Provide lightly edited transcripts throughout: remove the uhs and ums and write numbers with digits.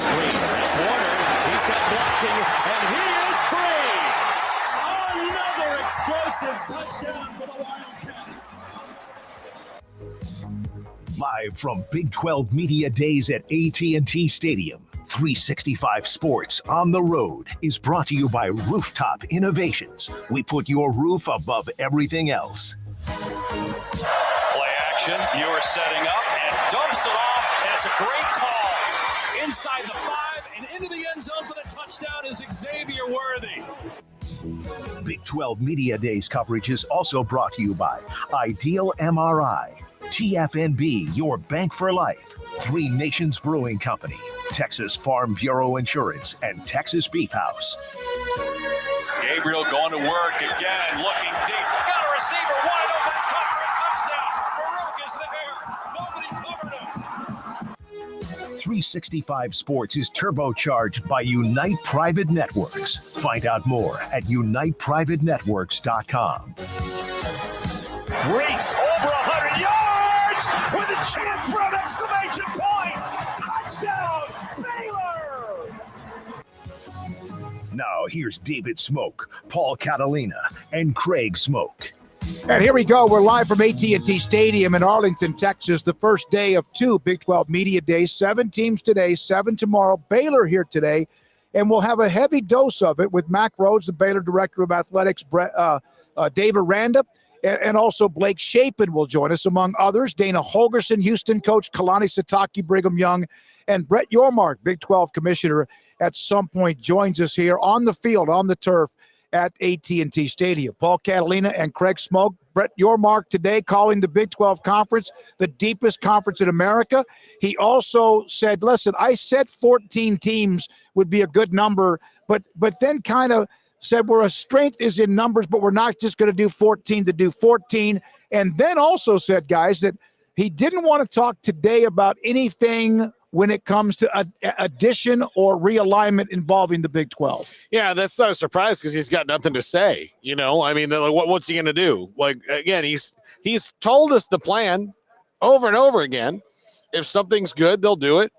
Squeeze. Corner. He's got blocking, and he is free. Another explosive touchdown for the Wildcats. Live from Big 12 Media Days at AT&T Stadium, 365 Sports on the Road is brought to you by Rooftop Innovations. We put your roof above everything else. Play action, you're setting up and dumps it off, and it's a great call. Inside the 5 and into the end zone for the touchdown is Xavier Worthy. Big 12 Media Days coverage is also brought to you by Ideal MRI, TFNB, your bank for life, Three Nations Brewing Company, Texas Farm Bureau Insurance, and Texas Beef House. Gabriel going to work again, looking deep. Got a receiver wide open. It's caught for a touchdown. Farouk is there. Nobody covered him. 365 Sports is turbocharged by Unite Private Networks. Find out more at uniteprivatenetworks.com. Reese over 100 yards with a chance for an exclamation point. Touchdown, Baylor! Now here's David Smoak, Paul Catalina, and Craig Smoak. And here we go. We're live from AT&T Stadium in Arlington, Texas. The first day of 2 Big 12 Media Days. 7 teams today, 7 tomorrow. Baylor here today. And we'll have a heavy dose of it with Mack Rhodes, the Baylor Director of Athletics, Dave Aranda, and also Blake Shapen will join us, among others. Dana Holgerson, Houston coach, Kalani Sitake, Brigham Young, and Brett Yormark, Big 12 Commissioner, at some point joins us here on the field, on the turf, at AT&T Stadium. Paul Catalina and Craig Smoak. Brett Yormark today calling the Big 12 Conference the deepest conference in America. He also said, listen, I said 14 teams would be a good number, but then kind of said our strength is in numbers, but we're not just going to do 14 to do 14. And then also said, guys, that he didn't want to talk today about anything when it comes to addition or realignment involving the Big 12. Yeah, that's not a surprise because he's got nothing to say. You know, I mean, like, what's he going to do? Like, again, he's told us the plan over and over again. If something's good, they'll do it.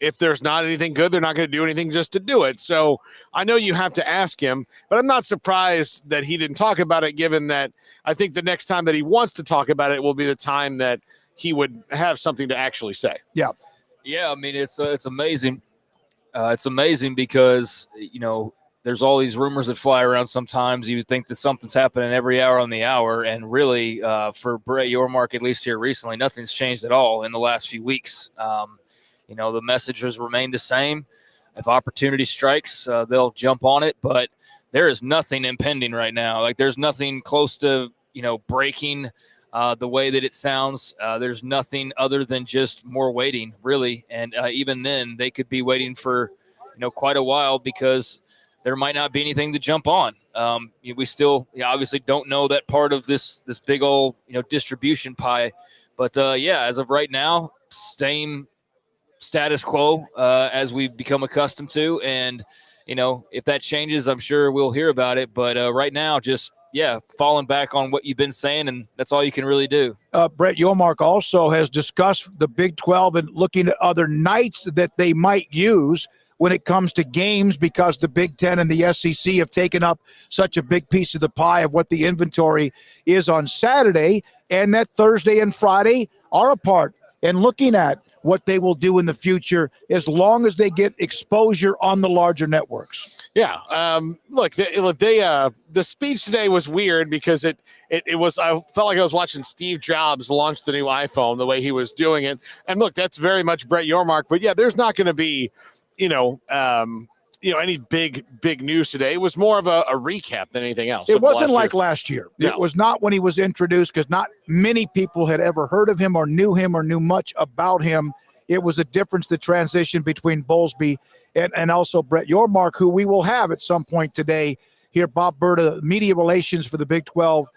If there's not anything good, they're not going to do anything just to do it. So I know you have to ask him, but I'm not surprised that he didn't talk about it, given that I think the next time that he wants to talk about it will be the time that he would have something to actually say. Yeah. Yeah, I mean, it's amazing. It's amazing because, you know, there's all these rumors that fly around sometimes. You would think that something's happening every hour on the hour. And really, for Brett Yormark, at least here recently, nothing's changed at all in the last few weeks. You know, the message has remained the same. If opportunity strikes, they'll jump on it. But there is nothing impending right now. Like, there's nothing close to, you know, breaking the way that it sounds. There's nothing other than just more waiting, really. And even then, they could be waiting for, you know, quite a while because there might not be anything to jump on. We still obviously don't know that part of this big old, you know, distribution pie. But, yeah, as of right now, same status quo as we've become accustomed to. And, you know, if that changes, I'm sure we'll hear about it. But right now, just, yeah, falling back on what you've been saying, and that's all you can really do. Brett Yormark also has discussed the Big 12 and looking at other nights that they might use when it comes to games, because the Big Ten and the SEC have taken up such a big piece of the pie of what the inventory is on Saturday, and that Thursday and Friday are a part, and looking at what they will do in the future as long as they get exposure on the larger networks. Yeah. Look, the speech today was weird because it was, I felt like I was watching Steve Jobs launch the new iPhone, the way he was doing it. And look, that's very much Brett Yormark, but yeah, there's not going to be, any big news today. It was more of a recap than anything else. It wasn't like last year. No. It was not when he was introduced, because not many people had ever heard of him or knew much about him. It was a difference, the transition between Bowlesby and also Brett Yormark, who we will have at some point today here. Bob Berta, media relations for the Big 12,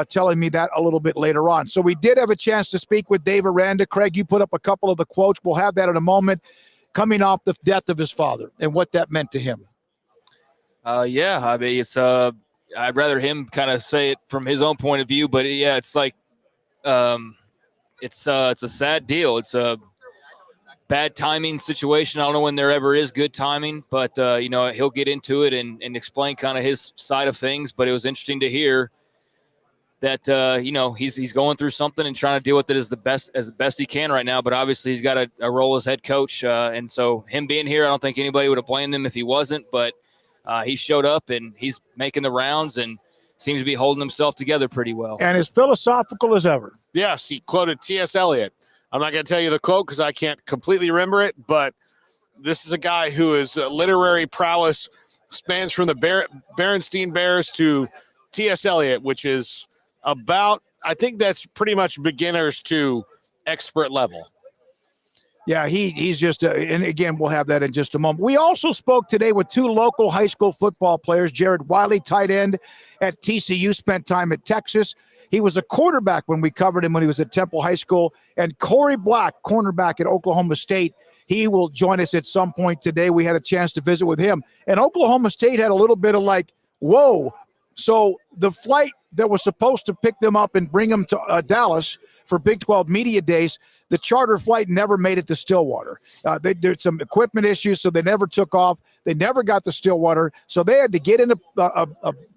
telling me that a little bit later on. So we did have a chance to speak with Dave Aranda. Craig, you put up a couple of the quotes. We'll have that in a moment, coming off the death of his father and what that meant to him. Yeah, I mean, it's I'd rather him kind of say it from his own point of view, but yeah, it's like it's a sad deal. It's bad timing situation. I don't know when there ever is good timing, but he'll get into it and explain kind of his side of things. But it was interesting to hear that he's going through something and trying to deal with it as the best he can right now. But obviously he's got a role as head coach, and so him being here, I don't think anybody would have blamed him if he wasn't. But he showed up and he's making the rounds and seems to be holding himself together pretty well. And as philosophical as ever. Yes, he quoted T.S. Eliot. I'm not going to tell you the quote because I can't completely remember it, but this is a guy who his literary prowess spans from the Berenstain Bears to T.S. Eliot, which is about, I think that's pretty much beginners to expert level. Yeah, he's just, and again, we'll have that in just a moment. We also spoke today with two local high school football players. Jared Wiley, tight end at TCU, spent time at Texas. He was a quarterback when we covered him when he was at Temple High School. And Corey Black, cornerback at Oklahoma State, he will join us at some point today. We had a chance to visit with him. And Oklahoma State had a little bit of like, whoa. So the flight that was supposed to pick them up and bring them to Dallas for Big 12 Media Days, the charter flight never made it to Stillwater. There's some equipment issues, so they never took off. They never got to Stillwater, so they had to get in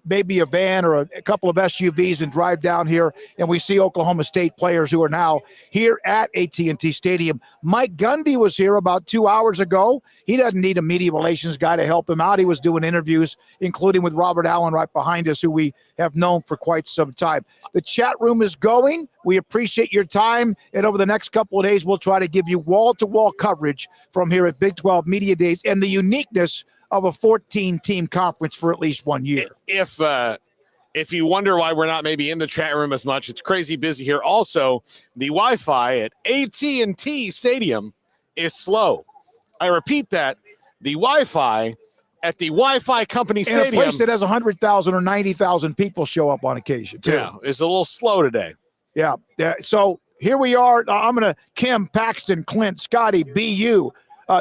maybe a van or a couple of SUVs and drive down here. And we see Oklahoma State players who are now here at AT&T Stadium. Mike Gundy was here about 2 hours ago. He doesn't need a media relations guy to help him out. He was doing interviews, including with Robert Allen right behind us, who we have known for quite some time. The chat room is going. We appreciate your time, and over the next couple of days, we'll try to give you wall-to-wall coverage from here at Big 12 Media Days and the uniqueness of a 14-team conference for at least 1 year. If you wonder why we're not maybe in the chat room as much, it's crazy busy here. Also, the Wi-Fi at AT&T Stadium is slow. I repeat that, the Wi-Fi at the Wi-Fi company stadium. And a place that has 100,000 or 90,000 people show up on occasion, too. Yeah, it's a little slow today. Yeah. So here we are. I'm going to Kim, Paxton, Clint, Scotty, BU,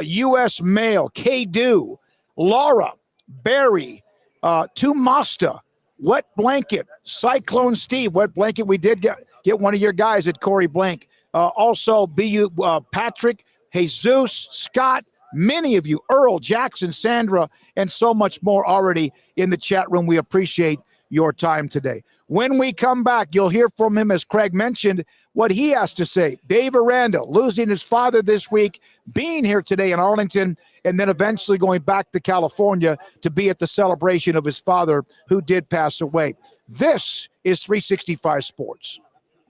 U.S. Mail, K-Do, Laura, Barry, Tumasta, Wet Blanket, Cyclone Steve, Wet Blanket. We did get one of your guys at Corey Blank. Also, BU, Patrick, Jesus, Scott, many of you, Earl, Jackson, Sandra, and so much more already in the chat room. We appreciate your time today. When we come back, you'll hear from him, as Craig mentioned, what he has to say. Dave Aranda losing his father this week, being here today in Arlington, and then eventually going back to California to be at the celebration of his father who did pass away. This is 365 Sports.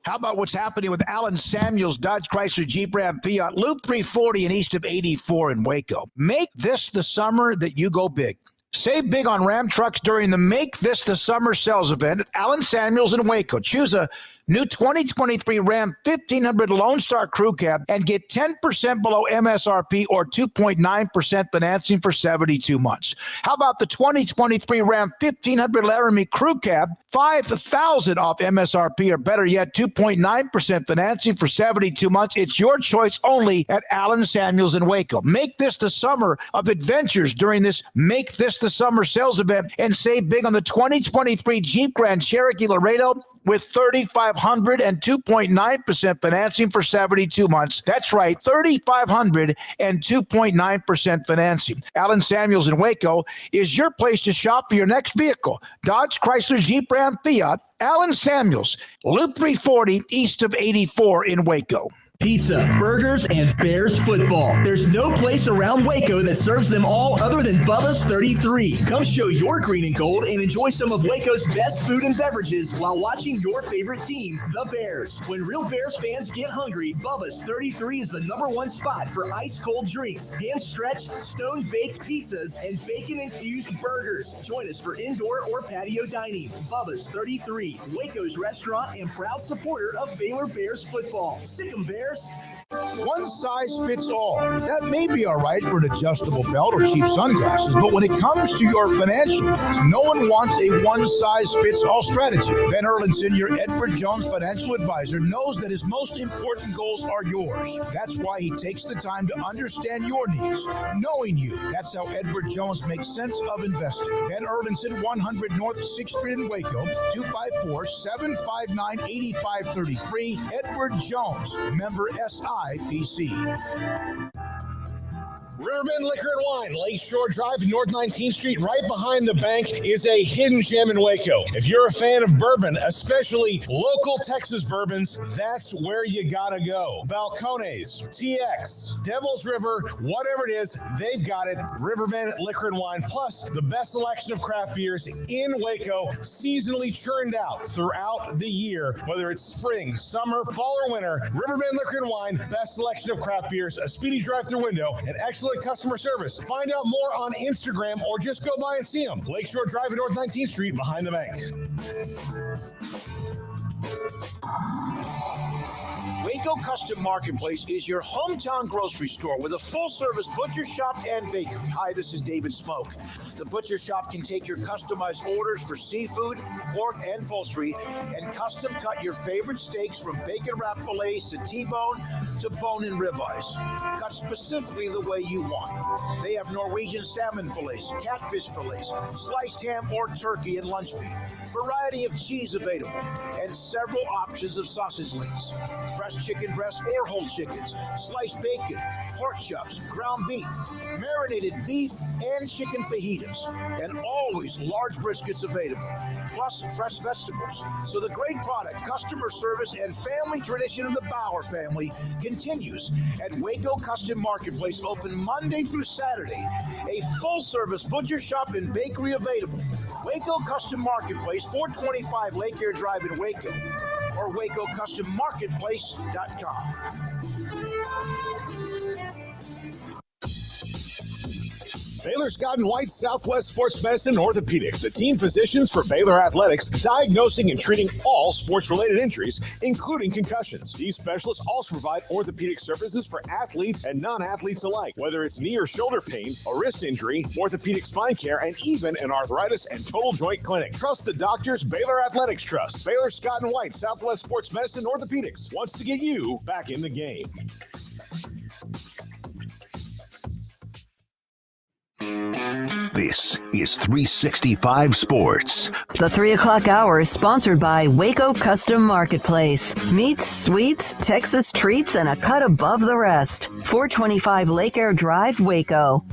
How about what's happening with Alan Samuels, Dodge Chrysler Jeep Ram Fiat, Loop 340 and east of 84 in Waco. Make this the summer that you go big. Save big on Ram trucks during the Make This the Summer sales event at Alan Samuels in Waco. Choose a new 2023 Ram 1500 Lone Star Crew Cab and get 10% below MSRP or 2.9% financing for 72 months. How about the 2023 Ram 1500 Laramie Crew Cab, $5,000 off MSRP or better yet, 2.9% financing for 72 months. It's your choice only at Alan Samuels in Waco. Make this the summer of adventures during this Make This the Summer sales event and save big on the 2023 Jeep Grand Cherokee Laredo with $3,500 and 2.9% financing for 72 months. That's right, $3,500 and 2.9% financing. Alan Samuels in Waco is your place to shop for your next vehicle. Dodge, Chrysler, Jeep, Ram, Fiat. Alan Samuels, Loop 340 east of 84 in Waco. Pizza, burgers, and Bears football. There's no place around Waco that serves them all other than Bubba's 33. Come show your green and gold and enjoy some of Waco's best food and beverages while watching your favorite team, the Bears. When real Bears fans get hungry, Bubba's 33 is the #1 spot for ice-cold drinks, hand-stretched, stone-baked pizzas, and bacon-infused burgers. Join us for indoor or patio dining. Bubba's 33, Waco's restaurant and proud supporter of Baylor Bears football. Sick 'em, Bears. One size fits all. That may be all right for an adjustable belt or cheap sunglasses, but when it comes to your financials, no one wants a one-size-fits-all strategy. Ben Erlinson, your Edward Jones financial advisor, knows that his most important goals are yours. That's why he takes the time to understand your needs, knowing you. That's how Edward Jones makes sense of investing. Ben Erlinson, 100 North 6th Street in Waco, 254-759-8533. Edward Jones, member SIPC. Riverbend Liquor and Wine, Lakeshore Drive, North 19th Street, right behind the bank, is a hidden gem in Waco. If you're a fan of bourbon, especially local Texas bourbons, that's where you gotta go. Balcones, TX, Devil's River, whatever it is, they've got it. Riverbend Liquor and Wine, plus the best selection of craft beers in Waco, seasonally churned out throughout the year, whether it's spring, summer, fall, or winter. Riverbend Liquor and Wine, best selection of craft beers, a speedy drive-through window, and excellent customer service. Find out more on Instagram or just go by and see them. Lakeshore Drive at North 19th Street behind the bank. Waco Custom Marketplace is your hometown grocery store with a full-service butcher shop and bakery. Hi, this is David Smoak. The butcher shop can take your customized orders for seafood, pork, and poultry and custom cut your favorite steaks from bacon wrap fillets to T-bone to bone-in ribeyes, cut specifically the way you want. They have Norwegian salmon fillets, catfish fillets, sliced ham or turkey and lunch meat, variety of cheese available, and several options of sausage links, fresh chicken breast or whole chickens, sliced bacon, pork chops, ground beef, marinated beef, and chicken fajitas, and always large briskets available, plus fresh vegetables. So the great product, customer service, and family tradition of the Bauer family continues at Waco Custom Marketplace, open Monday through Saturday. A full-service butcher shop and bakery available. Waco Custom Marketplace, 425 Lake Air Drive in Waco, or WacoCustomMarketplace.com. Baylor Scott & White Southwest Sports Medicine and Orthopedics, the team physicians for Baylor Athletics, diagnosing and treating all sports-related injuries, including concussions. These specialists also provide orthopedic services for athletes and non-athletes alike, whether it's knee or shoulder pain, a wrist injury, orthopedic spine care, and even an arthritis and total joint clinic. Trust the doctors Baylor Athletics trust. Baylor Scott & White Southwest Sports Medicine and Orthopedics wants to get you back in the game. This is 365 Sports. The 3 o'clock hour is sponsored by Waco Custom Marketplace. Meats, sweets, Texas treats, and a cut above the rest. 425 Lake Air Drive, Waco.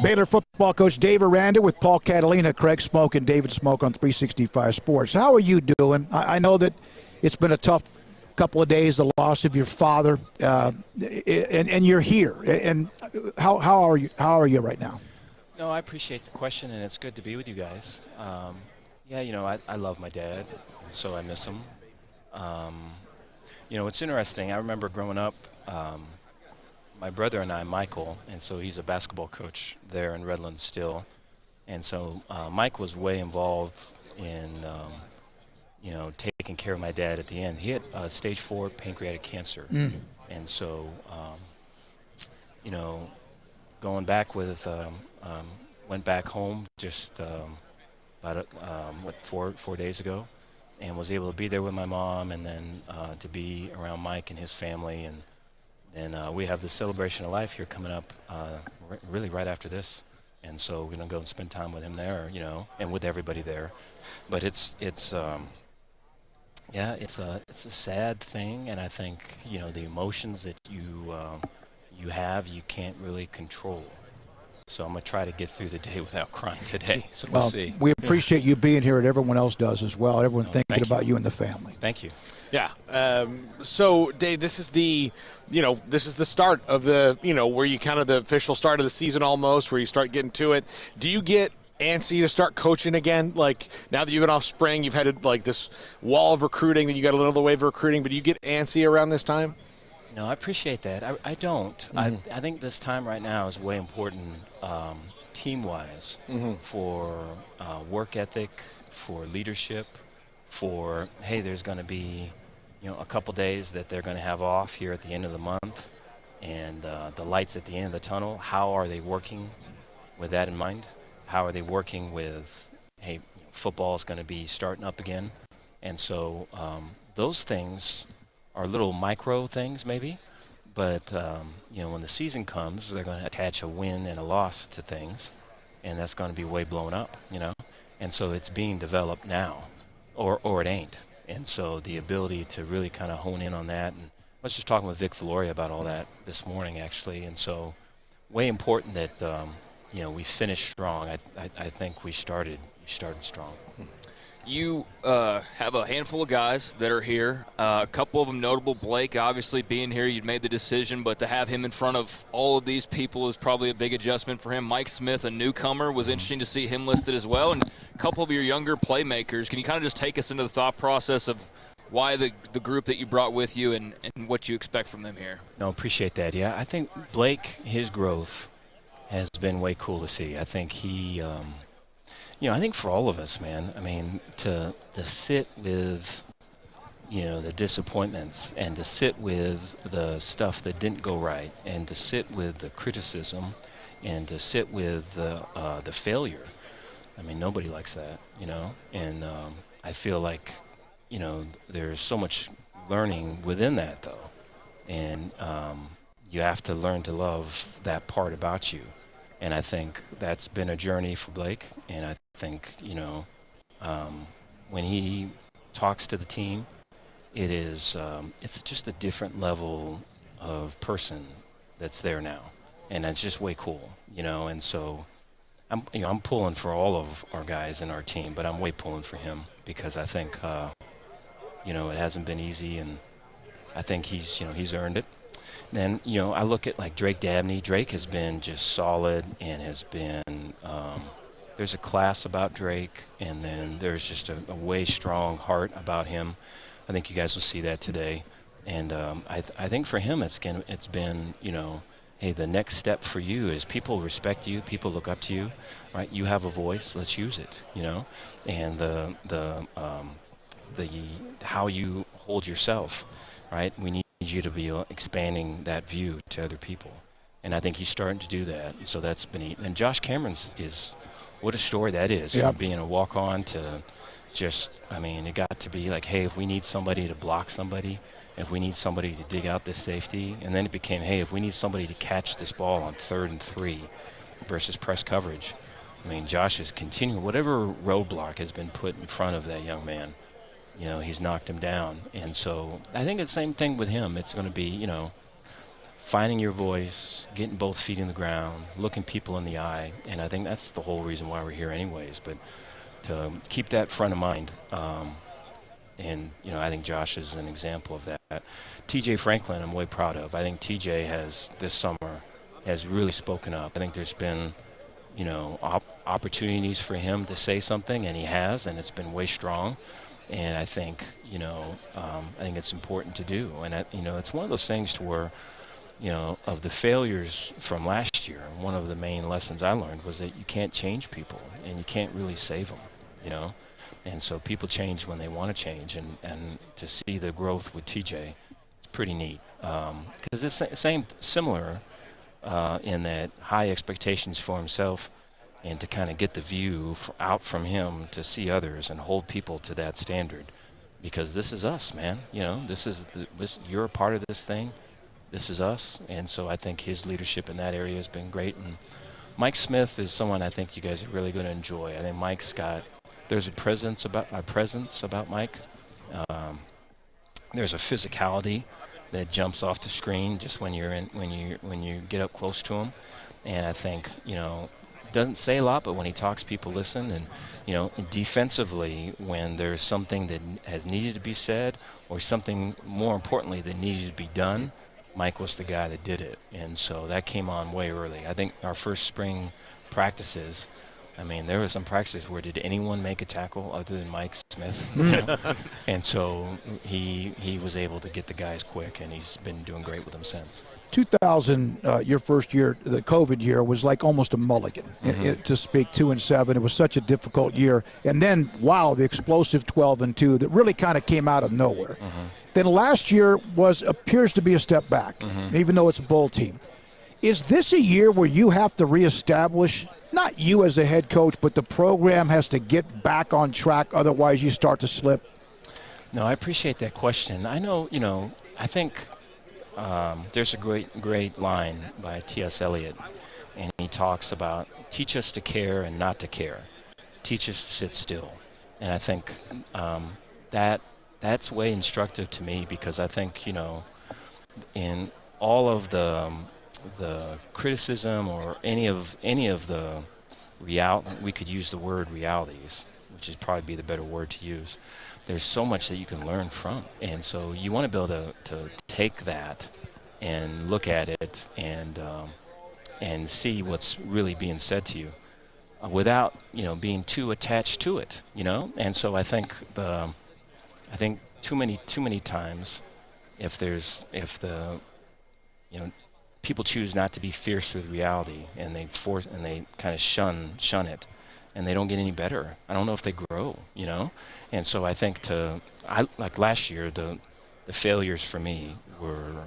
Baylor football coach Dave Aranda with Paul Catalina, Craig Smoak, and David Smoak on 365 Sports. How are you doing? I know that it's been a tough couple of days, the loss of your father, and you're here. And how are you? How are you right now? No, I appreciate the question, and it's good to be with you guys. Yeah, you know, I love my dad, so I miss him. You know, it's interesting. I remember growing up, my brother and I, Michael, and so he's a basketball coach there in Redlands still, and so Mike was way involved in you know, taking care of my dad at the end. He had stage 4 pancreatic cancer. And so, you know, going back with, went back home just about, 4 days ago, and was able to be there with my mom, and then to be around Mike and his family. And then we have the celebration of life here coming up really right after this. And so we're going to go and spend time with him there, you know, and with everybody there. But yeah, it's a sad thing, and I think, you know, the emotions that you have, you can't really control. So I'm going to try to get through the day without crying today. So we'll see. We appreciate you being here, and everyone else does as well. Everyone thinking about you and the family. Thank you. Yeah. So, Dave, this is the start of the, you know, where you kind of the official start of the season almost, where you start getting to it. Do you get antsy to start coaching again? Like, now that you've been off spring, you've had like this wall of recruiting, then you got a little wave of recruiting, but do you get antsy around this time? No, I appreciate that. I don't. Mm-hmm. I think this time right now is way important team-wise, for work ethic, for leadership, for, hey, there's going to be, you know, a couple days that they're going to have off here at the end of the month, and the lights at the end of the tunnel. How are they working with that in mind? How are they working with, hey, football is going to be starting up again? And so those things are little micro things maybe, but you know, when the season comes, they're going to attach a win and a loss to things, and that's going to be way blown up, you know? And so it's being developed now, or it ain't. And so the ability to really kind of hone in on that, and was just talking with Vic Valoria about all that this morning, actually, and so way important that we finished strong. I think we started strong. You have a handful of guys that are here. A couple of them notable. Blake, obviously, being here, you'd made the decision, but to have him in front of all of these people is probably a big adjustment for him. Mike Smith, a newcomer, was interesting to see him listed as well. And a couple of your younger playmakers. Can you kind of just take us into the thought process of why the group that you brought with you and what you expect from them here? No, appreciate that. Yeah, I think Blake, his growth has been way cool to see. I think he I think for all of us, man, I mean, to sit with, the disappointments and to sit with the stuff that didn't go right and to sit with the criticism and to sit with the failure. I mean, nobody likes that, and I feel like, there's so much learning within that, though, and you have to learn to love that part about you. And I think that's been a journey for Blake. And I think, when he talks to the team, it's just a different level of person that's there now. And that's just way cool, And so I'm pulling for all of our guys in our team, but I'm way pulling for him because I think, it hasn't been easy. And I think he's earned it. Then, I look at like Drake Dabney. Drake has been just solid and has been, there's a class about Drake, and then there's just a way strong heart about him. I think you guys will see that today. And I think for him it's been, hey, the next step for you is people respect you, people look up to you, right? You have a voice, let's use it, And the how you hold yourself, right? We need you to be expanding that view to other people. And I think he's starting to do that. So that's been neat. And Josh Cameron's what a story that is. Yep. From being a walk-on to it got to be like, hey, if we need somebody to block somebody, if we need somebody to dig out this safety, and then it became, hey, if we need somebody to catch this ball on 3rd and 3 versus press coverage. I mean, Josh is continuing. Whatever roadblock has been put in front of that young man, he's knocked him down. And so I think it's the same thing with him. It's going to be, finding your voice, getting both feet in the ground, looking people in the eye. And I think that's the whole reason why we're here anyways. But to keep that front of mind. And I think Josh is an example of that. TJ Franklin, I'm way proud of. I think TJ this summer has really spoken up. I think there's been, opportunities for him to say something, and he has, and it's been way strong. And I think, I think it's important to do. And, it's one of those things to where, of the failures from last year, one of the main lessons I learned was that you can't change people and you can't really save them, And so people change when they want to change. And to see the growth with TJ, it's pretty neat. Because it's similar in that high expectations for himself, and to kind of get the view out from him to see others and hold people to that standard, because this is us, man. You're a part of this thing. This is us, and so I think his leadership in that area has been great. And Mike Smith is someone I think you guys are really going to enjoy. I think there's a presence about Mike. There's a physicality that jumps off the screen just when you get up close to him, and I think doesn't say a lot, but when he talks, people listen. And defensively, when there's something that has needed to be said, or something more importantly that needed to be done, Mike was the guy that did it. And so that came on way early. I think our first spring practices, there were some practices where did anyone make a tackle other than Mike Smith? And so he was able to get the guys quick, and he's been doing great with them since. 2000, your first year, the COVID year, was like almost a mulligan, to speak. 2-7. It was such a difficult year. And then, wow, the explosive 12-2 that really kind of came out of nowhere. Then last year appears to be a step back, even though it's a bowl team. Is this a year where you have to reestablish, not you as a head coach, but the program has to get back on track, otherwise you start to slip? No, I appreciate that question. I know, I think there's a great line by T.S. Eliot, and he talks about teach us to care and not to care. Teach us to sit still. And I think that's way instructive to me, because I think, in all of the criticism or any of the we could use the word realities, which would probably be the better word to use. There's so much that you can learn from, and so you want to be able to take that and look at it and see what's really being said to you without being too attached to it, And so I think too many times if the people choose not to be fierce with reality and they kind of shun it, and they don't get any better. I don't know if they grow, And so I think like last year, the failures for me were,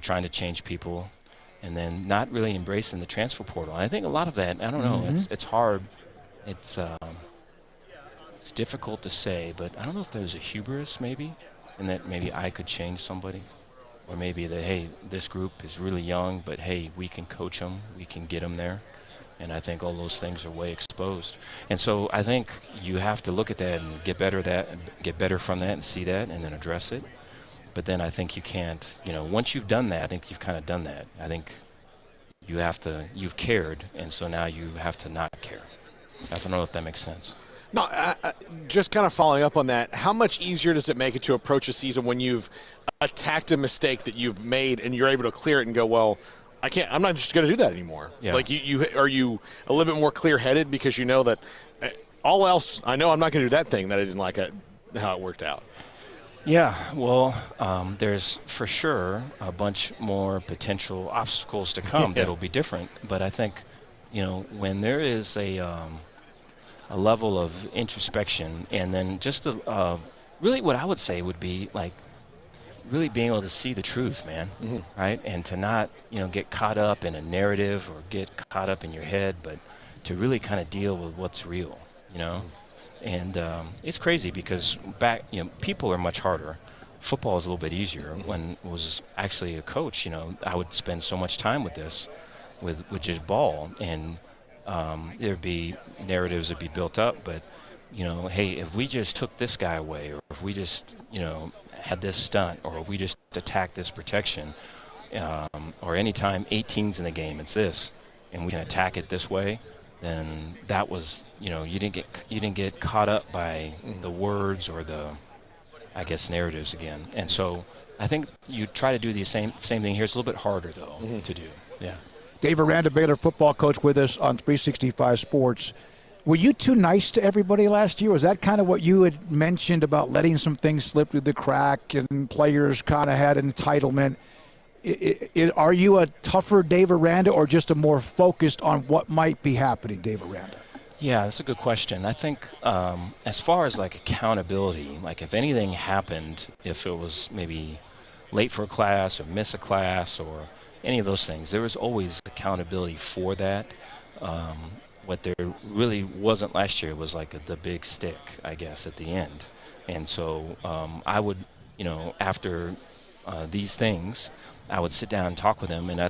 trying to change people, and then not really embracing the transfer portal. I think a lot of that, I don't know, it's hard. It's difficult to say, but I don't know if there's a hubris maybe, and that maybe I could change somebody. Or maybe that, hey, this group is really young, but hey, we can coach them, we can get them there. And I think all those things are way exposed. And so I think you have to look at that and get better from that and see that and then address it. But then I think you can't, once you've done that, I think you've kind of done that. I think you've cared, and so now you have to not care. I don't know if that makes sense. No, just kind of following up on that, how much easier does it make it to approach a season when you've attacked a mistake that you've made and you're able to clear it and go, well, I'm not just going to do that anymore. Yeah. Like are you a little bit more clear-headed because you know that all else, I know I'm not going to do that thing that I didn't like how it worked out. Yeah, well, there's for sure a bunch more potential obstacles to come that'll be different. But I think, when there is a level of introspection, and then just really what I would say would be like really being able to see the truth, man, right? And to not, get caught up in a narrative or get caught up in your head, but to really kind of deal with what's real, And it's crazy because people are much harder. Football is a little bit easier. When I was actually a coach, I would spend so much time with this, with just ball, and there'd be narratives that be built up, but hey, if we just took this guy away, or if we just had this stunt, or if we just attacked this protection, or anytime 18's in the game, it's this, and we can attack it this way, then that was you didn't get caught up by the words or the narratives again. And so I think you try to do the same thing here. It's a little bit harder though to do. Yeah. Dave Aranda, Baylor football coach, with us on 365 Sports. Were you too nice to everybody last year? Was that kind of what you had mentioned about letting some things slip through the crack and players kind of had entitlement? Are you a tougher Dave Aranda or just a more focused on what might be happening, Dave Aranda? Yeah, that's a good question. I think as far as like accountability, like if anything happened, if it was maybe late for a class or miss a class or any of those things, there was always accountability for that. What there really wasn't last year was like the big stick, I guess, at the end. And so I would, after these things, I would sit down and talk with them. And I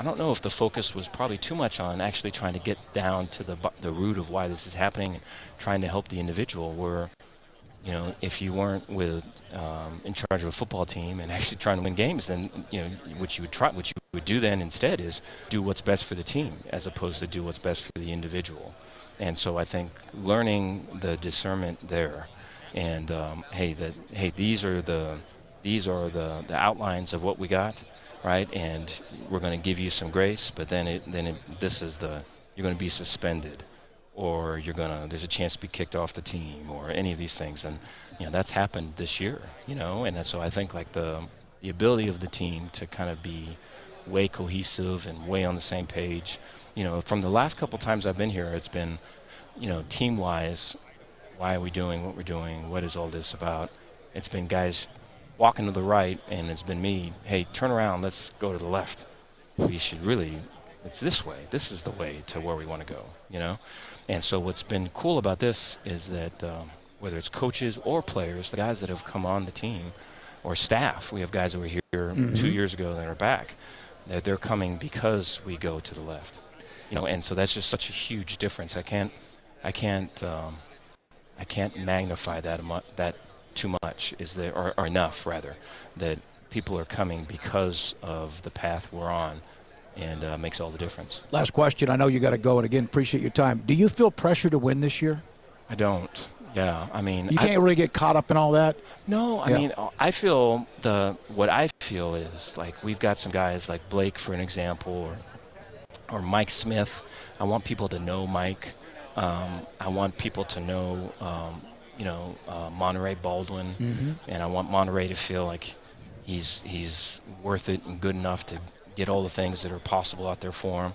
don't know if the focus was probably too much on actually trying to get down to the root of why this is happening and trying to help the individual, where, if you weren't in charge of a football team and actually trying to win games, then, what you would do then instead is do what's best for the team as opposed to do what's best for the individual. And so I think learning the discernment there, and these are the outlines of what we got, right? And we're going to give you some grace, but then you're going to be suspended, or there's a chance to be kicked off the team, or any of these things. And that's happened this year, and so I think like the ability of the team to kind of be way cohesive and way on the same page. From the last couple times I've been here, it's been, team-wise, why are we doing what we're doing? What is all this about? It's been guys walking to the right, and it's been me, hey, turn around, let's go to the left. We should really, it's this way. This is the way to where we want to go, And so what's been cool about this is that whether it's coaches or players, the guys that have come on the team or staff, we have guys that were here 2 years ago that are back, that they're coming because we go to the left, and so that's just such a huge difference. I can't magnify that too much, or enough rather, that people are coming because of the path we're on, and makes all the difference. Last question. I know you got to go, and again, appreciate your time. Do you feel pressure to win this year? I don't. Yeah, I mean, you can't really get caught up in all that. No, I mean, I feel what I feel is like we've got some guys like Blake, for an example, or Mike Smith. I want people to know Mike. I want people to know, Monterey Baldwin, and I want Monterey to feel like he's worth it and good enough to get all the things that are possible out there for him.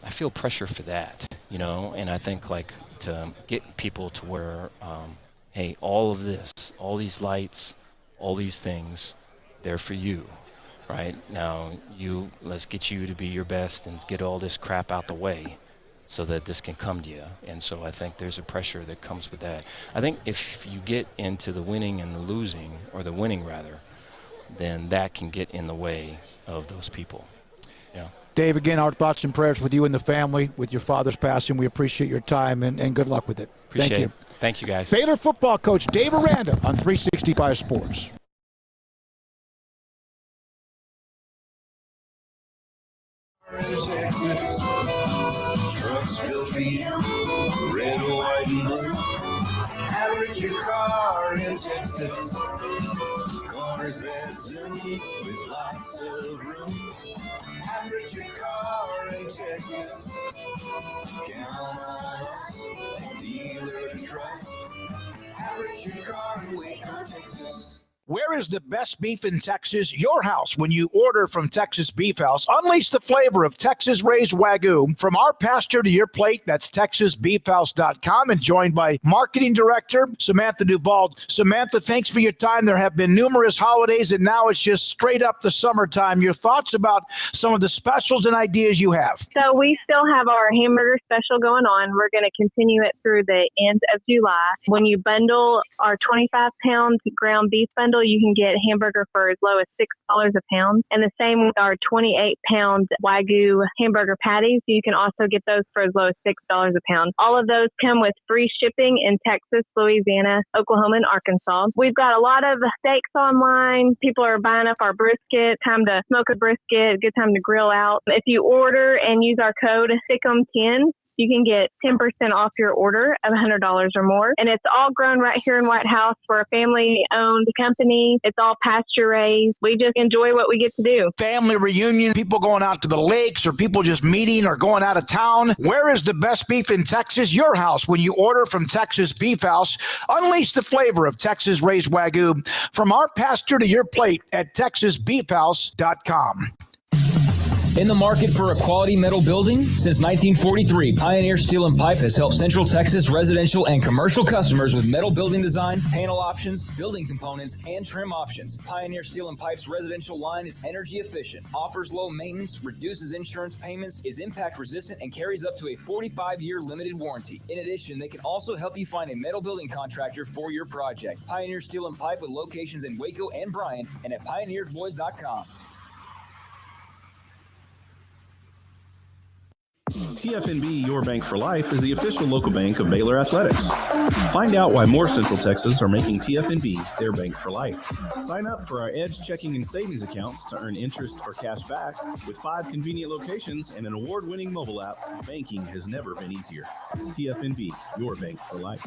I feel pressure for that, and I think like to get people to where, hey, all of this, all these lights, all these things, they're for you, right? Now, let's get you to be your best and get all this crap out the way so that this can come to you. And so I think there's a pressure that comes with that. I think if you get into the winning and the losing, or the winning rather, then that can get in the way of those people. Yeah. Dave, again, our thoughts and prayers with you and the family, with your father's passing. We appreciate your time, and good luck with it. Appreciate Thank you. it. Thank you, guys. Baylor football coach Dave Aranda on 365 Sports. Trucks will be red, white, and blue. Average your car in Texas. Cars that zoom with lots of room. Average your car in Texas. Count on us, dealer to trust. Average your car in Waco, Texas. Where is the best beef in Texas? Your house when you order from Texas Beef House. Unleash the flavor of Texas-raised Wagyu. From our pasture to your plate, that's TexasBeefHouse.com, and joined by Marketing Director Samantha Duvall. Samantha, thanks for your time. There have been numerous holidays, and now it's just straight up the summertime. Your thoughts about some of the specials and ideas you have? So we still have our hamburger special going on. We're going to continue it through the end of July. When you bundle our 25-pound ground beef bundle, you can get hamburger for as low as $6 a pound. And the same with our 28-pound Wagyu hamburger patties. You can also get those for as low as $6 a pound. All of those come with free shipping in Texas, Louisiana, Oklahoma, and Arkansas. We've got a lot of steaks online. People are buying up our brisket. Time to smoke a brisket. Good time to grill out. If you order and use our code SICK'EM10, you can get 10% off your order of $100 or more. And it's all grown right here in White House. We're a family-owned company. It's all pasture-raised. We just enjoy what we get to do. Family reunion, people going out to the lakes, or people just meeting or going out of town. Where is the best beef in Texas? Your house when you order from Texas Beef House. Unleash the flavor of Texas-raised Wagyu. From our pasture to your plate at TexasBeefHouse.com. In the market for a quality metal building? Since 1943, Pioneer Steel and Pipe has helped Central Texas residential and commercial customers with metal building design, panel options, building components, and trim options. Pioneer Steel and Pipe's residential line is energy efficient, offers low maintenance, reduces insurance payments, is impact resistant, and carries up to a 45-year limited warranty. In addition, they can also help you find a metal building contractor for your project. Pioneer Steel and Pipe with locations in Waco and Bryan and at pioneeredboys.com. TFNB Your Bank for Life is the official local bank of Baylor Athletics. Find out why more Central Texans are making TFNB their bank for life. Sign up for our Edge checking and savings accounts to earn interest or cash back. With 5 convenient locations and an award-winning mobile app, banking has never been easier. TFNB Your Bank for Life.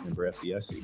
Member FDIC.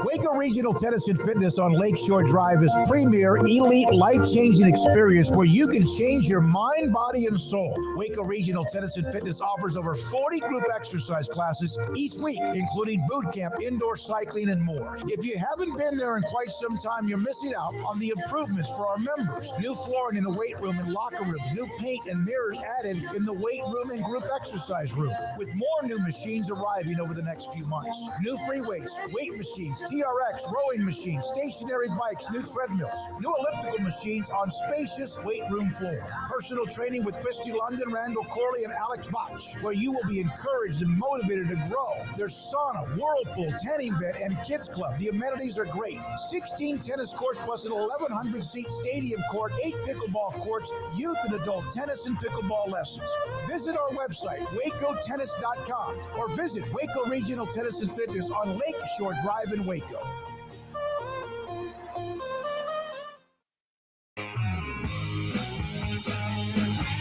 Waco Regional Tennis and Fitness on Lakeshore Drive is premier, elite, life-changing experience where you can change your mind, body, and soul. Waco Regional Tennis and Fitness offers over 40 group exercise classes each week, including boot camp, indoor cycling, and more. If you haven't been there in quite some time, you're missing out on the improvements for our members. New flooring in the weight room and locker room, new paint and mirrors added in the weight room and group exercise room, with more new machines arriving over the next few months. New free weights, weight machines, TRX, rowing machines, stationary bikes, new treadmills, new elliptical machines on spacious weight room floor. Personal training with Christy London, Randall Corley, and Alex Botch, where you will be encouraged and motivated to grow. There's sauna, whirlpool, tanning bed, and kids club. The amenities are great. 16 tennis courts plus an 1,100-seat stadium court, 8 pickleball courts, youth and adult tennis and pickleball lessons. Visit our website, wacotennis.com, or visit Waco Regional Tennis and Fitness on Lakeshore Drive in Waco.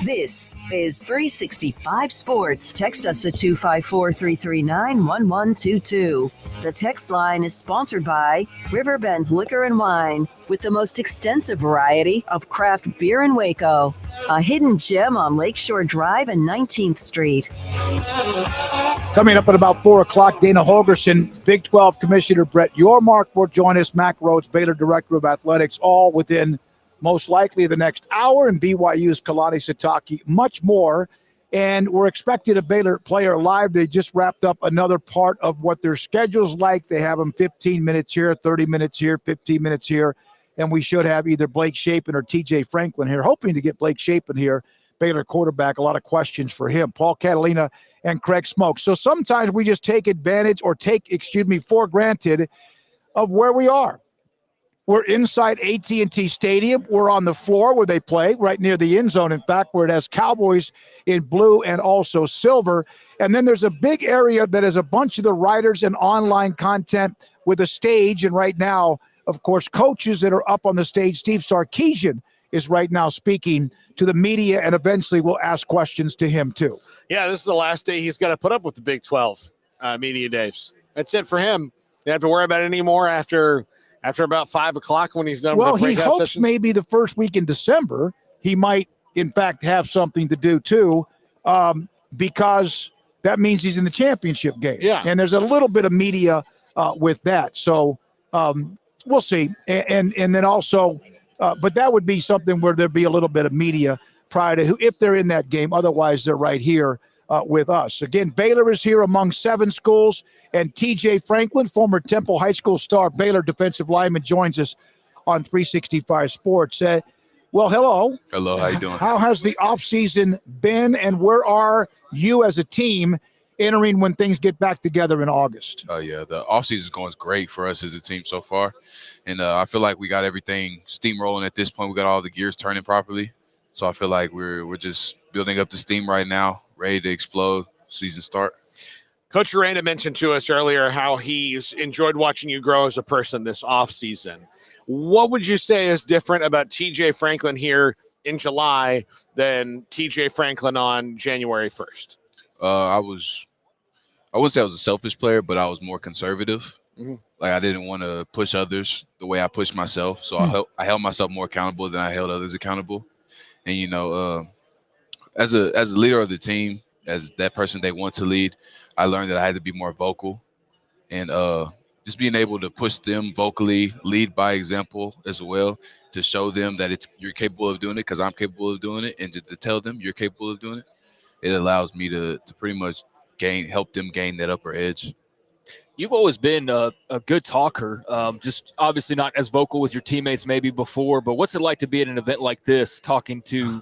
This is 365 Sports. Text us at 254-339-1122. The text line is sponsored by Riverbend Liquor and Wine, with the most extensive variety of craft beer in Waco. A hidden gem on Lakeshore Drive and 19th Street. Coming up at about 4 o'clock, Dana Holgerson, Big 12 Commissioner Brett Yormark will join us, Mac Rhodes, Baylor Director of Athletics, all within most likely the next hour, and BYU's Kalani Sitake, much more. And we're expecting a Baylor player live. They just wrapped up another part of what their schedule's like. They have them 15 minutes here, 30 minutes here, 15 minutes here. And we should have either Blake Shapen or TJ Franklin here, hoping to get Blake Shapen here, Baylor quarterback. A lot of questions for him. Paul Catalina and Craig Smoak. So sometimes we just take advantage or for granted of where we are. We're inside AT&T Stadium. We're on the floor where they play, right near the end zone, in fact, where it has Cowboys in blue and also silver. And then there's a big area that has a bunch of the writers and online content with a stage. And right now, of course, coaches that are up on the stage. Steve Sarkisian is right now speaking to the media, and eventually we'll ask questions to him too. Yeah, this is the last day he's got to put up with the Big 12 media days. That's it for him. You don't have to worry about it anymore after about 5 o'clock when he's done with the breakout he hopes sessions. Maybe the first week in December he might, in fact, have something to do too, because that means he's in the championship game. Yeah. And there's a little bit of media with that. So we'll see. And then also, but that would be something where there'd be a little bit of media prior to if they're in that game. Otherwise, they're right here with us. Again, Baylor is here among 7 schools, and TJ Franklin, former Temple High School star, Baylor defensive lineman, joins us on 365 Sports. Well, hello. Hello, how you doing? How has the offseason been, and where are you as a team entering when things get back together in August? Oh, yeah, the offseason is going great for us as a team so far, and I feel like we got everything steamrolling at this point. We got all the gears turning properly, so I feel like we're just building up the steam right now, ready to explode, season start. Coach Aranda mentioned to us earlier how he's enjoyed watching you grow as a person this offseason. What would you say is different about TJ Franklin here in July than TJ Franklin on January 1st? I wouldn't say I was a selfish player, but I was more conservative. Mm-hmm. Like I didn't want to push others the way I pushed myself. So I held myself more accountable than I held others accountable. And, you know, as a leader of the team, as that person they want to lead, I learned that I had to be more vocal, and just being able to push them vocally, lead by example as well, to show them that you're capable of doing it because I'm capable of doing it, and just to tell them you're capable of doing it. It allows me to pretty much help them gain that upper edge. You've always been a good talker, just obviously not as vocal with your teammates maybe before, but what's it like to be at an event like this, talking to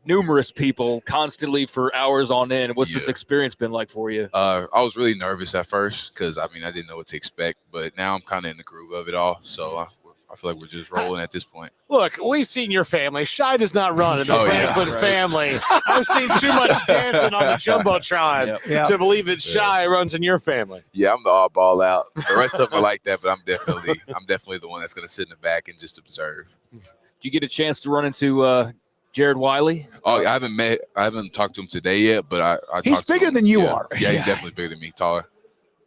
numerous people constantly for hours on end? What's this experience been like for you? I was really nervous at first because, I didn't know what to expect, but now I'm kind of in the groove of it all, so I feel like we're just rolling at this point. Look, we've seen your family. Shy does not run in the Franklin family. I've seen too much dancing on the Jumbotron to believe that Shy runs in your family. Yeah, I'm the oddball out. The rest of them are like that, but I'm definitely the one that's going to sit in the back and just observe. Did you get a chance to run into Jared Wiley? Oh, I haven't talked to him today yet, but I he's bigger than you are. Yeah, he's definitely bigger than me, taller.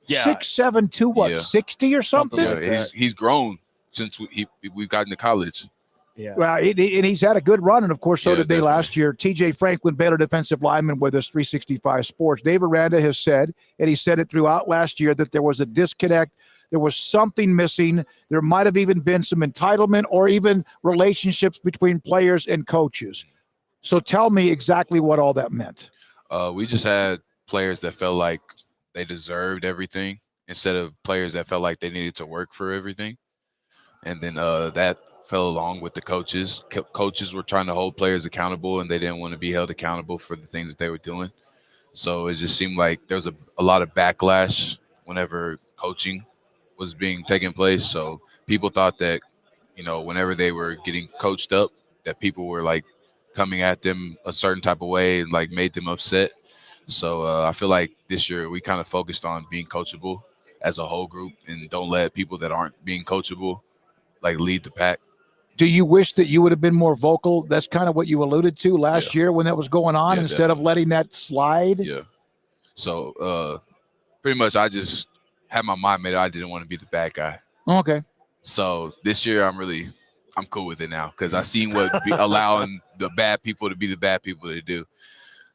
Yeah. 6'7", 260 or something? Yeah, he's grown since we've gotten to college. Yeah. Well, and he's had a good run, and of course, so did they last year. TJ Franklin, Baylor defensive lineman with us, 365 Sports. Dave Aranda has said, and he said it throughout last year, that there was a disconnect. There was something missing. There might have even been some entitlement or even relationships between players and coaches. So tell me exactly what all that meant. We just had players that felt like they deserved everything instead of players that felt like they needed to work for everything. And then that fell along with the coaches. Coaches were trying to hold players accountable, and they didn't want to be held accountable for the things that they were doing. So it just seemed like there was a lot of backlash whenever coaching was being taken place. So people thought that, whenever they were getting coached up, that people were like coming at them a certain type of way and like made them upset. So I feel like this year we kind of focused on being coachable as a whole group and don't let people that aren't being coachable like lead the pack. Do you wish that you would have been more vocal? That's kind of what you alluded to last year when that was going on, instead of letting that slide. Yeah. So pretty much I just had my mind made up. I didn't want to be the bad guy. Okay. So this year I'm cool with it now because I seen what allowing the bad people to be the bad people to do.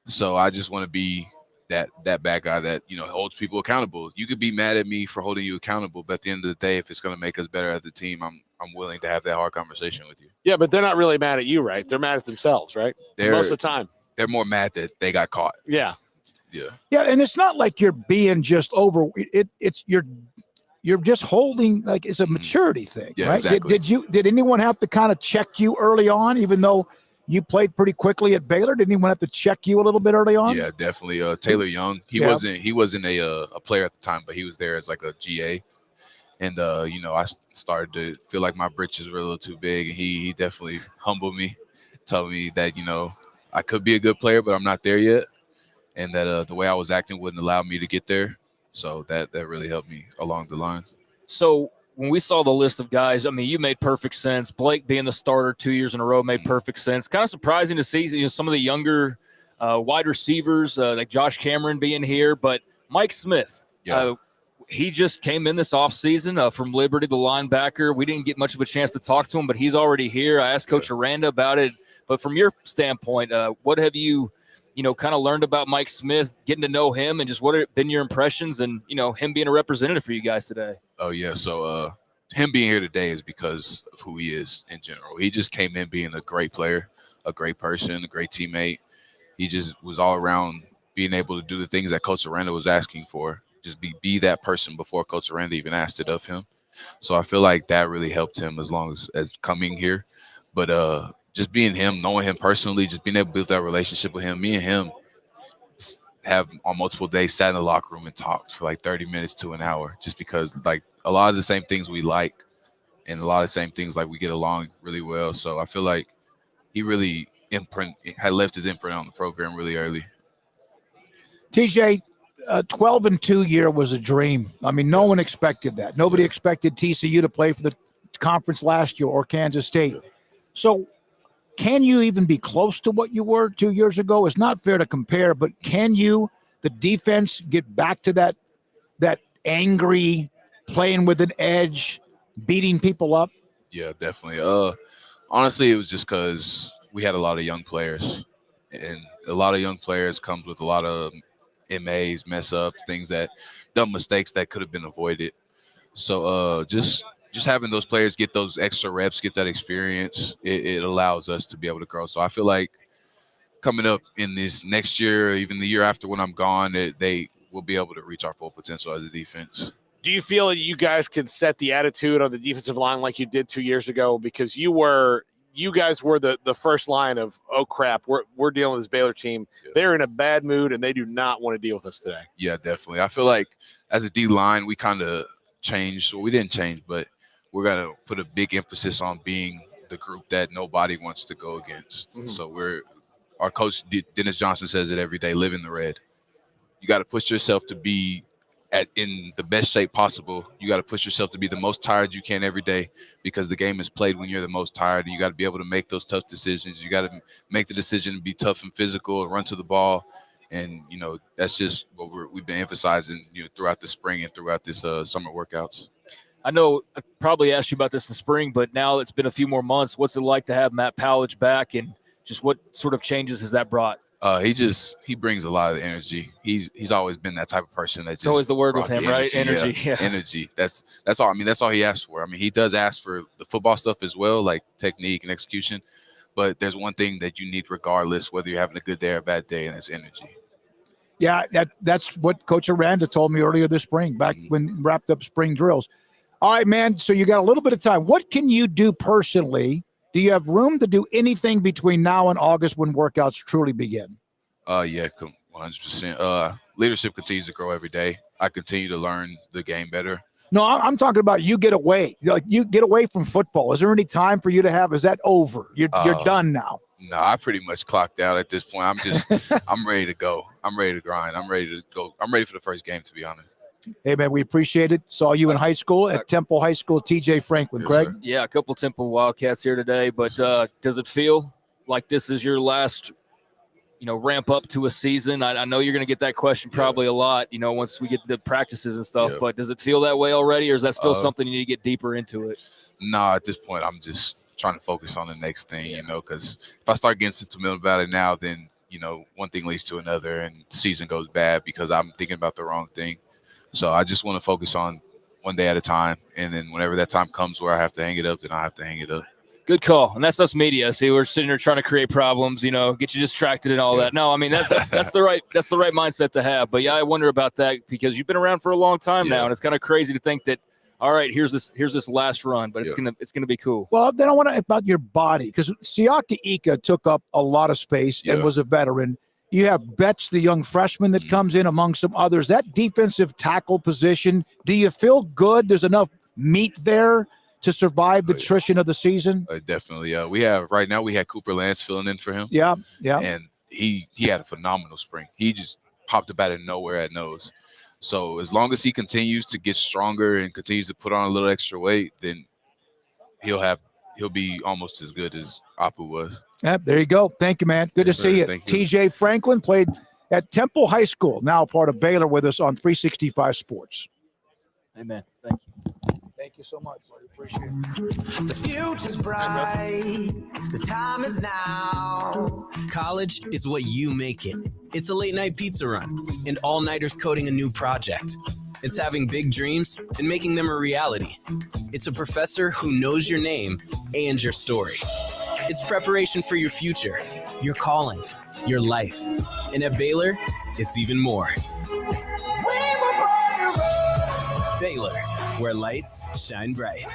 So I just want to be that bad guy that, you know, holds people accountable. You could be mad at me for holding you accountable, but at the end of the day, if it's going to make us better as a team, I'm willing to have that hard conversation with you. Yeah, but they're not really mad at you, right? They're mad at themselves, right? Most of the time. They're more mad that they got caught. Yeah. Yeah. Yeah, and it's not like you're being just over it. It's you're just holding, like, it's a maturity thing, Yeah, right? exactly. Did anyone have to kind of check you early on, even though you played pretty quickly at Baylor? Did anyone have to check you a little bit early on? Yeah, definitely. Taylor Young, he wasn't a player at the time, but he was there as like a GA. And you know, I started to feel like my britches were a little too big, and he definitely humbled me, told me that, you know, I could be a good player, but I'm not there yet, and that the way I was acting wouldn't allow me to get there. So that really helped me along the line. So when we saw the list of guys, I mean, you made perfect sense. Blake being the starter 2 years in a row made perfect sense. Kind of surprising to see, you know, some of the younger wide receivers like Josh Cameron being here, but Mike Smith, he just came in this offseason from Liberty, the linebacker. We didn't get much of a chance to talk to him, but he's already here. I asked Coach Aranda about it. But from your standpoint, what have you kind of learned about Mike Smith, getting to know him, and just what have been your impressions and, you know, him being a representative for you guys today? Oh, yeah. So him being here today is because of who he is in general. He just came in being a great player, a great person, a great teammate. He just was all around being able to do the things that Coach Aranda was asking for. Just be that person before Coach Aranda even asked it of him. So I feel like that really helped him as long as coming here. But just being him, knowing him personally, just being able to build that relationship with him, me and him have on multiple days sat in the locker room and talked for like 30 minutes to an hour, just because like a lot of the same things we like and a lot of the same things, like we get along really well. So I feel like he really had left his imprint on the program really early. TJ, 12-2 year was a dream. I mean, no one expected that. Nobody expected TCU to play for the conference last year or Kansas State. So can you even be close to what you were 2 years ago? It's not fair to compare, but can you, the defense, get back to that angry, playing with an edge, beating people up? Yeah, definitely. Honestly, it was just because we had a lot of young players, and a lot of young players comes with a lot of MAs, mess ups, dumb mistakes that could have been avoided. So just having those players get those extra reps, get that experience, it allows us to be able to grow. So I feel like coming up in this next year, or even the year after when I'm gone, they will be able to reach our full potential as a defense. Do you feel that you guys can set the attitude on the defensive line like you did 2 years ago? Because you guys were the first line of, oh crap, we're dealing with this Baylor team. Yeah. They're in a bad mood and they do not want to deal with us today. Yeah, definitely. I feel like as a D line, we kind of changed. Well, we didn't change, but we're gonna put a big emphasis on being the group that nobody wants to go against. Mm-hmm. So our coach Dennis Johnson says it every day: live in the red. You got to push yourself to be in the best shape possible. You got to push yourself to be the most tired you can every day, because the game is played when you're the most tired. And you got to be able to make those tough decisions. You got to make the decision to be tough and physical and run to the ball. And, you know, that's just what we've been emphasizing, you know, throughout the spring and throughout this summer workouts. I know I probably asked you about this in the spring, but now it's been a few more months. What's it like to have Matt Powledge back, and just what sort of changes has that brought? He brings a lot of energy. He's always been that type of person. It's always the word with him, right? Energy. Yeah. Energy. That's all. I mean, that's all he asks for. I mean, he does ask for the football stuff as well, like technique and execution. But there's one thing that you need regardless, whether you're having a good day or a bad day, and it's energy. Yeah, that's what Coach Aranda told me earlier this spring, back when wrapped up spring drills. All right, man, so you got a little bit of time. What can you do personally? Do you have room to do anything between now and August when workouts truly begin? Yeah, 100%. Leadership continues to grow every day. I continue to learn the game better. No, I'm talking about you get away. Like, you get away from football. Is there any time for you to have? Is that over? You're done now. No, I pretty much clocked out at this point. I'm ready to go. I'm ready to grind. I'm ready to go. I'm ready for the first game, to be honest. Hey, man, we appreciate it. Saw you in high school at Temple High School, TJ Franklin. Yes, Greg? sir. Yeah, a couple Temple Wildcats here today, but does it feel like this is your last, ramp up to a season? I know you're going to get that question probably a lot, once we get the practices and stuff, but does it feel that way already, or is that still something you need to get deeper into it? Nah, at this point, I'm just trying to focus on the next thing, because if I start getting sentimental about it now, then, one thing leads to another and the season goes bad because I'm thinking about the wrong thing. So I just want to focus on one day at a time. And then whenever that time comes where I have to hang it up, then I have to hang it up. Good call. And that's us media. See, we're sitting here trying to create problems, get you distracted and all that. No, I mean, that's the right mindset to have. But yeah, I wonder about that because you've been around for a long time now. And it's kind of crazy to think that, all right, here's this last run, but it's gonna be cool. Well, then I want to about your body because Siaka Ika took up a lot of space and was a veteran. You have Betts, the young freshman that comes in among some others. That defensive tackle position, do you feel good? There's enough meat there to survive the attrition of the season? Definitely. We have Cooper Lance filling in for him. Yeah. And he had a phenomenal spring. He just popped up out of nowhere at nose. So as long as he continues to get stronger and continues to put on a little extra weight, then he'll be almost as good as Apu was. Yeah, there you go. Thank you, man. Good to see you. TJ Franklin played at Temple High School, now part of Baylor, with us on 365 Sports. Amen. Thank you. Thank you so much, buddy. Appreciate it. The future's bright. The time is now. College is what you make it. It's a late night pizza run and all-nighters coding a new project. It's having big dreams and making them a reality. It's a professor who knows your name and your story. It's preparation for your future, your calling, your life. And at Baylor, it's even more. Baylor, where lights shine bright.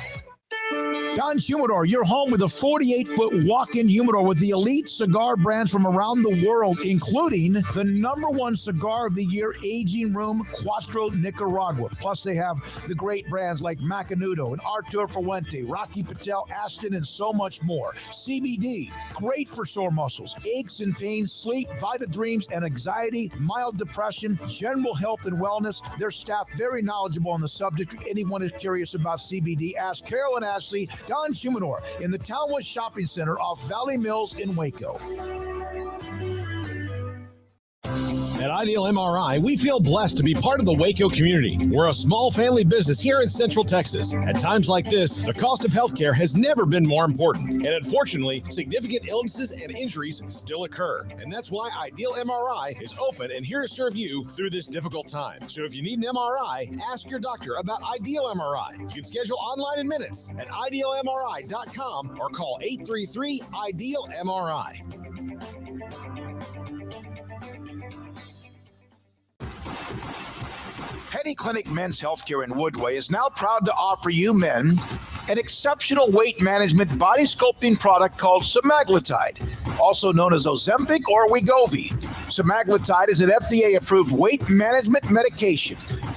Don's Humidor, your home with a 48-foot walk-in humidor with the elite cigar brands from around the world, including the #1 cigar of the year, Aging Room Cuatro Nicaragua. Plus, they have the great brands like Macanudo and Artur Fuente, Rocky Patel, Aston, and so much more. CBD, great for sore muscles, aches and pains, sleep, Vita Dreams, and anxiety, mild depression, general health and wellness. Their staff very knowledgeable on the subject. If anyone is curious about CBD, ask Carol and Ashley. Don's Humidor in the Townwood Shopping Center off Valley Mills in Waco. At Ideal MRI, we feel blessed to be part of the Waco community. We're a small family business here in Central Texas. At times like this, the cost of healthcare has never been more important. And unfortunately, significant illnesses and injuries still occur. And that's why Ideal MRI is open and here to serve you through this difficult time. So if you need an MRI, ask your doctor about Ideal MRI. You can schedule online in minutes at idealmri.com or call 833-IDEAL-MRI. Penny Clinic Men's Healthcare in Woodway is now proud to offer you men an exceptional weight management body sculpting product called semaglutide, also known as Ozempic or Wegovy. Semaglutide is an FDA-approved weight management medication.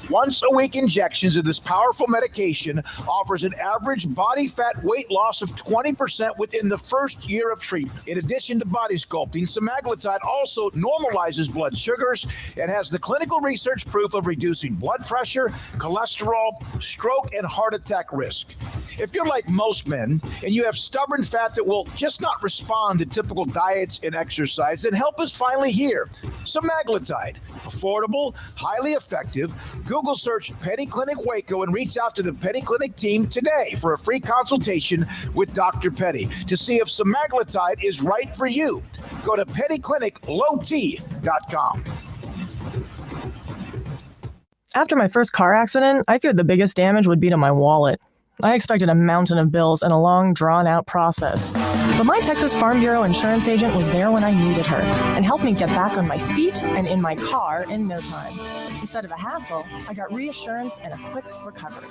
Once-a-week injections of this powerful medication offers an average body fat weight loss of 20% within the first year of treatment. In addition to body sculpting, semaglutide also normalizes blood sugars and has the clinical research proof of reducing blood pressure, cholesterol, stroke, and heart attack risk. If you're like most men and you have stubborn fat that will just not respond to typical diets and exercise, then help is finally here. Semaglutide, affordable, highly effective. Google search Penny Clinic Waco and reach out to the Penny Clinic team today for a free consultation with Dr. Penny to see if semaglutide is right for you. Go to pennycliniclowt.com. After my first car accident, I feared the biggest damage would be to my wallet. I expected a mountain of bills and a long, drawn-out process. But my Texas Farm Bureau insurance agent was there when I needed her and helped me get back on my feet and in my car in no time. Instead of a hassle, I got reassurance and a quick recovery.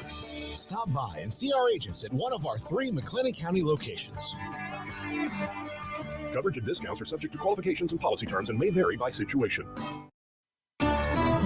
Stop by and see our agents at one of our 3 McLennan County locations. Coverage and discounts are subject to qualifications and policy terms and may vary by situation.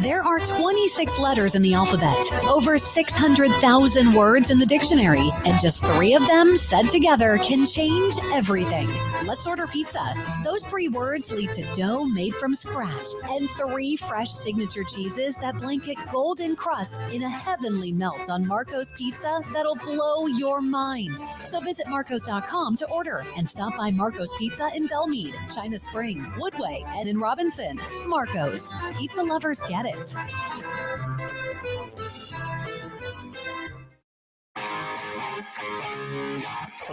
There are 26 letters in the alphabet, over 600,000 words in the dictionary, and just 3 of them said together can change everything. Let's order pizza. Those 3 words lead to dough made from scratch and 3 fresh signature cheeses that blanket golden crust in a heavenly melt on Marco's Pizza that'll blow your mind. So visit marcos.com to order and stop by Marco's Pizza in Belmead, China Spring, Woodway, and in Robinson. Marco's. Pizza lovers get it. From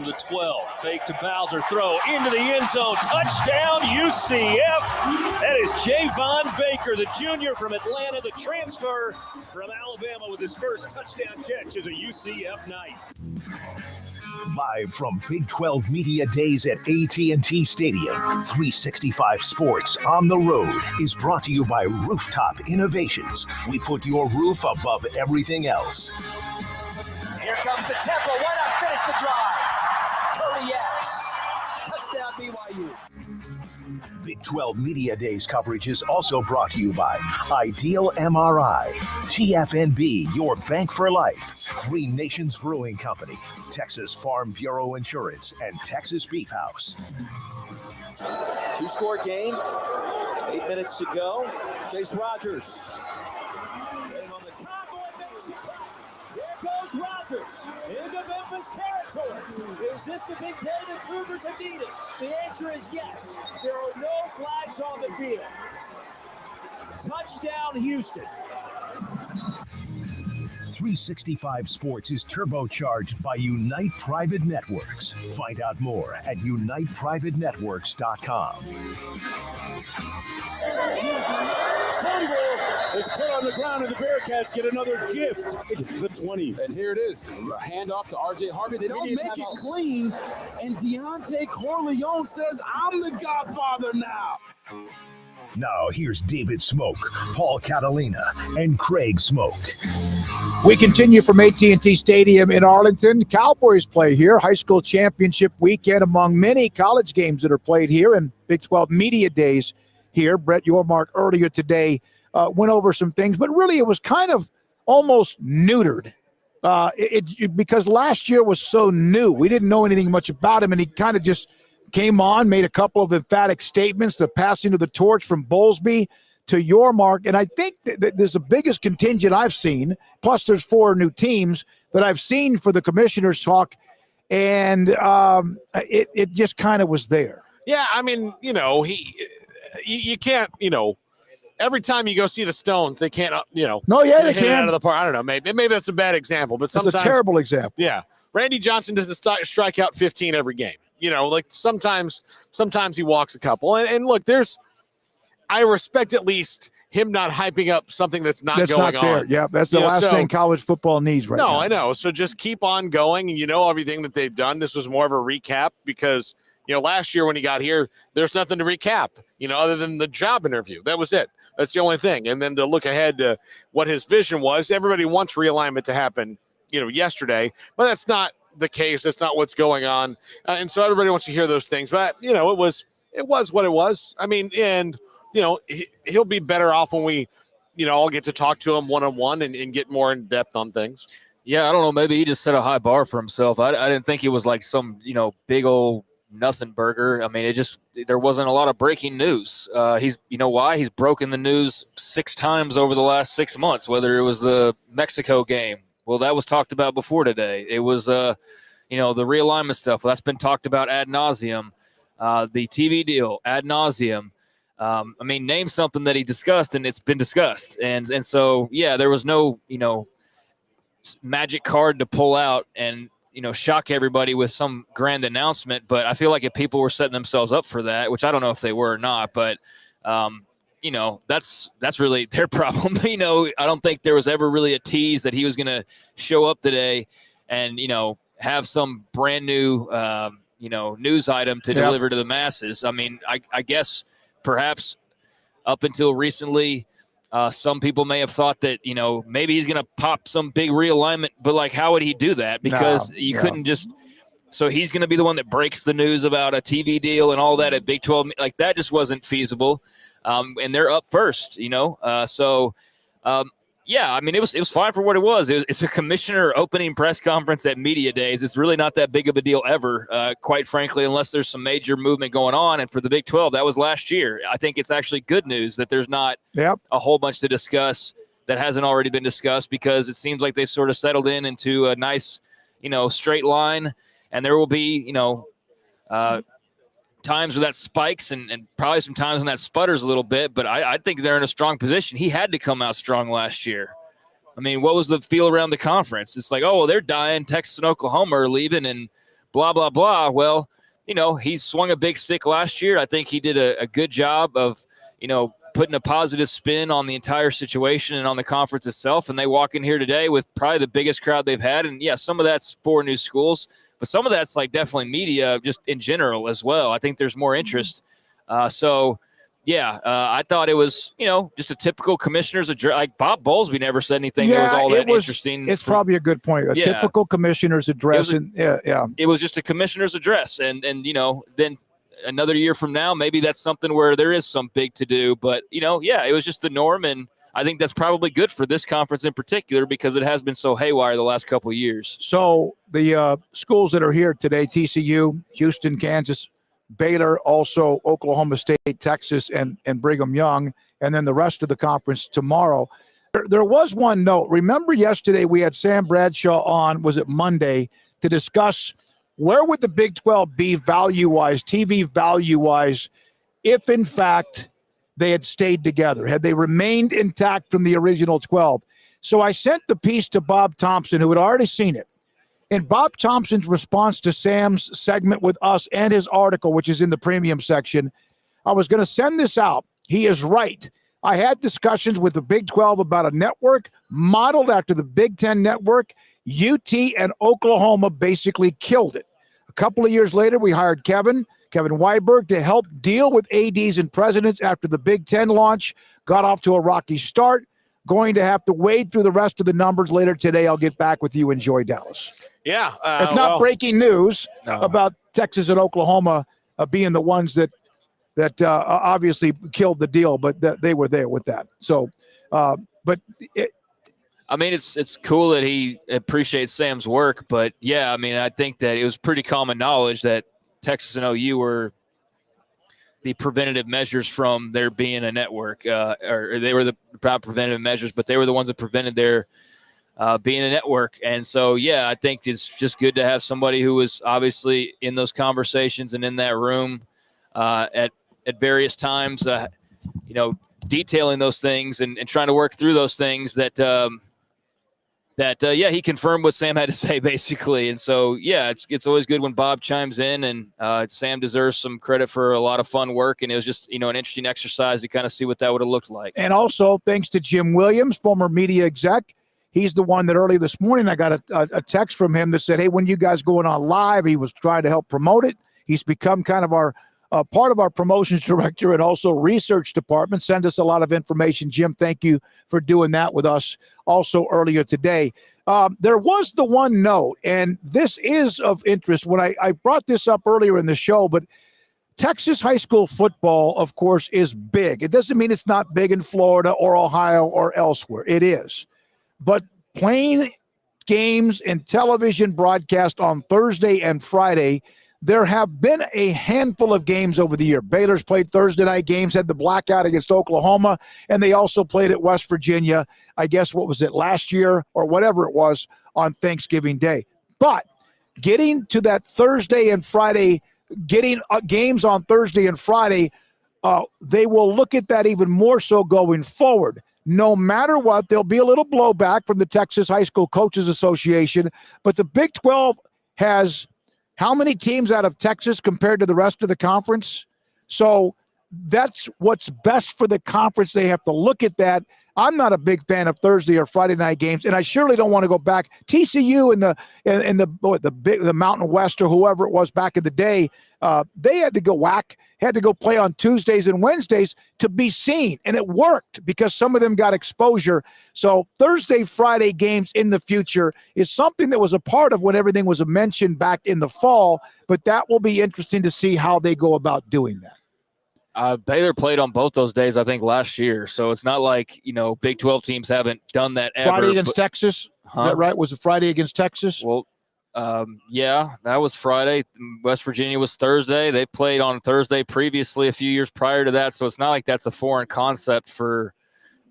the 12, fake to Bowser, throw into the end zone, touchdown UCF. That is Javon Baker, the junior from Atlanta, the transfer from Alabama with his first touchdown catch as a UCF Knight. Live from Big 12 Media Days at AT&T Stadium, 365 Sports on the Road is brought to you by Rooftop Innovations. We put your roof above everything else. Here comes the tempo. Why not finish the drive? Curry yes. Touchdown BYU. Big 12 Media Days coverage is also brought to you by Ideal MRI, TFNB, your bank for life, 3 Nations Brewing Company, Texas Farm Bureau Insurance, and Texas Beef House. 2-score game, 8 minutes to go. Chase Rogers. Getting on the convoy, Mexico. There goes Rogers into Memphis territory. Is this the big play the Cougars have needed? The answer is yes. There are no flags on the field. Touchdown, Houston. 365 Sports is turbocharged by Unite Private Networks. Find out more at uniteprivatenetworks.com. Is put on the ground, and the Bearcats get another gift. The 20. And here it is. A handoff to R.J. Harvey. They don't make it clean. And Deontay Corleone says, I'm the godfather now. Now here's David Smoak, Paul Catalina, and Craig Smoak. We continue from AT&T Stadium in Arlington. Cowboys play here. High school championship weekend among many college games that are played here, and Big 12 Media Days here. Brett Yormark earlier today went over some things, but really it was kind of almost neutered because last year was so new. We didn't know anything much about him, and he kind of just came on, made a couple of emphatic statements, the passing of the torch from Bowlesby to Yormark. And I think that there's the biggest contingent I've seen, plus there's 4 new teams that I've seen for the commissioners talk, and it just kind of was there. Yeah, I mean, you can't, every time you go see the Stones, they can't, No, yeah, they hit it can. out of the park. I don't know, maybe that's a bad example, but That's sometimes a terrible example. Yeah, Randy Johnson doesn't strike out 15 every game. Like sometimes he walks a couple. And look, I respect at least him not hyping up something that's not going not there. on. Yeah, that's the last thing college football needs right now. No, I know. So just keep on going. And everything that they've done. This was more of a recap because, last year when he got here, there's nothing to recap, other than the job interview. That was it. That's the only thing. And then to look ahead to what his vision was, everybody wants realignment to happen, yesterday, but that's not the case. That's not what's going on. And so everybody wants to hear those things, but it was what it was. I mean, and he'll be better off when we, all get to talk to him one-on-one and get more in depth on things. Yeah, I don't know. Maybe he just set a high bar for himself. I didn't think it was like some, big old nothing burger. I mean, there wasn't a lot of breaking news. He's why? He's broken the news 6 times over the last 6 months, whether it was the Mexico game. Well, that was talked about before today. It was, the realignment stuff. That's been talked about ad nauseum. The TV deal, ad nauseum. Name something that he discussed, and it's been discussed. And so, yeah, there was no, magic card to pull out and, shock everybody with some grand announcement. But I feel like if people were setting themselves up for that, which I don't know if they were or not, but that's really their problem. I don't think there was ever really a tease that he was going to show up today and, have some brand new, news item to deliver to the masses. I mean, I guess perhaps up until recently, some people may have thought that, maybe he's going to pop some big realignment, but how would he do that? Because you couldn't just – so he's going to be the one that breaks the news about a TV deal and all that at Big 12. That just wasn't feasible. And they're up first, So Yeah, I mean, it was fine for what it was. It's a commissioner opening press conference at media days. It's really not that big of a deal ever, quite frankly, unless there's some major movement going on. And for the Big 12, that was last year. I think it's actually good news that there's not a whole bunch to discuss that hasn't already been discussed, because it seems like they've sort of settled into a nice, straight line. And there will be, times where that spikes and probably some times when that sputters a little bit, but I think they're in a strong position. He had to come out strong last year. I mean, what was the feel around the conference? It's like, oh, well, they're dying. Texas and Oklahoma are leaving and blah, blah, blah. Well, he swung a big stick last year. I think he did a good job of, putting a positive spin on the entire situation and on the conference itself. And they walk in here today with probably the biggest crowd they've had. And yeah, some of that's 4 new schools, but some of that's like definitely media just in general as well. I think there's more interest. I thought it was, just a typical commissioner's address. Like Bob Bowlesby never said anything that was all that interesting. It's probably a good point. A typical commissioner's address. It was just a commissioner's address. And then another year from now, maybe that's something where there is some big to do. But, it was just the norm. And I think that's probably good for this conference in particular, because it has been so haywire the last couple of years. So the schools that are here today, TCU, Houston, Kansas, Baylor, also Oklahoma State, Texas, and Brigham Young, and then the rest of the conference tomorrow. There was one note. Remember yesterday we had Sam Bradshaw on, was it Monday, to discuss where would the Big 12 be value-wise, TV value-wise, if in fact they had stayed together? Had they remained intact from the original 12? So I sent the piece to Bob Thompson, who had already seen it. And Bob Thompson's response to Sam's segment with us and his article, which is in the premium section, I was going to send this out. He is right. I had discussions with the Big 12 about a network modeled after the Big 10 network. UT and Oklahoma basically killed it. A couple of years later, we hired Kevin Weiberg to help deal with ADs and presidents after the Big 10 launch. Got off to a rocky start. Going to have to wade through the rest of the numbers later today. I'll get back with you. Enjoy Dallas. Yeah. It's not breaking news about Texas and Oklahoma being the ones that obviously killed the deal, but they were there with that. So, it's cool that he appreciates Sam's work, but yeah, I think that it was pretty common knowledge that Texas and OU were the preventative measures from there being a network, or they were the preventative measures, but they were the ones that prevented their being a network. And so, yeah, I think it's just good to have somebody who was obviously in those conversations and in that room at various times, detailing those things and trying to work through those things he confirmed what Sam had to say, basically. And so, yeah, it's always good when Bob chimes in, and Sam deserves some credit for a lot of fun work. And it was just, an interesting exercise to kind of see what that would have looked like. And also thanks to Jim Williams, former media exec. He's the one that early this morning I got a text from him that said, hey, when you guys going on live, he was trying to help promote it. He's become kind of our part of our promotions director and also research department. Send us a lot of information. Jim, thank you for doing that with us also earlier today. There was the one note, and this is of interest. When I brought this up earlier in the show, but Texas high school football, of course, is big. It doesn't mean it's not big in Florida or Ohio or elsewhere. It is. But playing games and television broadcast on Thursday and Friday, there have been a handful of games over the year. Baylor's played Thursday night games, had the blackout against Oklahoma, and they also played at West Virginia, I guess, what was it, last year or whatever it was, on Thanksgiving Day. But getting to that Thursday and Friday, getting games on Thursday and Friday, they will look at that even more so going forward. No matter what, there'll be a little blowback from the Texas High School Coaches Association, but the Big 12 has how many teams out of Texas compared to the rest of the conference? So that's what's best for the conference. They have to look at that. I'm not a big fan of Thursday or Friday night games, and I surely don't want to go back. TCU and the Mountain West or whoever it was back in the day, they had to go play on Tuesdays and Wednesdays to be seen, and it worked because some of them got exposure. So Thursday, Friday games in the future is something that was a part of when everything was mentioned back in the fall, but that will be interesting to see how they go about doing that. Baylor played on both those days, I think, last year. So it's not like, Big 12 teams haven't done that ever. Friday against Texas? Is that right? Was it Friday against Texas? Well, yeah, that was Friday. West Virginia was Thursday. They played on Thursday previously a few years prior to that. So it's not like that's a foreign concept for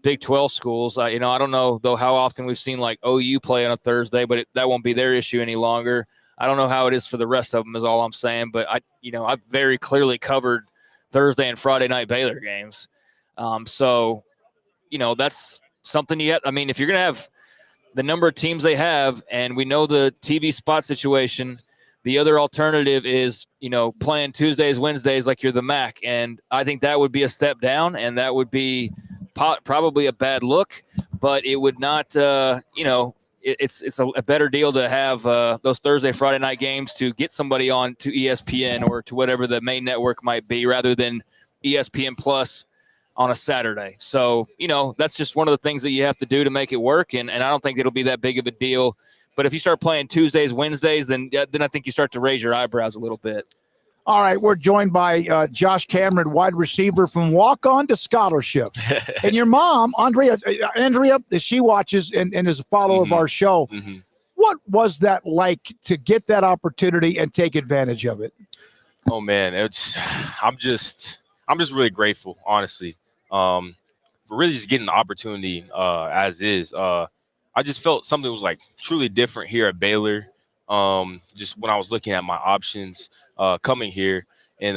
Big 12 schools. I don't know, though, how often we've seen like OU play on a Thursday, but that won't be their issue any longer. I don't know how it is for the rest of them is all I'm saying. But I've very clearly covered Thursday and Friday night Baylor games. So, that's something yet. I mean, if you're going to have the number of teams they have, and we know the TV spot situation, the other alternative is, playing Tuesdays, Wednesdays like you're the MAC. And I think that would be a step down, and that would be probably a bad look, but it would not, it's a better deal to have those Thursday, Friday night games to get somebody on to ESPN or to whatever the main network might be rather than ESPN Plus on a Saturday. So, that's just one of the things that you have to do to make it work. And I don't think it'll be that big of a deal. But if you start playing Tuesdays, Wednesdays, then I think you start to raise your eyebrows a little bit. All right, we're joined by Josh Cameron, wide receiver from walk-on to scholarship. And your mom, Andrea, she watches and is a follower of our show. Mm-hmm. What was that like to get that opportunity and take advantage of it? Oh, man, I'm just really grateful, honestly, for really just getting the opportunity as is. I just felt something was like truly different here at Baylor. Just when I was looking at my options coming here, and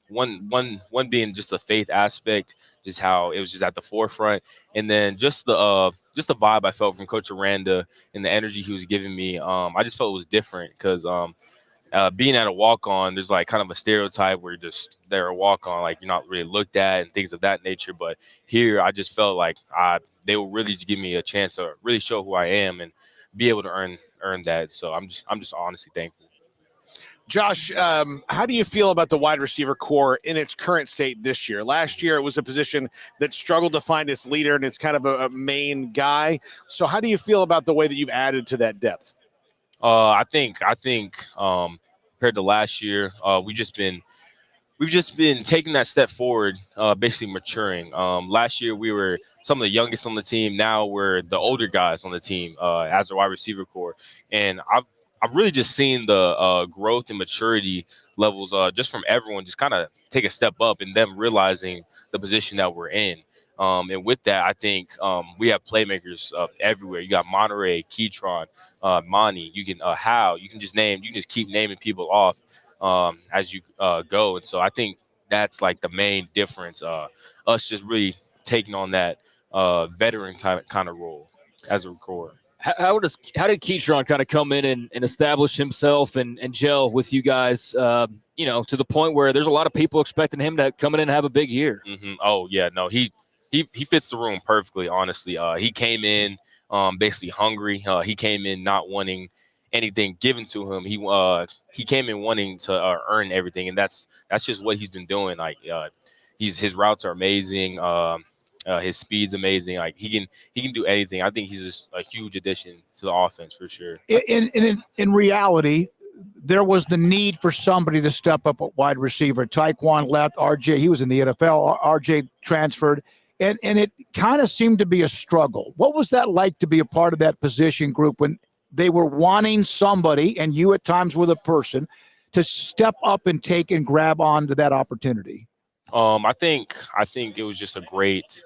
one being just the faith aspect, just how it was just at the forefront, and then just the vibe I felt from Coach Aranda and the energy he was giving me. I just felt it was different because being at a walk-on, there's like kind of a stereotype where they're a walk-on, like you're not really looked at and things of that nature. But here, I just felt like they will really just give me a chance to really show who I am and be able to earn that. So I'm just honestly thankful. Josh, how do you feel about the wide receiver core in its current state this year? Last year, it was a position that struggled to find its leader, and it's kind of a main guy. So how do you feel about the way that you've added to that depth? I think compared to last year, we've just been taking that step forward, basically maturing. Last year we were some of the youngest on the team. Now we're the older guys on the team as a wide receiver core, and I've really just seen the growth and maturity levels just from everyone just kind of take a step up and them realizing the position that we're in. And with that, I think we have playmakers everywhere. You got Monterey, Keytron, Monty. You can Howe. You can just keep naming people off as you go. And so I think that's like the main difference. Us just really taking on that veteran kind of role as a core. How did Keytron kind of come in and establish himself and gel with you guys? To the point where there's a lot of people expecting him to come in and have a big year. Mm-hmm. Oh yeah, no, he fits the room perfectly. Honestly, he came in basically hungry. He came in not wanting anything given to him. He came in wanting to earn everything, and that's just what he's been doing. Like his routes are amazing. His speed's amazing. Like he can do anything. I think he's just a huge addition to the offense for sure. In reality, there was the need for somebody to step up at wide receiver. Taekwon left. RJ, he was in the NFL. RJ transferred. And it kind of seemed to be a struggle. What was that like to be a part of that position group when they were wanting somebody, and you at times were the person, to step up and take and grab onto that opportunity? I think it was just a great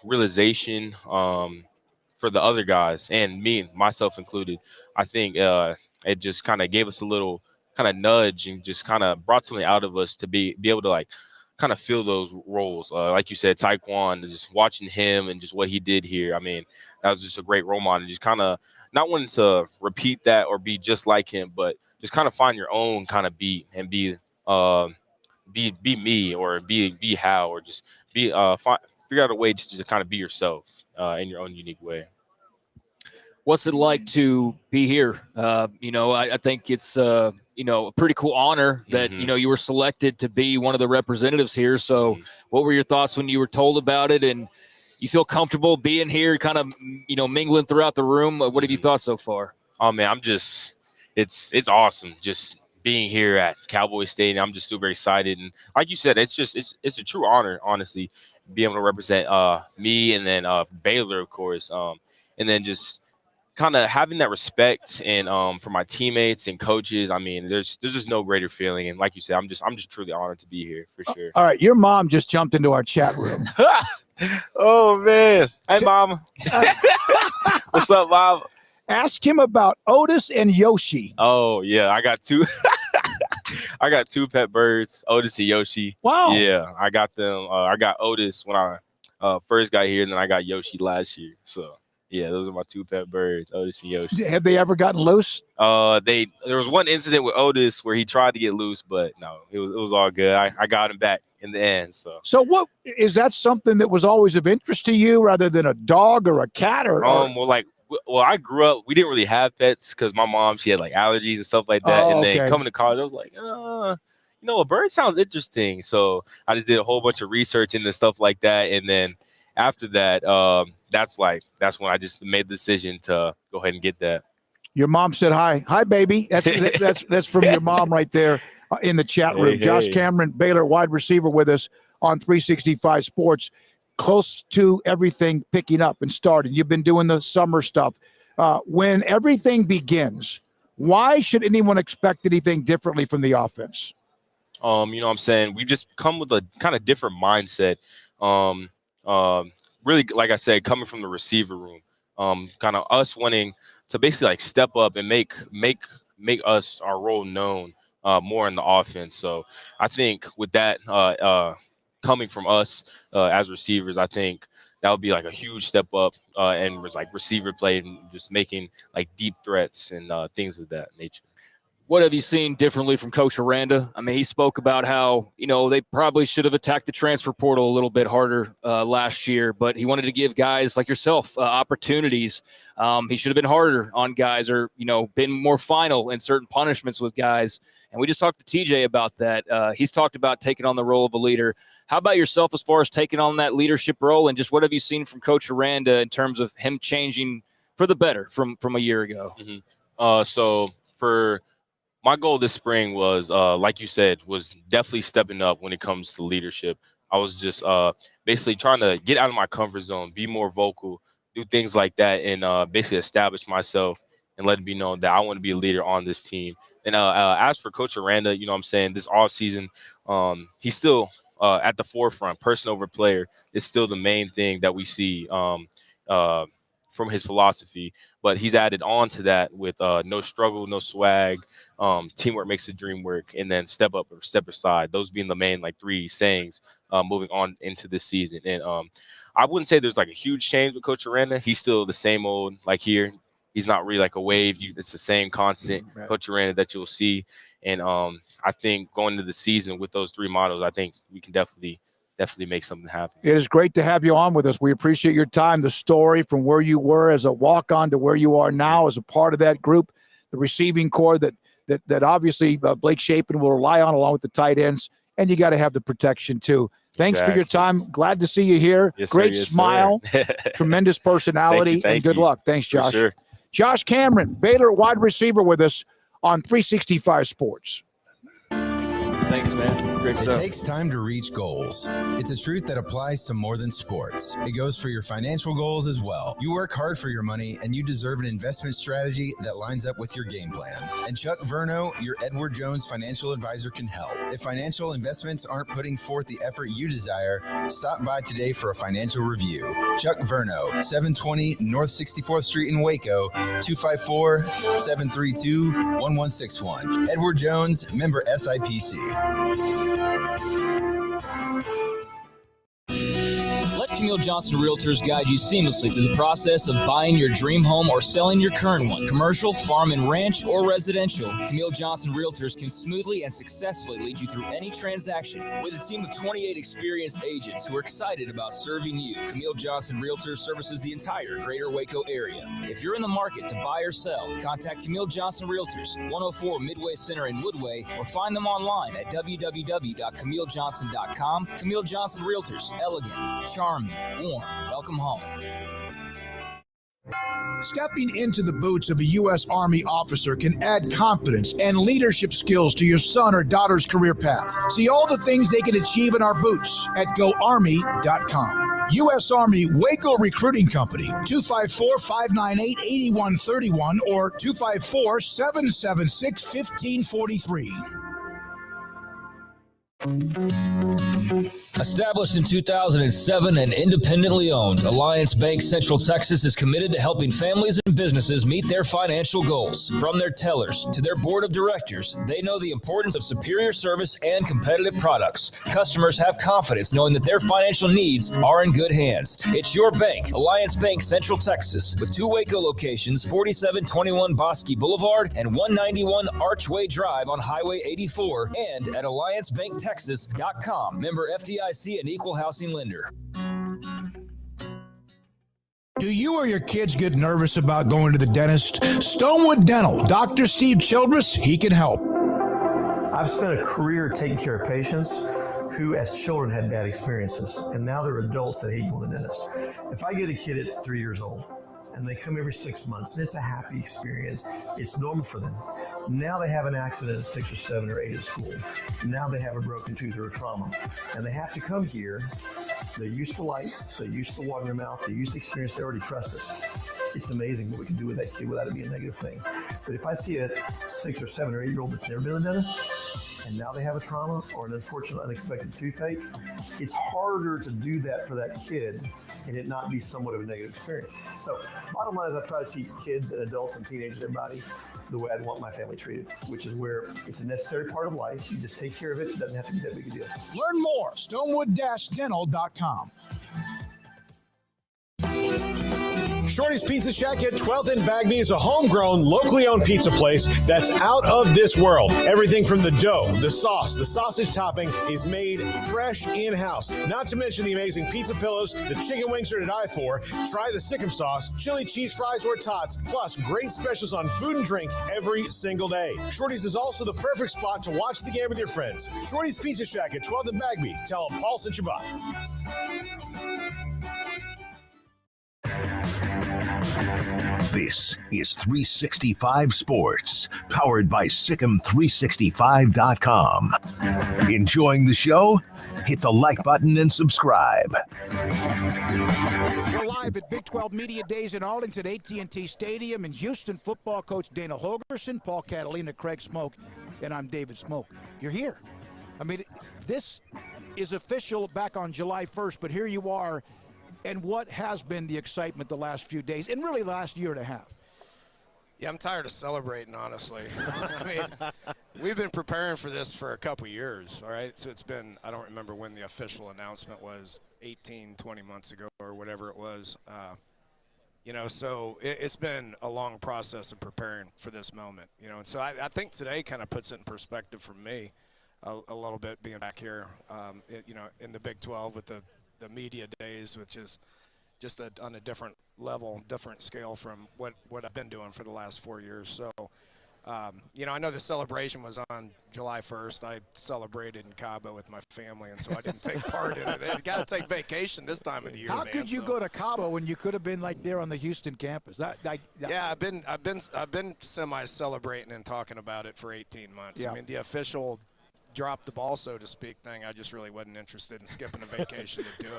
realization for the other guys and myself included. I think it just kind of gave us a little kind of nudge and just kind of brought something out of us to be able to like kind of fill those roles. Like you said, Taekwon, just watching him and just what he did here. I mean, that was just a great role model. Just kind of not wanting to repeat that or be just like him, but just kind of find your own kind of beat and be me or be Hal or just figure out a way just to kind of be yourself in your own unique way. What's it like to be here? I think it's a pretty cool honor that you were selected to be one of the representatives here. So what were your thoughts when you were told about it, and you feel comfortable being here, kind of mingling throughout the room? What have you thought so far? Oh man, it's awesome just being here at Cowboy Stadium. I'm just super excited, and like you said, it's a true honor, honestly, being able to represent me and then Baylor, of course, and then just kind of having that respect and for my teammates and coaches. I mean, there's just no greater feeling, and like you said, I'm just truly honored to be here for sure. All right, your mom just jumped into our chat room. Oh man, hey mom, what's up, mom? Ask him about Otis and Yoshi. Oh yeah, I got two. I got two pet birds, Otis and Yoshi. Wow. Yeah, I got them. I got Otis when I first got here, and then I got Yoshi last year. So yeah, those are my two pet birds, Otis and Yoshi. Have they ever gotten loose? There was one incident with Otis where he tried to get loose, but no, it was all good. I got him back in the end. So what is that something that was always of interest to you rather than a dog or a cat or well, I grew up, we didn't really have pets because my mom, she had like allergies and stuff like that. Oh, and then okay. coming to college, I was like, a bird sounds interesting. So I just did a whole bunch of research into stuff like that. And then after that, that's when I just made the decision to go ahead and get that. Your mom said hi. Hi, baby. That's from your mom right there in the chat room. Hey. Josh Cameron, Baylor wide receiver with us on 365 Sports. Close to everything picking up and starting. You've been doing the summer stuff. When everything begins, why should anyone expect anything differently from the offense? You know what I'm saying? We just come with a kind of different mindset. Really, like I said, coming from the receiver room, kind of us wanting to basically like step up and make us our role known more in the offense. So I think with that coming from us as receivers, I think that would be like a huge step up and was like receiver play and just making like deep threats and things of that nature. What have you seen differently from Coach Aranda? I mean, he spoke about how, they probably should have attacked the transfer portal a little bit harder last year, but he wanted to give guys like yourself opportunities. He should have been harder on guys or, been more final in certain punishments with guys. And we just talked to TJ about that. He's talked about taking on the role of a leader. How about yourself as far as taking on that leadership role? And just what have you seen from Coach Aranda in terms of him changing for the better from a year ago? Mm-hmm. So for my goal this spring was, like you said, was definitely stepping up when it comes to leadership. I was just basically trying to get out of my comfort zone, be more vocal, do things like that, and basically establish myself and let it be known that I want to be a leader on this team. And as for Coach Aranda, you know what I'm saying, this offseason, he's still at the forefront. Person over player is still the main thing that we see from his philosophy, but he's added on to that with no struggle, no swag, teamwork makes the dream work, and then step up or step aside. Those being the main like three sayings moving on into this season. And I wouldn't say there's like a huge change with Coach Aranda. He's still the same old, like here. He's not really like a wave. It's the same constant Coach Aranda that you'll see. And I think going into the season with those three models, I think we can definitely make something happen. It is great to have you on with us. We appreciate your time, the story from where you were as a walk-on to where you are now as a part of that group, the receiving core that obviously Blake Shapen will rely on along with the tight ends, and you got to have the protection too. Thanks for your time. Glad to see you here. Yes, great sir. Yes, smile, sir. tremendous personality, Thank and good you. luck. Thanks, For Josh. sure. Josh Cameron, Baylor wide receiver with us on 365 Sports. Thanks, man. Great stuff. It takes time to reach goals. It's a truth that applies to more than sports. It goes for your financial goals as well. You work hard for your money, and you deserve an investment strategy that lines up with your game plan. And Chuck Verno, your Edward Jones financial advisor, can help. If financial investments aren't putting forth the effort you desire, stop by today for a financial review. Chuck Verno, 720 North 64th Street in Waco, 254-732-1161. Edward Jones, member SIPC. Let Camille Johnson Realtors guide you seamlessly through the process of buying your dream home or selling your current one. Commercial, farm and ranch, or residential, Camille Johnson Realtors can smoothly and successfully lead you through any transaction. With a team of 28 experienced agents who are excited about serving you, Camille Johnson Realtors services the entire greater Waco area. If you're in the market to buy or sell, contact Camille Johnson Realtors, 104 Midway Center in Woodway, or find them online at www.camillejohnson.com. Camille Johnson Realtors, elegant, charming, warm, welcome home. Stepping into the boots of a U.S. Army officer can add confidence and leadership skills to your son or daughter's career path. See all the things they can achieve in our boots at GoArmy.com. U.S. Army Waco Recruiting Company, 254-598-8131 or 254-776-1543. Established in 2007 and independently owned, Alliance Bank Central Texas is committed to helping families and businesses meet their financial goals. From their tellers to their board of directors, they know the importance of superior service and competitive products. Customers have confidence knowing that their financial needs are in good hands. It's your bank, Alliance Bank Central Texas, with 2 Waco locations, 4721 Bosque Boulevard and 191 Archway Drive on Highway 84, and at AllianceBankTexas.com. Member FDIC and equal housing lender. Do you or your kids get nervous about going to the dentist? Stonewood Dental, Dr. Steve Childress, he can help. I've spent a career taking care of patients who as children had bad experiences, and now they're adults that hate going to the dentist. If I get a kid at 3 years old and they come every 6 months and it's a happy experience, it's normal for them. Now they have an accident at 6 or 7 or 8 at school. Now they have a broken tooth or a trauma, and they have to come here. They're used to lights, they're used to water in their mouth, they're used to experience, they already trust us. It's amazing what we can do with that kid without it being a negative thing. But if I see a 6 or 7 or 8 year old that's never been to the dentist, and now they have a trauma or an unfortunate unexpected toothache, it's harder to do that for that kid and it not be somewhat of a negative experience. So bottom line is I try to teach kids and adults and teenagers, everybody, the way I'd want my family treated, which is where it's a necessary part of life. You just take care of it. It doesn't have to be that big a deal. Learn more, stonewood-dental.com. Shorty's Pizza Shack at 12th and Bagby is a homegrown, locally owned pizza place that's out of this world. Everything from the dough, the sauce, the sausage topping is made fresh in-house. Not to mention the amazing pizza pillows, the chicken wings are to die for. Try the Sikkim sauce, chili cheese fries or tots, plus great specials on food and drink every single day. Shorty's is also the perfect spot to watch the game with your friends. Shorty's Pizza Shack at 12th and Bagby. Tell them Paul sent you by. This is 365 Sports, powered by Sikkim365.com. Enjoying the show? Hit the like button and subscribe. We're live at Big 12 Media Days in Arlington, AT&T Stadium, and Houston football coach Dana Holgerson, Paul Catalina, Craig Smoak, and I'm David Smoak. You're here. I mean, this is official back on July 1st, but here you are. And what has been the excitement the last few days, and really the last year and a half? Yeah, I'm tired of celebrating, honestly. I mean, we've been preparing for this for a couple years, all right? So it's been, I don't remember when the official announcement was, 18, 20 months ago or whatever it was. So it's been a long process of preparing for this moment, And so I think today kind of puts it in perspective for me a little bit, being back here, in the Big 12 with the media days, which is just on a different level, different scale from what I've been doing for the last 4 years. So, I know the celebration was on July 1st. I celebrated in Cabo with my family, and so I didn't take part in it. I got to take vacation this time of the year. How could you go to Cabo when you could have been like there on the Houston campus? Yeah, I've been semi-celebrating and talking about it for 18 months. Yeah. I mean, the official drop the ball, so to speak, thing. I just really wasn't interested in skipping a vacation to do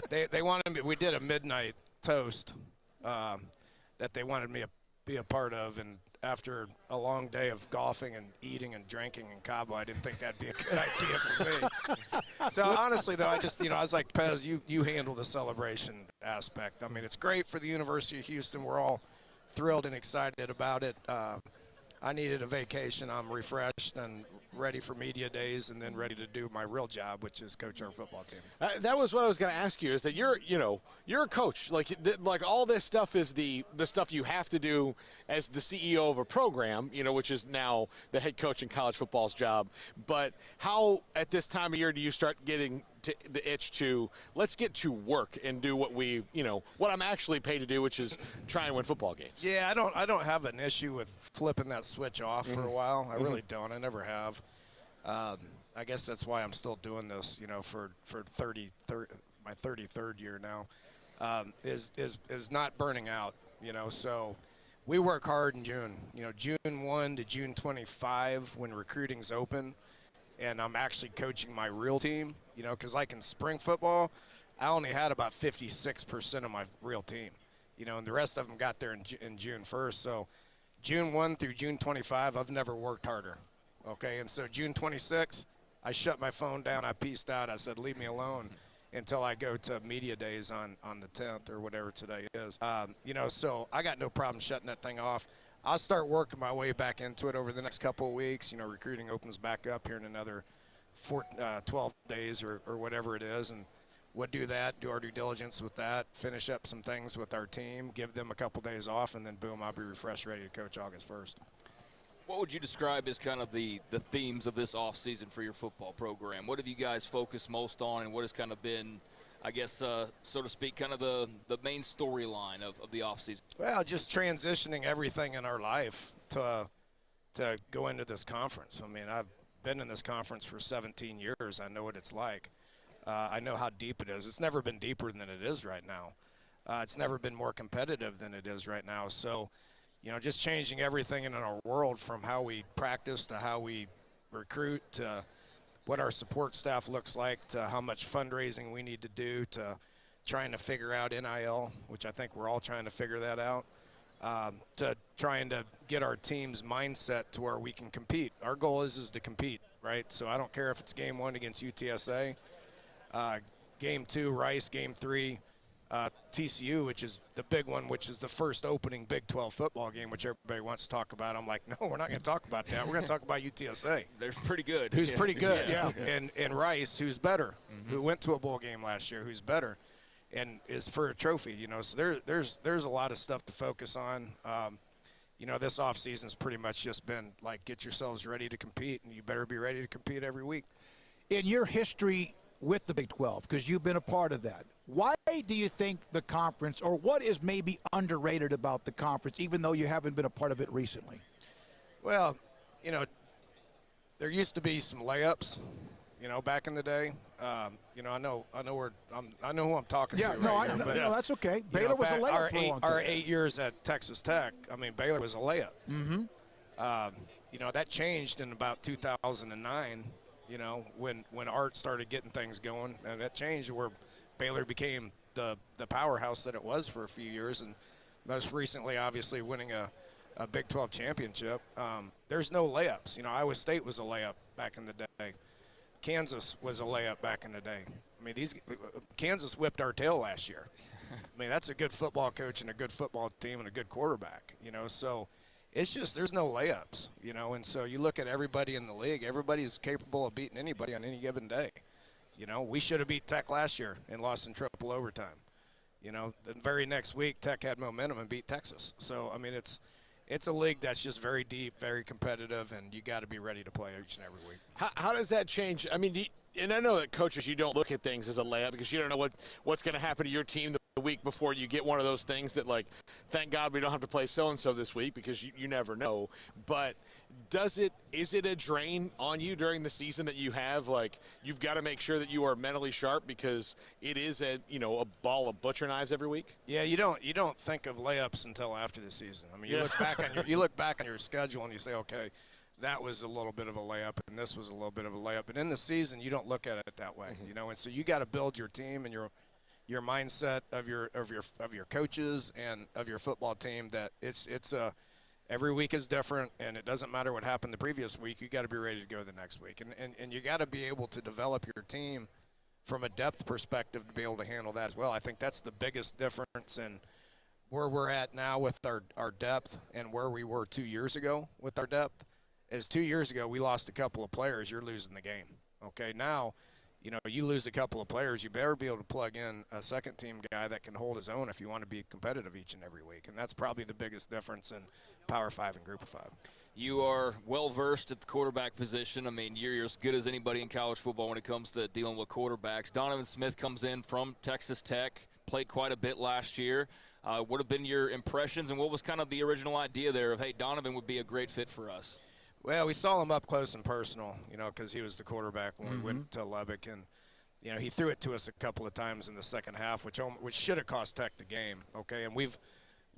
it. They wanted me. We did a midnight toast that they wanted me to be a part of, and after a long day of golfing and eating and drinking in Cabo, I didn't think that'd be a good idea for me. So honestly, though, I was like, Pez, you handle the celebration aspect. I mean, it's great for the University of Houston. We're all thrilled and excited about it. I needed a vacation. I'm refreshed and ready for media days, and then ready to do my real job, which is coach our football team. That was what I was going to ask you. Is that you're a coach? Like all this stuff is the stuff you have to do as the CEO of a program. Which is now the head coach in college football's job. But how at this time of year do you start getting to the itch to let's get to work and do what what I'm actually paid to do, which is try and win football games? Yeah, I don't have an issue with flipping that switch off for a while. I really don't. I never have. I guess that's why I'm still doing this, for my 33rd year now, is not burning out. So we work hard in June. June 1 to June 25 when recruiting's open, and I'm actually coaching my real team. Because like in spring football, I only had about 56% of my real team. And the rest of them got there in June 1st. So June 1 through June 25, I've never worked harder. Okay, and so June 26, I shut my phone down. I peaced out. I said, leave me alone until I go to media days on the 10th or whatever today is. So I got no problem shutting that thing off. I'll start working my way back into it over the next couple of weeks. Recruiting opens back up here in another 12 days or whatever it is, and we'll do that, do our due diligence with that, finish up some things with our team, give them a couple days off, and then boom, I'll be refreshed, ready to coach August 1st. What would you describe as kind of the themes of this offseason for your football program? What have you guys focused most on, and what has kind of been, I guess, so to speak, kind of the main storyline of the offseason? Well, just transitioning everything in our life to go into this conference. I mean, I've been in this conference for 17 years. I know what it's like. I know how deep it is. It's never been deeper than it is right now. It's never been more competitive than it is right now. So, just changing everything in our world from how we practice to how we recruit to what our support staff looks like to how much fundraising we need to do to trying to figure out NIL, which I think we're all trying to figure that out, to trying to get our team's mindset to where we can compete. Our goal is to compete, right? So I don't care if it's game 1 against UTSA, game 2 Rice, game 3 TCU, which is the big one, which is the first opening Big 12 football game, which everybody wants to talk about. I'm like, no, we're not going to talk about that. We're going to talk about UTSA. They're pretty good. Who's pretty good, yeah. And Rice, who's better, who went to a bowl game last year, who's better, and is for a trophy. So there's a lot of stuff to focus on. This offseason's pretty much just been like, get yourselves ready to compete, and you better be ready to compete every week. In your history with the Big 12, because you've been a part of that, why do you think the conference, or what is maybe underrated about the conference, even though you haven't been a part of it recently? Well, there used to be some layups, back in the day. I know who I'm talking to. Yeah, no, that's okay. Baylor was a layup for a long time. Our 8 years at Texas Tech, Baylor was a layup. Mm-hmm. That changed in about 2009. When Art started getting things going, and that changed where Baylor became the powerhouse that it was for a few years, and most recently, obviously, winning a Big 12 championship. There's no layups. Iowa State was a layup back in the day. Kansas was a layup back in the day. Kansas whipped our tail last year. That's a good football coach and a good football team and a good quarterback. So it's just there's no layups. And so you look at everybody in the league. Everybody's capable of beating anybody on any given day. We should have beat Tech last year and lost in triple overtime. The very next week, Tech had momentum and beat Texas. So, it's a league that's just very deep, very competitive, and you got to be ready to play each and every week. How does that change? And I know that coaches, you don't look at things as a layup because you don't know what's going to happen to your team the week before you get one of those things that, like, thank God we don't have to play so-and-so this week because you never know. But is it a drain on you during the season that you have, like, you've got to make sure that you are mentally sharp because it is a ball of butcher knives every week? Yeah, you don't think of layups until after the season. You look back on your schedule and you say, okay, that was a little bit of a layup, and this was a little bit of a layup. But in the season, you don't look at it that way, And so you got to build your team and your mindset of your coaches and of your football team. That every week is different, and it doesn't matter what happened the previous week. You got to be ready to go the next week, and you got to be able to develop your team from a depth perspective to be able to handle that as well. I think that's the biggest difference in where we're at now with our depth and where we were 2 years ago with our depth. Is 2 years ago we lost a couple of players, you're losing the game. Okay, now, you lose a couple of players, you better be able to plug in a second team guy that can hold his own if you want to be competitive each and every week. And that's probably the biggest difference in Power 5 and Group of 5. You are well-versed at the quarterback position. You're as good as anybody in college football when it comes to dealing with quarterbacks. Donovan Smith comes in from Texas Tech, played quite a bit last year. What have been your impressions, and what was kind of the original idea there of, hey, Donovan would be a great fit for us? Well, we saw him up close and personal, because he was the quarterback when we went to Lubbock, and he threw it to us a couple of times in the second half, which should have cost Tech the game. Okay, and we've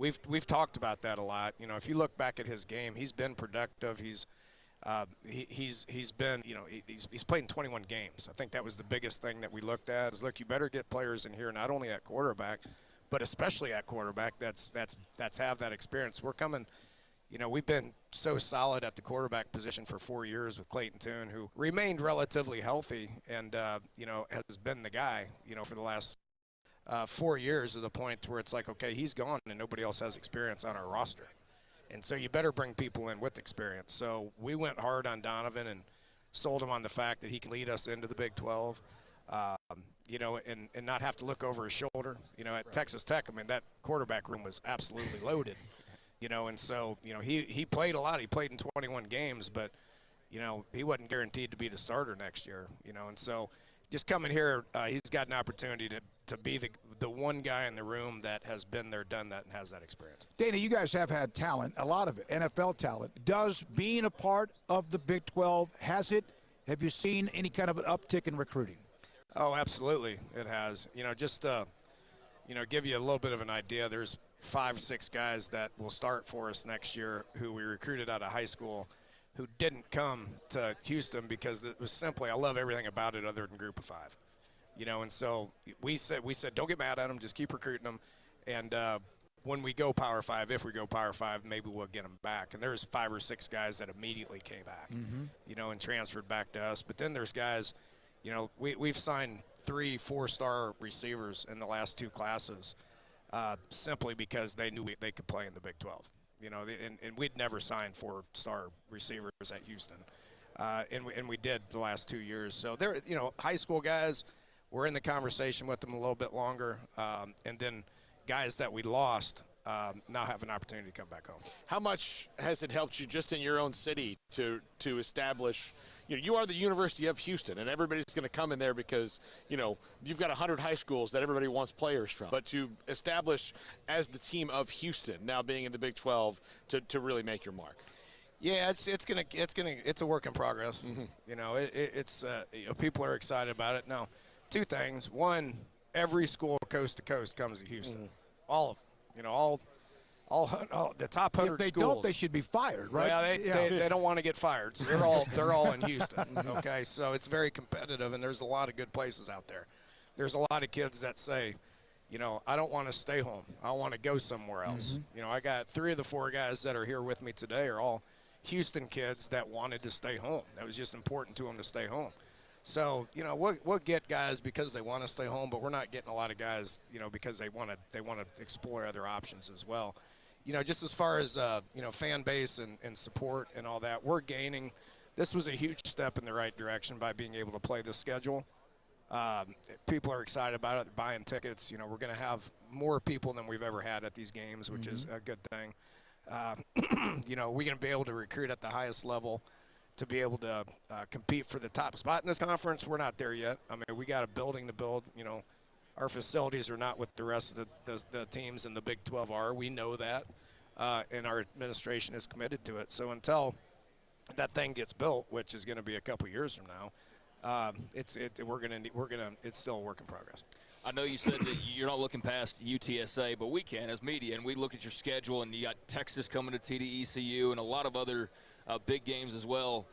we've talked about that a lot. You know, if you look back at his game, he's been productive. He's been, you know, he's played in 21 games. I think that was the biggest thing that we looked at is, look, you better get players in here not only at quarterback, but especially at quarterback that's have that experience. We're coming, you know, we've been so solid at the quarterback position for 4 years with Clayton Toon, who remained relatively healthy and, you know, has been the guy, you know, for the last 4 years, to the point where it's like, okay, he's gone and nobody else has experience on our roster. And so you better bring people in with experience. So we went hard on Donovan and sold him on the fact that he can lead us into the Big 12, you know, and not have to look over his shoulder. You know, at Texas Tech, I mean, that quarterback room was absolutely loaded, you know, and so, you know, he played a lot. He played in 21 games, but, you know, he wasn't guaranteed to be the starter next year, you know, and so just coming here, he's got an opportunity to be the one guy in the room that has been there, done that, and has that experience. Dana, you guys have had talent, a lot of it, NFL talent. Does being a part of the Big 12, have you seen any kind of an uptick in recruiting? Oh, absolutely, it has. You know, just you know, give you a little bit of an idea, there's 5 or 6 guys that will start for us next year who we recruited out of high school who didn't come to Houston because it was simply, I love everything about it other than Group of 5. You know, and so we said, don't get mad at them, just keep recruiting them. And when we go Power 5, if we go Power 5, maybe we'll get them back. And there's 5 or 6 guys that immediately came back, you know, and transferred back to us. But then there's guys, you know, we've signed 3 4-star receivers in the last 2 classes simply because they knew they could play in the Big 12. You know, and we'd never signed 4-star receivers at Houston, and we did the last 2 years. So they're, you know, high school guys. We're in the conversation with them a little bit longer, and then guys that we lost now have an opportunity to come back home. How much has it helped you just in your own city to establish? You know, you are the University of Houston, and everybody's going to come in there because, you know, you've got 100 high schools that everybody wants players from. But to establish as the team of Houston, now being in the Big 12, to really make your mark. Yeah, it's a work in progress. You know, it's you know, people are excited about it. Now, 2 things. One, every school coast to coast comes to Houston. All of them. You know, all the top 100 schools. If they don't, they should be fired, right? Yeah, they don't want to get fired, so they're all in Houston. Okay, so it's very competitive, and there's a lot of good places out there. There's a lot of kids that say, you know, I don't want to stay home. I want to go somewhere else. You know, I got 3 of the 4 guys that are here with me today are all Houston kids that wanted to stay home. That was just important to them to stay home. So, you know, we'll get guys because they want to stay home, but we're not getting a lot of guys, you know, because they want to explore other options as well. You know, just as far as, you know, fan base and support and all that, we're gaining. This was a huge step in the right direction by being able to play this schedule. People are excited about it. They're buying tickets. You know, we're going to have more people than we've ever had at these games, which is a good thing. You know, we're going to be able to recruit at the highest level to be able to compete for the top spot in this conference. We're not there yet. I mean, we got a building to build. You know, our facilities are not what the rest of the teams in the Big 12 are. We know that, and our administration is committed to it. So until that thing gets built, which is going to be a couple years from now, it's still a work in progress. I know you said that you're not looking past UTSA, but we can as media, and we look at your schedule, and you got Texas coming to TDECU and a lot of other big games as well.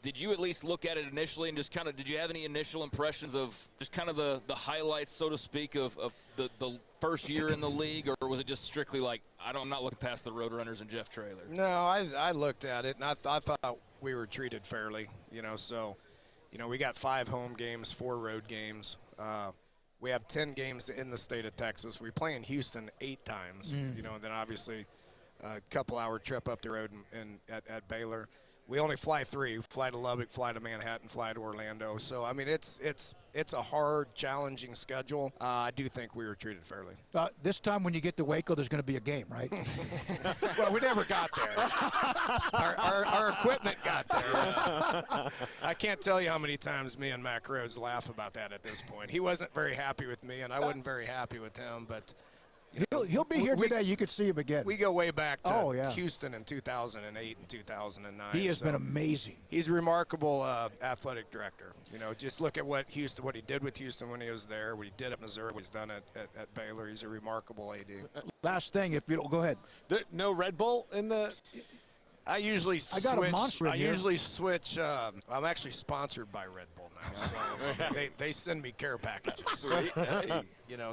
Did you at least look at it initially and just kind of, did you have any initial impressions of just kind of the highlights, so to speak, of the first year in the league, or was it just strictly like, I'm not looking past the Roadrunners and Jeff Traylor? No, I looked at it, and I thought we were treated fairly, you know, so, you know, we got 5 home games, 4 road games. We have 10 games in the state of Texas. We play in Houston 8 times, you know, and then obviously a couple-hour trip up the road at Baylor. We only fly 3. Fly to Lubbock, fly to Manhattan, fly to Orlando. So, I mean, it's a hard, challenging schedule. I do think we were treated fairly. This time when you get to Waco, there's going to be a game, right? Well, we never got there. Our equipment got there. I can't tell you how many times me and Mac Rhodes laugh about that at this point. He wasn't very happy with me, and I wasn't very happy with him. But, He'll be here today. You could see him again. We go way back to yeah. Houston in 2008 and 2009. He has been amazing. He's a remarkable athletic director. Just look at what he did with Houston when he was there, what he did at Missouri, what he's done at Baylor. He's a remarkable AD. Last thing, if you don't, go ahead. No Red Bull in the. I usually got a Monster in here. usually switch. I'm actually sponsored by Red Bull now, so they send me care packages. Sweet.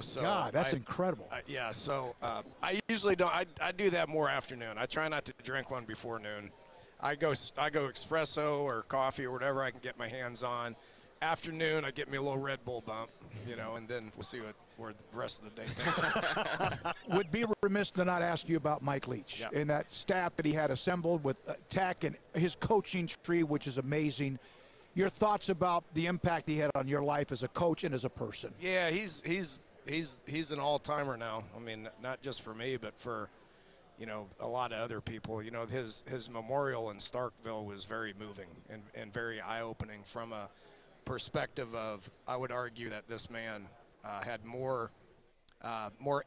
So God, that's incredible. So I usually don't. I do that more afternoon. I try not to drink one before noon. I go espresso or coffee or whatever I can get my hands on. Afternoon, I get me a little Red Bull bump, and then we'll see where the rest of the day takes. Would be remiss to not ask you about Mike Leach and that staff that he had assembled with Tech and his coaching tree, which is amazing. Your thoughts about the impact he had on your life as a coach and as a person? Yeah, he's an all-timer now. I mean, not just for me, but for a lot of other people. His memorial in Starkville was very moving and very eye-opening from a perspective of, I would argue that this man had more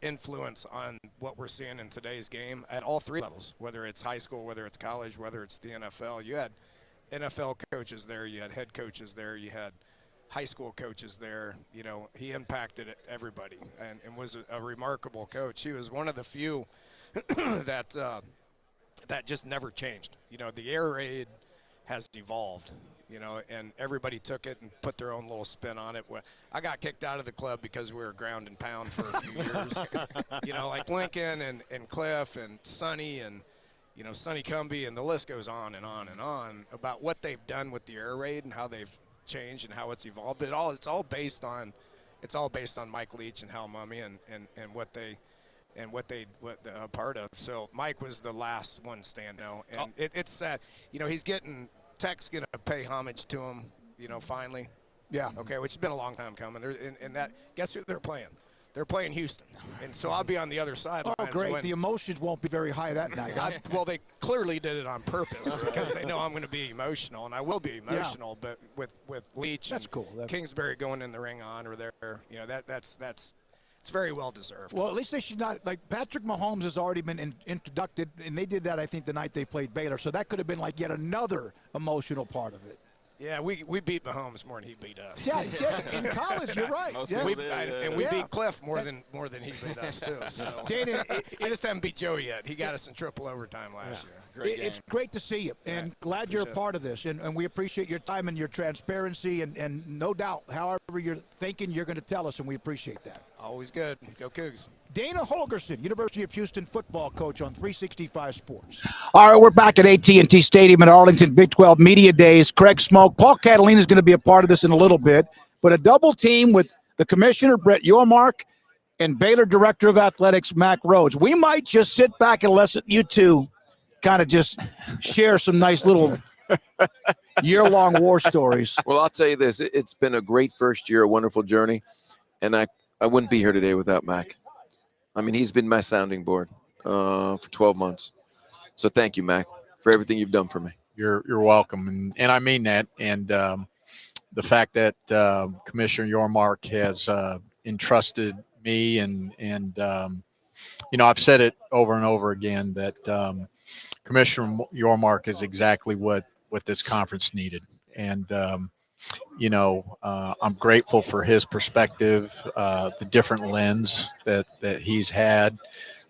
influence on what we're seeing in today's game at all three levels, whether it's high school, whether it's college, whether it's the NFL. You had NFL coaches there, you had head coaches there, you had high school coaches there. He impacted everybody and was a remarkable coach. He was one of the few that just never changed. The air raid has evolved, and everybody took it and put their own little spin on it. I got kicked out of the club because we were ground and pound for a few years. Like Lincoln and Cliff and Sonny and, Sonny Cumbie, and the list goes on and on and on about what they've done with the air raid and how they've changed and how it's evolved. But it's all based on Mike Leach and Hal Mummy and what they're a part of. So Mike was the last one standing out, and it's sad. He's getting Tech's going to pay homage to him. Finally. Yeah. Okay, which has been a long time coming. And that, guess who they're playing? They're playing Houston, and so I'll be on the other side. Oh, great! The emotions won't be very high that night. Well, they clearly did it on purpose because they know I'm going to be emotional, and I will be emotional. Yeah. But with Leach, that's cool. Kingsbury going in the ring honor there, that's it's very well deserved. Well, at least they should not, like Patrick Mahomes has already been introduced, and they did that, I think, the night they played Baylor. So that could have been like yet another emotional part of it. Yeah, we beat Mahomes more than he beat us. Yeah, in college, you're right. We beat Cliff more than he beat us too. So. Dana, I just haven't beat Joe yet. He got us in triple overtime last year. It's great to see you, and glad you're a part of this. And we appreciate your time and your transparency, and no doubt, however you're thinking, you're going to tell us, and we appreciate that. Always good. Go Cougs. Dana Holgerson, University of Houston football coach on 365 Sports. All right, we're back at AT&T Stadium in Arlington, Big 12 Media Days. Craig Smoak, Paul Catalina is going to be a part of this in a little bit, but a double team with the commissioner, Brett Yormark, and Baylor Director of Athletics, Mac Rhodes. We might just sit back and listen you two kind of just share some nice little year-long war stories. Well, I'll tell you this. It's been a great first year, a wonderful journey, and I wouldn't be here today without Mac. I mean, he's been my sounding board for 12 months. So thank you, Mac, for everything you've done for me. You're welcome, and I mean that. And the fact that Commissioner Yormark has entrusted me, and I've said it over and over again that Commissioner Yormark is exactly what this conference needed, and I'm grateful for his perspective, the different lens that he's had,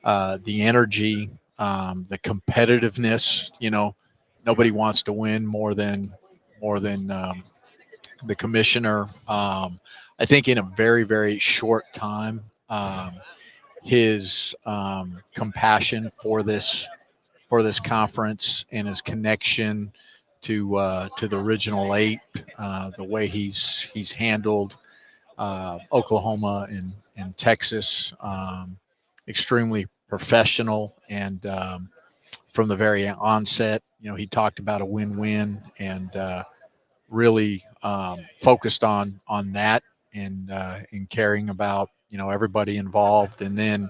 the energy, the competitiveness. Nobody wants to win more than the commissioner. I think in a very, very short time, his compassion for this conference and his connection to the original 8, the way he's handled Oklahoma and Texas, extremely professional, and from the very onset, he talked about a win-win, and really focused on that, and caring about everybody involved, and then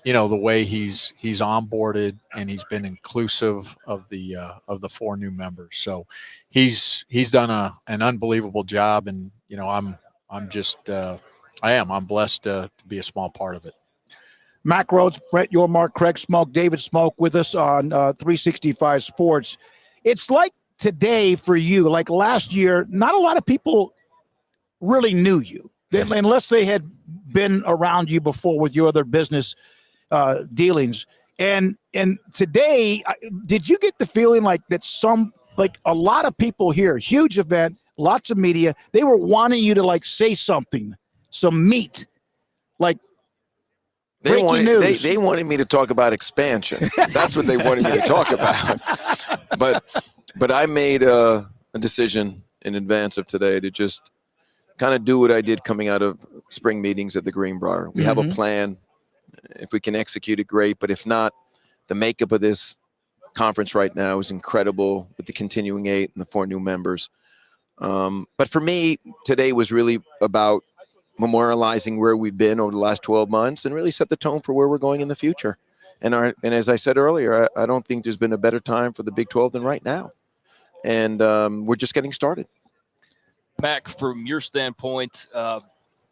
the way he's onboarded, and he's been inclusive of the 4 new members. So he's done an unbelievable job, and I'm blessed to be a small part of it. Mac Rhodes, Brett Yormark, Craig Smoak, David Smoak with us on 365 Sports. It's like today for you, like last year, not a lot of people really knew you unless they had been around you before with your other business dealings. And today, did you get the feeling like that a lot of people here, huge event, lots of media, they were wanting you to like say something, some meat, like breaking news. They wanted me to talk about expansion. That's what they wanted me to talk about. But I made a decision in advance of today to just kind of do what I did coming out of spring meetings at the Greenbrier. We have a plan. If we can execute it, great. But if not, the makeup of this conference right now is incredible with the continuing 8 and the 4 new members. But for me, today was really about memorializing where we've been over the last 12 months and really set the tone for where we're going in the future. And as I said earlier, I don't think there's been a better time for the Big 12 than right now. And we're just getting started. Mac, from your standpoint,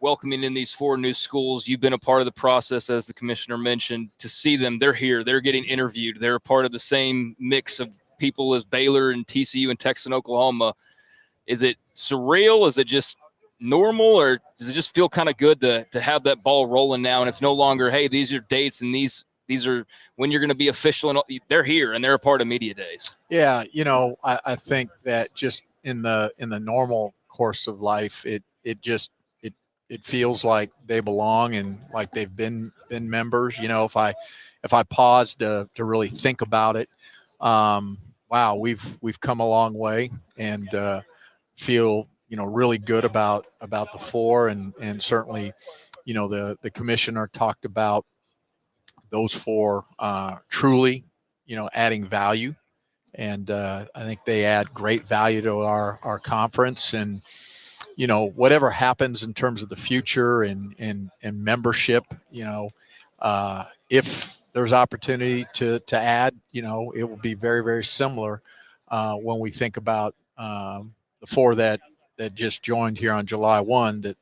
welcoming in these 4 new schools, you've been a part of the process, as the commissioner mentioned. To see them, they're here, they're getting interviewed, they're a part of the same mix of people as Baylor and TCU and Texas and Oklahoma. Is it surreal? Is it just normal, or does it just feel kind of good to have that ball rolling now, and it's no longer, hey, these are dates and these are when you're going to be official, and they're here and they're a part of media days? Yeah, I think that just in the normal course of life, it feels like they belong and like they've been members. If I pause to really think about it, wow, we've come a long way, and feel really good about the 4, and certainly the commissioner talked about those 4 truly adding value, and I think they add great value to our conference. And whatever happens in terms of the future and membership, if there's opportunity to add, it will be very, very similar when we think about the 4 that just joined here on July 1, that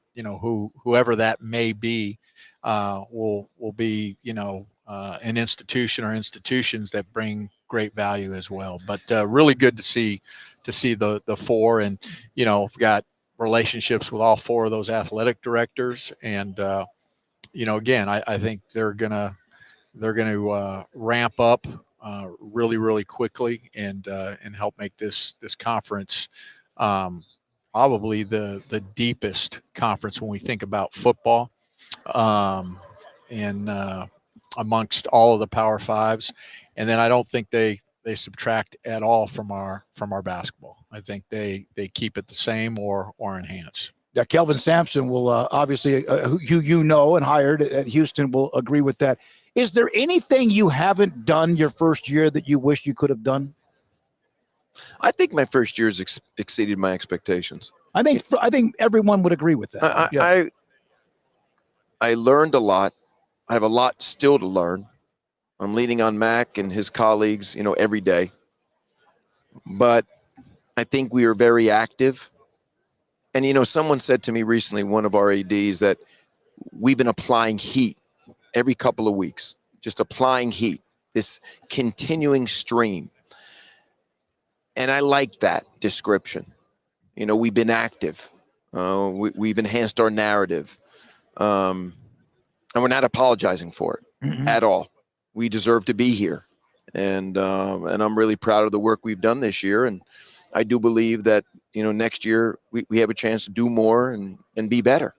whoever that may be will be an institution or institutions that bring great value as well. But really good to see the 4, and we've got relationships with all 4 of those athletic directors, and again, I think they're gonna ramp up really, really quickly, and help make this conference probably the deepest conference when we think about football, and amongst all of the Power 5s. And then I don't think they subtract at all from our basketball. I think they keep it the same or enhance. Yeah, Kelvin Sampson will obviously, who and hired at Houston, will agree with that. Is there anything you haven't done your first year that you wish you could have done? I think my first year has exceeded my expectations. I think everyone would agree with that. I learned a lot. I have a lot still to learn. I'm leaning on Mac and his colleagues, every day. But I think we are very active. And, someone said to me recently, one of our ADs, that we've been applying heat every couple of weeks, just applying heat, this continuing stream. And I like that description. We've been active. We've enhanced our narrative. And we're not apologizing for it at all. We deserve to be here. And I'm really proud of the work we've done this year. And I do believe that, next year we have a chance to do more and be better.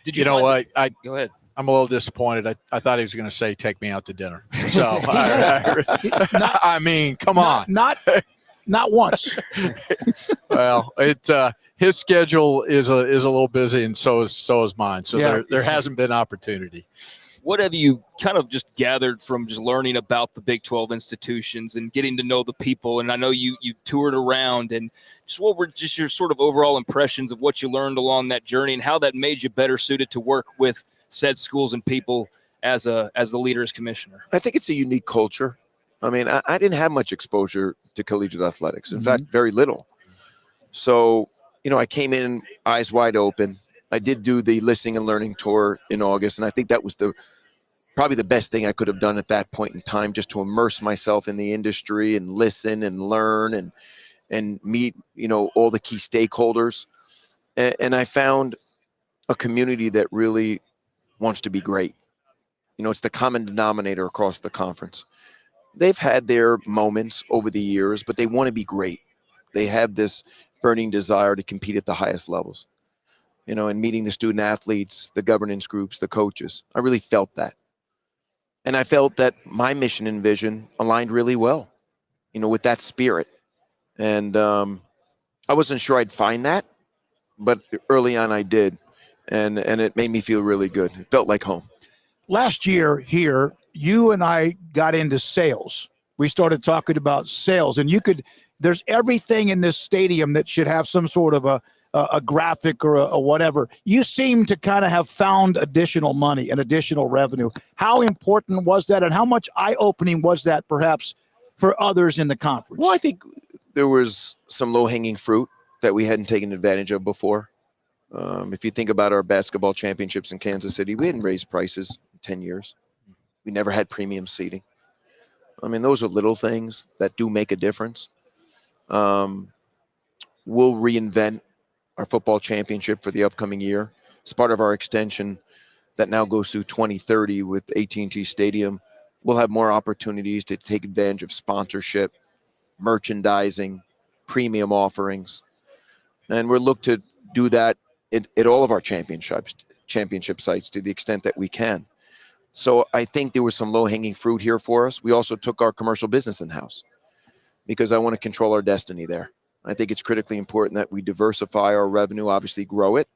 Did you know what? Go ahead. I'm a little disappointed. I thought he was going to say, take me out to dinner. So, I mean, come on. Not once. Well, his schedule is a little busy, and so is mine. So there hasn't been opportunity. What have you kind of just gathered from just learning about the Big 12 institutions and getting to know the people? And I know you toured around, and just what were just your sort of overall impressions of what you learned along that journey, and how that made you better suited to work with said schools and people as the leader, as commissioner? I think it's a unique culture. I mean, I didn't have much exposure to collegiate athletics. In fact, very little. So, I came in eyes wide open. I did do the listening and learning tour in August, and I think that was the probably the best thing I could have done at that point in time, just to immerse myself in the industry and listen and learn and meet, all the key stakeholders. And I found a community that really wants to be great. It's the common denominator across the conference. They've had their moments over the years, but they want to be great. They have this burning desire to compete at the highest levels, and meeting the student athletes, the governance groups, the coaches. I really felt that. And I felt that my mission and vision aligned really well, with that spirit. And I wasn't sure I'd find that, but early on I did. And it made me feel really good. It felt like home. Last year here, you and I got into sales. We started talking about sales, and there's everything in this stadium that should have some sort of a graphic or a whatever. You seem to kind of have found additional money and additional revenue. How important was that, and how much eye-opening was that perhaps for others in the conference? Well, I think there was some low-hanging fruit that we hadn't taken advantage of before. If you think about our basketball championships in Kansas City, we hadn't raised prices in 10 years. We never had premium seating. I mean, those are little things that do make a difference. We'll reinvent our football championship for the upcoming year. It's part of our extension that now goes through 2030 with AT&T Stadium. We'll have more opportunities to take advantage of sponsorship, merchandising, premium offerings. And we'll look to do that at all of our championship sites to the extent that we can. So I think there was some low-hanging fruit here for us. We also took our commercial business in-house because I want to control our destiny there. I think it's critically important that we diversify our revenue, obviously grow it.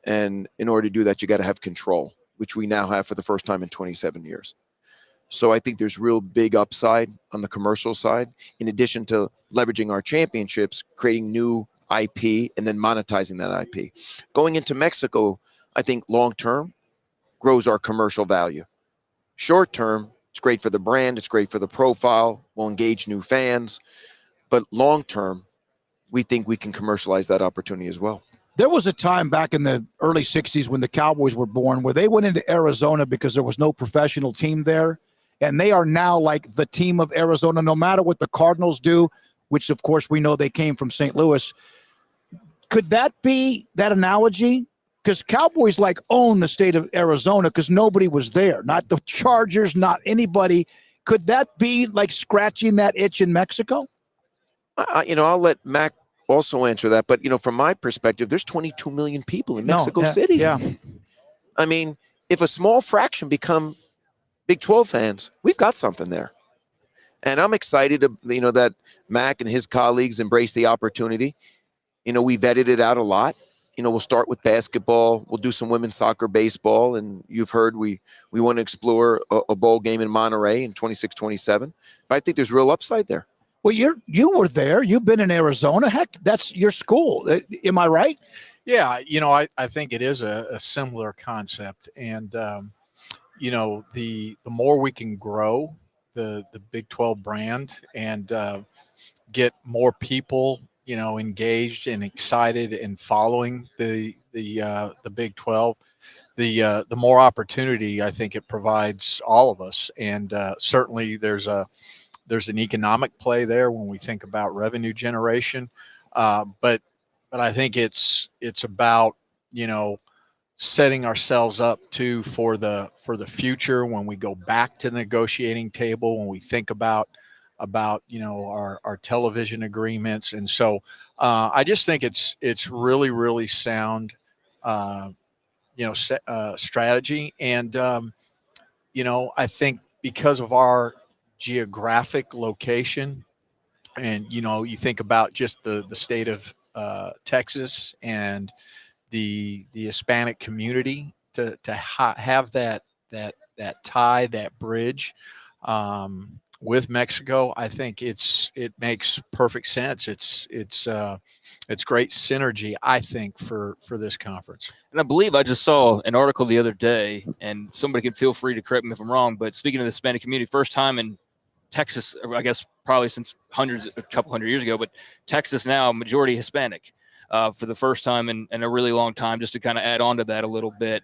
And in order to do that, you got to have control, which we now have for the first time in 27 years. So I think there's real big upside on the commercial side, in addition to leveraging our championships, creating new IP, and then monetizing that IP. Going into Mexico, I think long-term grows our commercial value. Short-term, it's great for the brand, it's great for the profile, we'll engage new fans. But long-term, we think we can commercialize that opportunity as well. There was a time back in the early 60s when the Cowboys were born where they went into Arizona because there was no professional team there. And they are now like the team of Arizona, no matter what the Cardinals do, which, of course, we know they came from St. Louis. Could that be that analogy? Because Cowboys own the state of Arizona because nobody was there, not the Chargers, not anybody. Could that be like scratching that itch in Mexico? I'll let Mac also answer that. But, from my perspective, there's 22 million people in Mexico City. Yeah. I mean, if a small fraction become Big 12 fans, we've got something there. And I'm excited, that Mac and his colleagues embrace the opportunity. We vetted it out a lot. We'll start with basketball. We'll do some women's soccer, baseball. And you've heard we want to explore a bowl game in Monterey in 26, 27. But I think there's real upside there. Well, you were there. You've been in Arizona. Heck, that's your school. Am I right? Yeah, I think it is a similar concept. And, the more we can grow the Big 12 brand and get more people, engaged and excited and following the Big 12, the more opportunity I think it provides all of us. And certainly there's an economic play there when we think about revenue generation. But I think it's about, setting ourselves up for the future when we go back to the negotiating table, when we think about our television agreements. And so I just think it's really, really sound, strategy. And, I think because of our geographic location and, you think about just the state of Texas and the Hispanic community to have that tie, that bridge with Mexico, I think it makes perfect sense. It's great synergy, I think, for this conference. And I believe I just saw an article the other day, and somebody can feel free to correct me if I'm wrong, but speaking of the Hispanic community, first time in Texas, I guess probably since a couple hundred years ago, but Texas now majority Hispanic. For the first time in a really long time, just to kind of add on to that a little bit.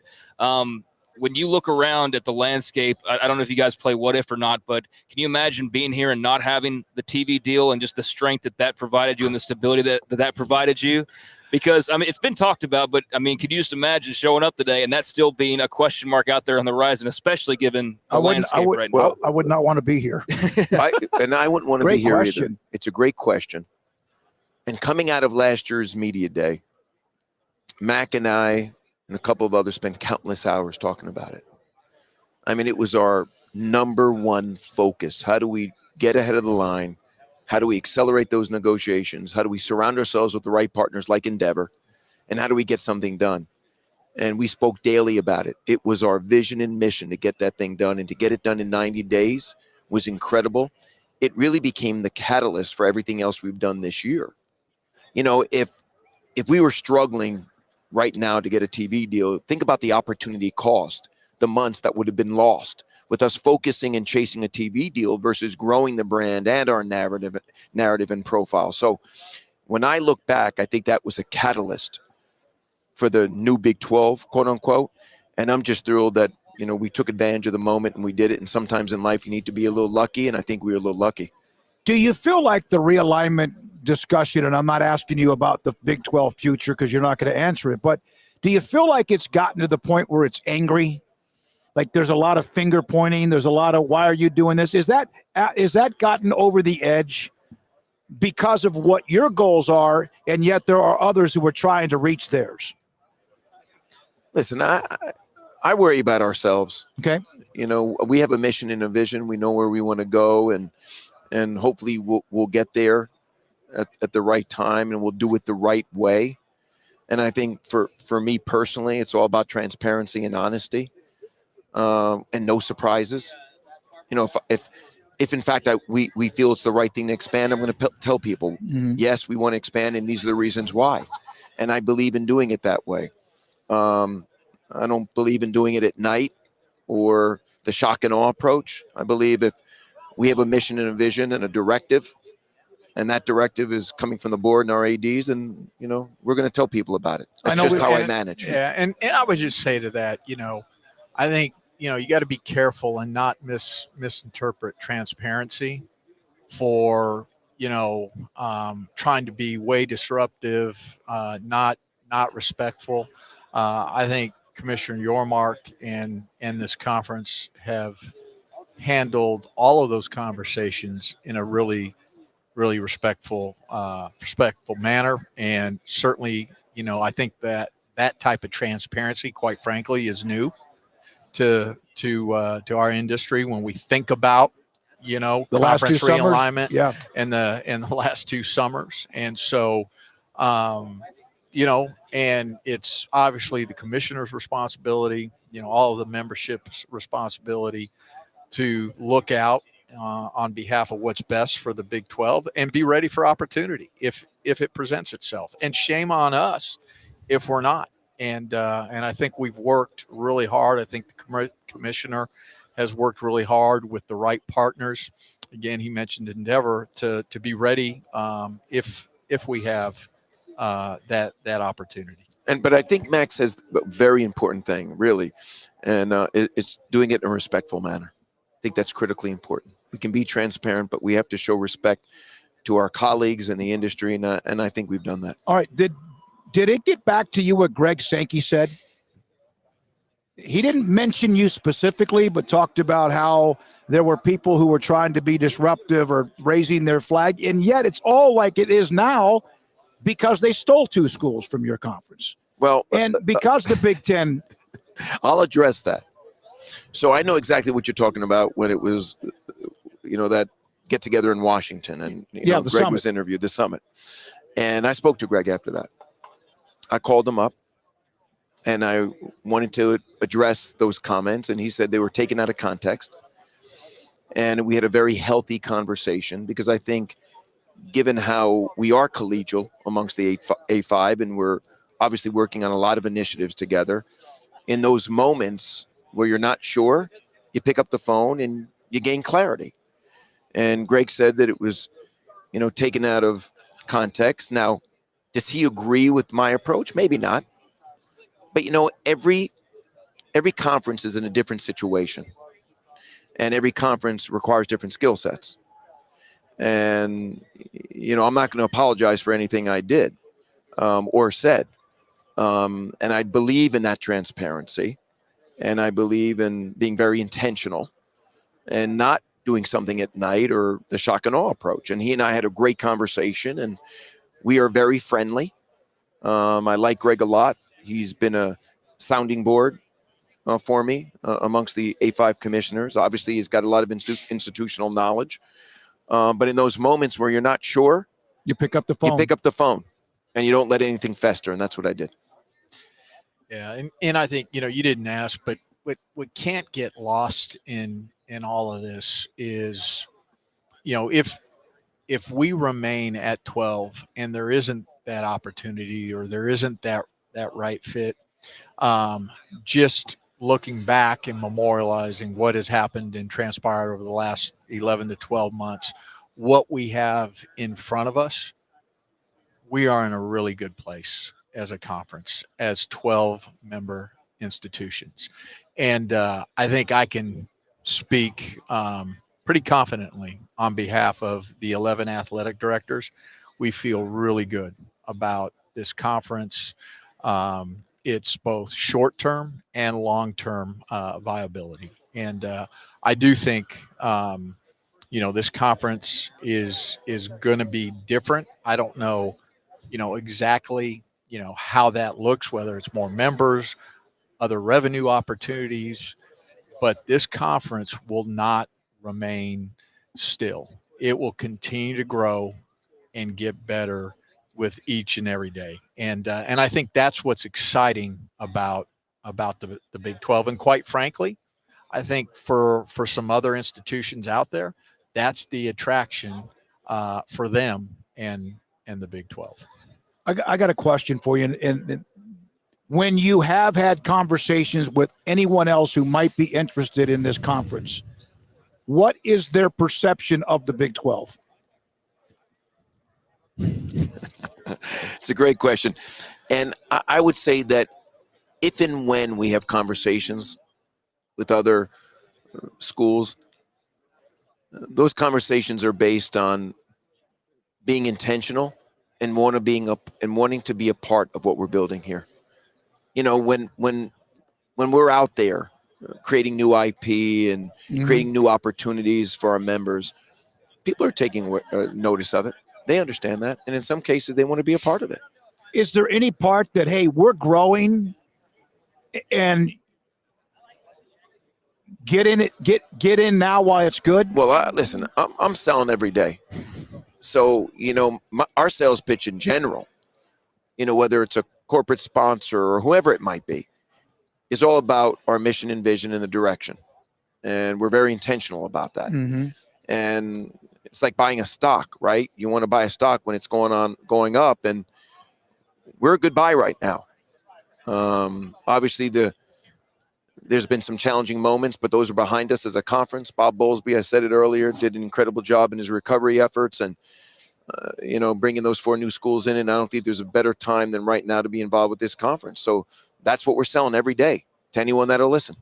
when you look around at the landscape, I don't know if you guys play What If or not, but can you imagine being here and not having the TV deal and just the strength that provided you and the stability that provided you? Because, I mean, it's been talked about, but, I mean, could you just imagine showing up today and that still being a question mark out there on the horizon, especially given the landscape right now? I would not want to be here. I wouldn't want to be Great here either. question. It's a great question. And coming out of last year's media day, Mac and I and a couple of others spent countless hours talking about it. I mean, it was our number one focus. How do we get ahead of the line? How do we accelerate those negotiations? How do we surround ourselves with the right partners like Endeavor? And how do we get something done? And we spoke daily about it. It was our vision and mission to get that thing done, and to get it done in 90 days was incredible. It really became the catalyst for everything else we've done this year. You know, if we were struggling right now to get a TV deal, think about the opportunity cost, the months that would have been lost with us focusing and chasing a TV deal versus growing the brand and our narrative and profile. So when I look back, I think that was a catalyst for the new Big 12, quote unquote. And I'm just thrilled that, you know, we took advantage of the moment and we did it. And sometimes in life you need to be a little lucky, and I think we were a little lucky. Do you feel like the realignment discussion, and I'm not asking you about the Big 12 future because you're not going to answer it, but do you feel like it's gotten to the point where it's angry? Like there's a lot of finger pointing. There's a lot of, why are you doing this? Is that gotten over the edge because of what your goals are, and yet there are others who are trying to reach theirs? Listen, I worry about ourselves. Okay. You know, we have a mission and a vision. We know where we want to go, and hopefully we'll get there at the right time, and we'll do it the right way. And I think for me personally, it's all about transparency and honesty, and no surprises. You know, if in fact we feel it's the right thing to expand, I'm going to tell people, yes, we want to expand, and these are the reasons why. And I believe in doing it that way. I don't believe in doing it at night or the shock and awe approach. I believe if we have a mission and a vision and a directive, and that directive is coming from the board and our ADs, and, you know, we're going to tell people about it. That's just how I manage. Yeah, and I would just say to that, you know, I think, you know, you got to be careful and not misinterpret transparency for, you know, trying to be way disruptive, not respectful. I think Commissioner Yormark and this conference have handled all of those conversations in a really respectful manner. And certainly, you know, I think that type of transparency, quite frankly, is new to our industry. When we think about, you know, the last two realignment, summers, in the last 2 summers. And so, you know, and it's obviously the commissioner's responsibility, you know, all of the membership's responsibility to look out on behalf of what's best for the Big 12 and be ready for opportunity if it presents itself. And shame on us if we're not. And I think we've worked really hard. I think the commissioner has worked really hard with the right partners. Again, he mentioned Endeavor to be ready if we have that opportunity. But I think Max says a very important thing, really, and it's doing it in a respectful manner. I think that's critically important. We can be transparent, but we have to show respect to our colleagues in the industry, and I think we've done that. All right. Did it get back to you what Greg Sankey said? He didn't mention you specifically, but talked about how there were people who were trying to be disruptive or raising their flag, and yet it's all like it is now because they stole 2 schools from your conference. Well, and because the Big Ten. I'll address that. So I know exactly what you're talking about when it was, you know, that get together in Washington, and Greg summit. was interviewed, the summit. And I spoke to Greg after that. I called him up and I wanted to address those comments, and he said they were taken out of context. And we had a very healthy conversation, because I think, given how we are collegial amongst the A5, and we're obviously working on a lot of initiatives together, in those moments where you're not sure, you pick up the phone and you gain clarity. And Greg said that it was, you know, taken out of context. Now, does he agree with my approach? Maybe not. But, you know, every every conference is in a different situation, and every conference requires different skill sets. And, I'm not going to apologize for anything I did or said. And I believe in that transparency, and I believe in being very intentional and not doing something at night or the shock and awe approach. And he and I had a great conversation, and we are very friendly. I like Greg a lot. He's been a sounding board for me amongst the A5 commissioners. Obviously, he's got a lot of institutional knowledge. But in those moments where you're not sure, you pick up the phone. You pick up the phone, and you don't let anything fester, and that's what I did. Yeah, and I think, you didn't ask, but what can't get lost in all of this is, if we remain at 12 and there isn't that opportunity or there isn't that right fit, just looking back and memorializing what has happened and transpired over the last 11 to 12 months, what we have in front of us, we are in a really good place as a conference, as 12-member institutions. And I think I can speak pretty confidently on behalf of the 11 athletic directors. We feel really good about this conference. It's both short-term and long-term viability. And I do think, this conference is going to be different. I don't know, exactly, how that looks, whether it's more members, other revenue opportunities, but this conference will not remain still. It will continue to grow and get better with each and every day. And I think that's what's exciting about the Big 12. And quite frankly, I think for some other institutions out there, that's the attraction for them and the Big 12. I got a question for you. And when you have had conversations with anyone else who might be interested in this conference, what is their perception of the Big 12? It's a great question. And I would say that if and when we have conversations with other schools, those conversations are based on being intentional and wanting to be a part of what we're building here. When we're out there creating new IP and creating new opportunities for our members, people are taking notice of it. They understand that, and in some cases, they want to be a part of it. Is there any part that, hey, we're growing and get in now while it's good? Well, listen, I'm selling every day. So, our sales pitch in general, whether it's a corporate sponsor or whoever it might be, is all about our mission and vision and the direction. And we're very intentional about that. Mm-hmm. And it's like buying a stock, right? You want to buy a stock when it's going up, and we're a good buy right now. Obviously, there's been some challenging moments, but those are behind us as a conference. Bob Bowlesby, I said it earlier, did an incredible job in his recovery efforts and, bringing those 4 new schools in. And I don't think there's a better time than right now to be involved with this conference. So that's what we're selling every day to anyone that'll listen.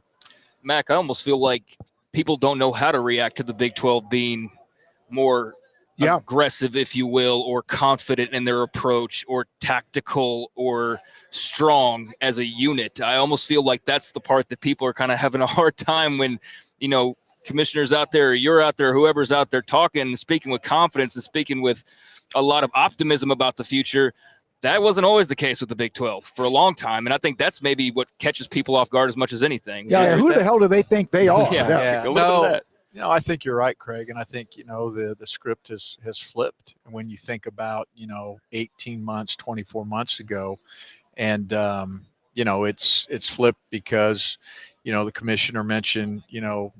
Mac, I almost feel like people don't know how to react to the Big 12 being more aggressive, if you will, or confident in their approach, or tactical, or strong as a unit. I almost feel like that's the part that people are kind of having a hard time when, commissioners out there, or you're out there, whoever's out there talking, speaking with confidence and speaking with a lot of optimism about the future. That wasn't always the case with the Big 12 for a long time. And I think that's maybe what catches people off guard as much as anything. Yeah, who the hell do they think they are? No, I think you're right, Craig. And I think, the script has flipped. And when you think about, 18 months, 24 months ago, and, it's flipped because, the commissioner mentioned,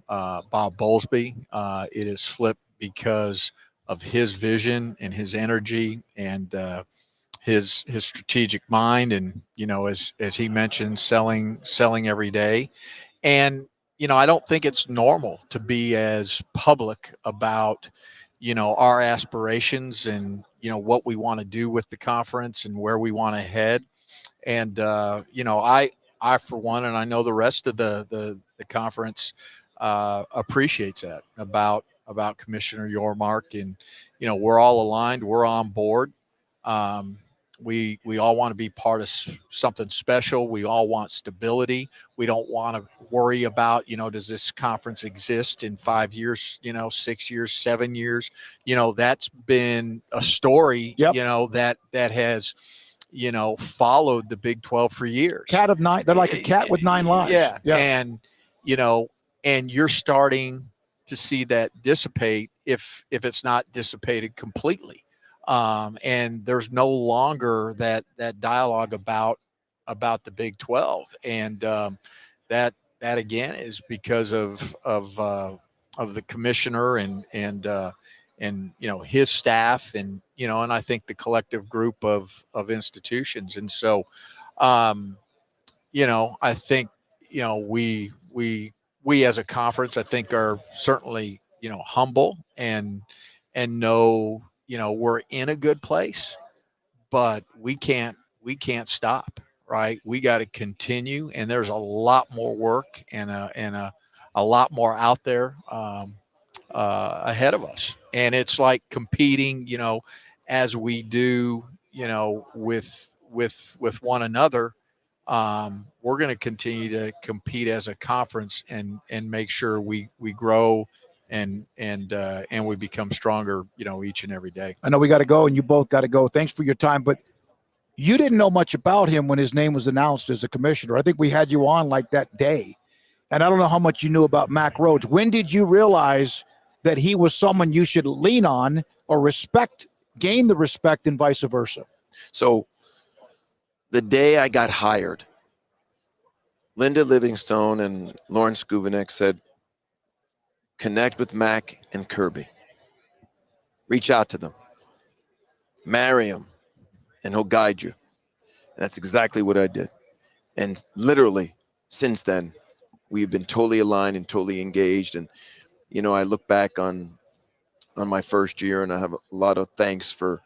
Bob Bowlesby. It is flipped because of his vision and his energy and his strategic mind, and as he mentioned, selling every day. And I don't think it's normal to be as public about our aspirations and what we want to do with the conference and where we want to head. And for one, and I know the rest of the conference appreciates that about Commissioner Yormark. And, we're all aligned. We're on board. We all want to be part of something special. We all want stability. We don't want to worry about, does this conference exist in 5 years, 6 years, 7 years? That's been a story, that has, followed the Big 12 for years. Cat of nine. They're like a cat with 9 lives. Yeah. And, and you're starting to see that dissipate if it's not dissipated completely. And there's no longer that dialogue about the Big 12, and that again is because of the commissioner and his staff, and and I think the collective group of institutions. And so I think we as a conference, I think, are certainly humble and know we're in a good place, but we can't stop, right? We got to continue, and there's a lot more work and a lot more out there ahead of us. And it's like competing, as we do, with one another. We're going to continue to compete as a conference and make sure we grow and we become stronger, each and every day. I know we got to go, and you both got to go. Thanks for your time, but you didn't know much about him when his name was announced as a commissioner. I think we had you on like that day, and I don't know how much you knew about Mack Rhoades. When did you realize that he was someone you should lean on or respect, gain the respect, and vice versa? So the day I got hired, Linda Livingstone and Lauren Skuvenek said, connect with Mack and Kirby. Reach out to them. Marry him, and he'll guide you. And that's exactly what I did. And literally, since then, we've been totally aligned and totally engaged. And, I look back on my first year, and I have a lot of thanks for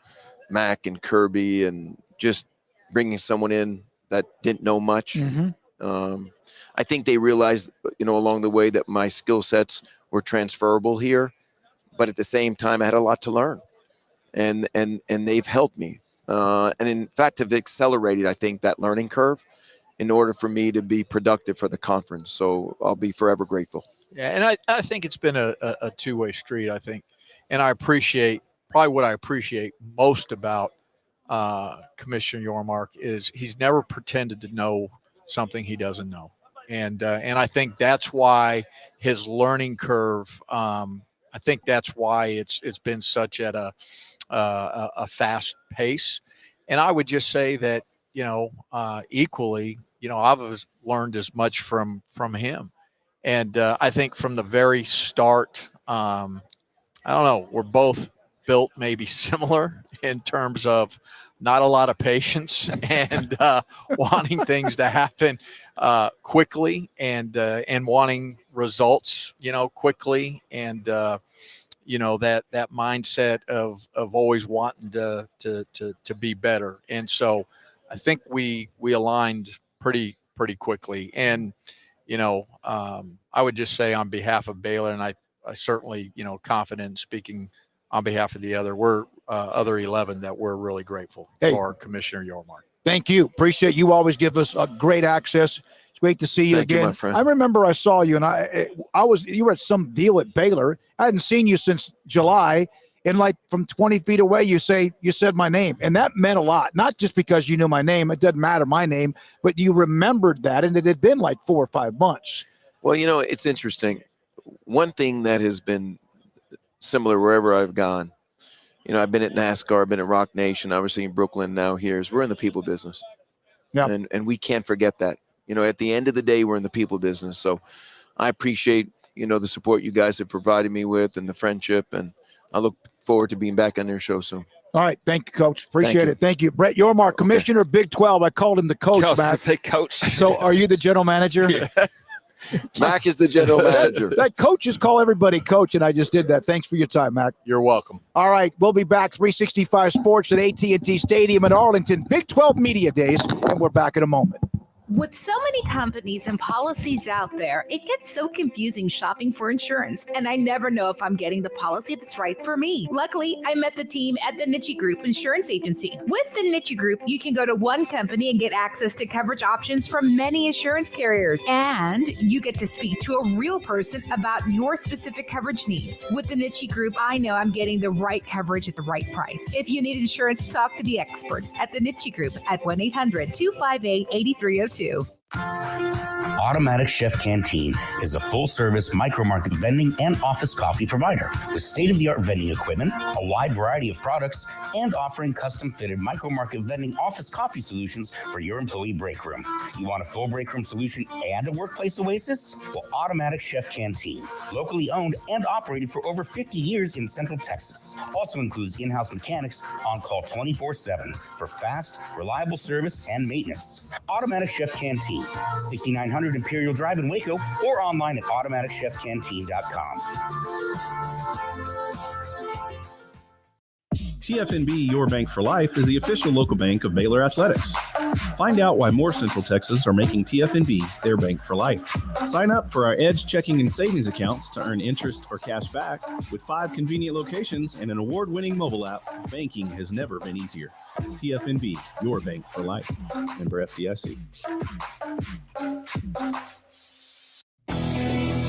Mack and Kirby and just bringing someone in that didn't know much. Mm-hmm. I think they realized, along the way that my skill sets were transferable here, but at the same time, I had a lot to learn, and they've helped me. And in fact, have accelerated, I think, that learning curve in order for me to be productive for the conference. So I'll be forever grateful. Yeah, and I think it's been a two-way street, I think. And I appreciate, probably what I appreciate most about Commissioner Yormark is he's never pretended to know something he doesn't know. And I think that's why his learning curve, I think that's why it's been such at a fast pace. And I would just say that, equally, I've learned as much from him. And I think from the very start, I don't know, we're both built maybe similar in terms of not a lot of patience and wanting things to happen quickly and wanting results, quickly. And, that mindset of always wanting to be better. And so I think we aligned pretty quickly. And, I would just say on behalf of Baylor, and I certainly, confident in speaking on behalf of the other 11, that we're really grateful for Commissioner Yormark. Thank you. Appreciate you. Always give us a great access. It's great to see you Thank you, again. my friend. I remember I saw you, and you were at some deal at Baylor. I hadn't seen you since July, and like from 20 feet away, you said my name, and that meant a lot. Not just because you knew my name; it doesn't matter my name, but you remembered that, and it had been like 4 or 5 months. Well, it's interesting. One thing that has been similar wherever I've gone, I've been at NASCAR, I've been at Rock Nation, obviously in Brooklyn, now here, is we're in the people business. Yeah. And we can't forget that. At the end of the day, we're in the people business. So I appreciate, the support you guys have provided me with and the friendship, and I look forward to being back on your show soon. All right. Thank you, Coach. Appreciate it. Thank you. Brett Yormark, Commissioner, Big 12. I called him the coach, Matt. Say coach. So are you the general manager? Yeah. Mac is the general manager. That coaches call everybody coach, and I just did that. Thanks for your time, Mac. You're welcome. All right, we'll be back 365 Sports at AT&T Stadium in Arlington. Big 12 Media Days, and we're back in a moment. With so many companies and policies out there, it gets so confusing shopping for insurance, and I never know if I'm getting the policy that's right for me. Luckily, I met the team at the Niche Group Insurance Agency. With the Niche Group, you can go to one company and get access to coverage options from many insurance carriers, and you get to speak to a real person about your specific coverage needs. With the Niche Group, I know I'm getting the right coverage at the right price. If you need insurance, talk to the experts at the Niche Group at 1-800-258-8302. Automatic Chef Canteen is a full-service micro-market vending and office coffee provider with state-of-the-art vending equipment, a wide variety of products, and offering custom-fitted micro-market vending office coffee solutions for your employee break room. You want a full break room solution and a workplace oasis? Well, Automatic Chef Canteen, locally owned and operated for over 50 years in Central Texas, also includes in-house mechanics on call 24/7 for fast, reliable service and maintenance. Automatic Chef Canteen, 6900 Imperial Drive in Waco, or online at automaticchefcanteen.com. TFNB Your Bank for Life is the official local bank of Baylor Athletics. Find out why more Central Texas are making TFNB their bank for life. Sign up for our Edge checking and savings accounts to earn interest or cash back. With 5 convenient locations and an award-winning mobile app, banking has never been easier. TFNB, your bank for life. Member FDIC.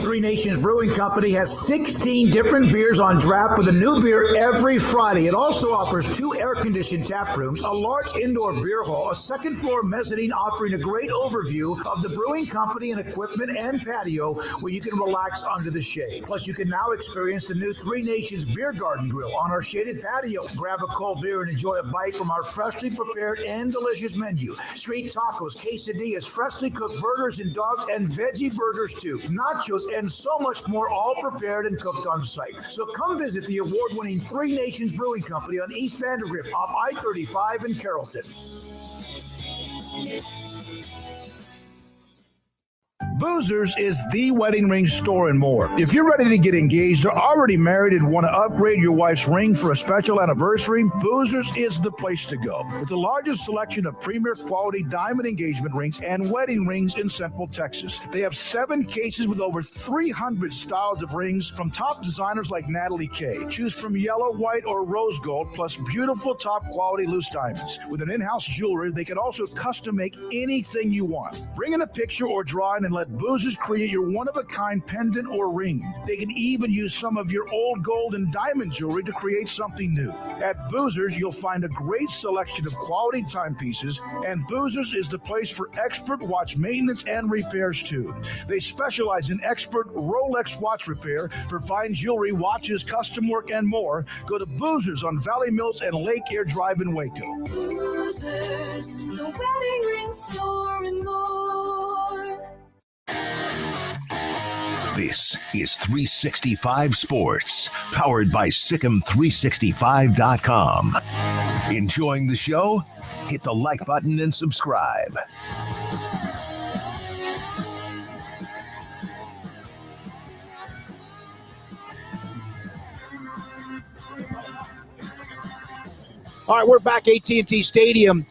Three Nations Brewing Company has 16 different beers on draft with a new beer every Friday. It also offers 2 air-conditioned tap rooms, a large indoor beer hall, a second-floor mezzanine offering a great overview of the brewing company and equipment and patio where you can relax under the shade. Plus, you can now experience the new Three Nations Beer Garden Grill on our shaded patio. Grab a cold beer and enjoy a bite from our freshly prepared and delicious menu. Street tacos, quesadillas, freshly cooked burgers and dogs, and veggie burgers too. Nachos and so much more, all prepared and cooked on site. So come visit the award-winning Three Nations Brewing Company on East Vandergrift off I-35 in Carrollton. Boozers is the wedding ring store and more. If you're ready to get engaged or already married and want to upgrade your wife's ring for a special anniversary, Boozers is the place to go. With the largest selection of premier quality diamond engagement rings and wedding rings in Central Texas. They have 7 cases with over 300 styles of rings from top designers like Natalie Kay. Choose from yellow, white, or rose gold, plus beautiful top quality loose diamonds. With an in-house jewelry, they can also custom make anything you want. Bring in a picture or drawing and let Boozers create your one-of-a-kind pendant or ring. They can even use some of your old gold and diamond jewelry to create something new. At Boozers, you'll find a great selection of quality timepieces, and Boozers is the place for expert watch maintenance and repairs too. They specialize in expert Rolex watch repair for fine jewelry, watches, custom work, and more. Go to Boozers on Valley Mills and Lake Air Drive in Waco. Boozers, the wedding ring store and more. This is 365 Sports, powered by Sikkim365.com. Enjoying the show? Hit the like button and subscribe. All right, we're back AT&T Stadium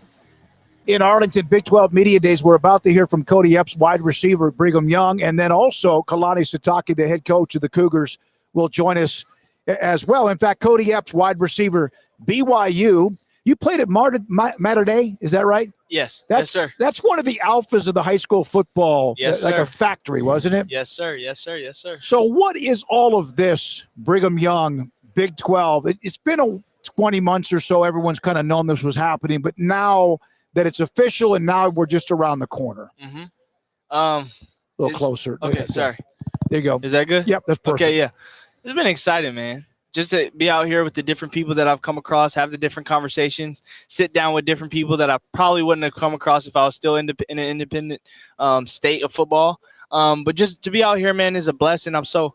in Arlington, Big 12 Media Days. We're about to hear from Cody Epps, wide receiver, Brigham Young, and then also Kalani Sitake, the head coach of the Cougars, will join us as well. In fact, Cody Epps, wide receiver, BYU. You played at Mater Dei, is that right? Yes. Yes, sir. That's one of the alphas of the high school football, Yes, like sir. a factory, wasn't it? Yes, sir. Yes, sir. Yes, sir. So what is all of this, Brigham Young, Big 12? It's been 20 months or so. Everyone's kind of known this was happening, but now that it's official and now we're just around the corner. Mm-hmm. A little closer. Okay, sorry. There you go. Is that good? Yep, that's perfect. Okay, yeah. It's been exciting, man. Just to be out here with the different people that I've come across, have the different conversations, sit down with different people that I probably wouldn't have come across if I was still in an independent state of football. But just to be out here, man, is a blessing. I'm so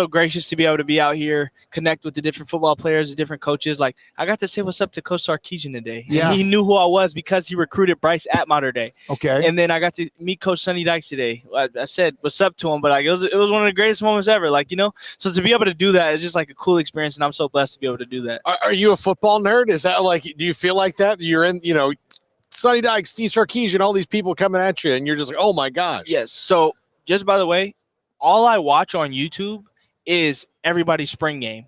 gracious to be able to be out here, connect with the different football players, the different coaches. Like, I got to say what's up to Coach Sarkisian today. Yeah. He knew who I was because he recruited Bryce at Mater Dei. Okay. And then I got to meet Coach Sonny Dykes today. I said what's up to him, but like it was one of the greatest moments ever. Like, you know, so to be able to do that is just like a cool experience, and I'm so blessed to be able to do that. Are you a football nerd? Is that like, do you feel like that? You're in, you know, Sonny Dykes, Steve Sarkisian, all these people coming at you, and you're just like, oh my gosh. Yes. So just by the way, all I watch on YouTube is everybody's spring game.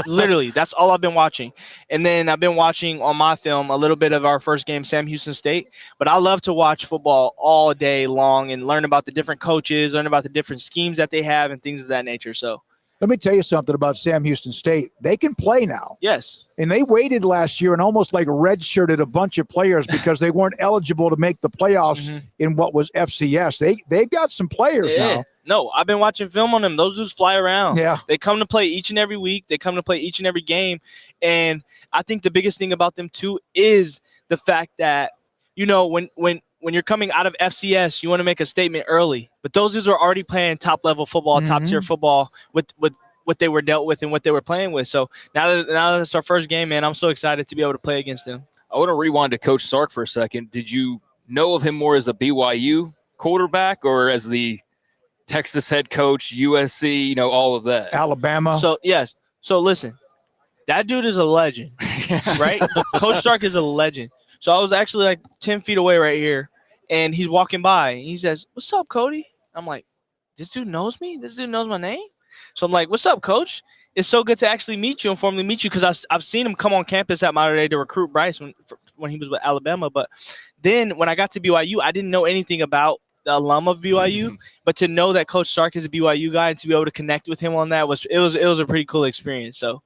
Literally, that's all I've been watching. And then I've been watching on my film a little bit of our first game, Sam Houston State. But I love to watch football all day long and learn about the different coaches, learn about the different schemes that they have and things of that nature. So let me tell you something about Sam Houston State. They can play now. Yes. And they waited last year and almost like redshirted a bunch of players because they weren't eligible to make the playoffs in what was FCS. They've got some players now. No, I've been watching film on them. Those dudes fly around. Yeah. They come to play each and every week. They come to play each and every game. And I think the biggest thing about them too is the fact that, you know, when you're coming out of FCS, you want to make a statement early. But those dudes are already playing top level football, top tier football with what they were dealt with and what they were playing with. So now that it's our first game, man, I'm so excited to be able to play against them. I want to rewind to Coach Sark for a second. Did you know of him more as a BYU quarterback or as the Texas head coach, USC, you know, all of that? Alabama. So, yes. So, listen, that dude is a legend, right? Coach Sark is a legend. So, I was actually like 10 feet away right here, and he's walking by. And he says, "What's up, Cody?" I'm like, this dude knows me? This dude knows my name? So, I'm like, "What's up, Coach? It's so good to actually meet you and formally meet you," because I've seen him come on campus at Mater Dei to recruit Bryce when he was with Alabama. But then when I got to BYU, I didn't know anything about the alum of BYU, but to know that Coach Sark is a BYU guy and to be able to connect with him on that was a pretty cool experience. So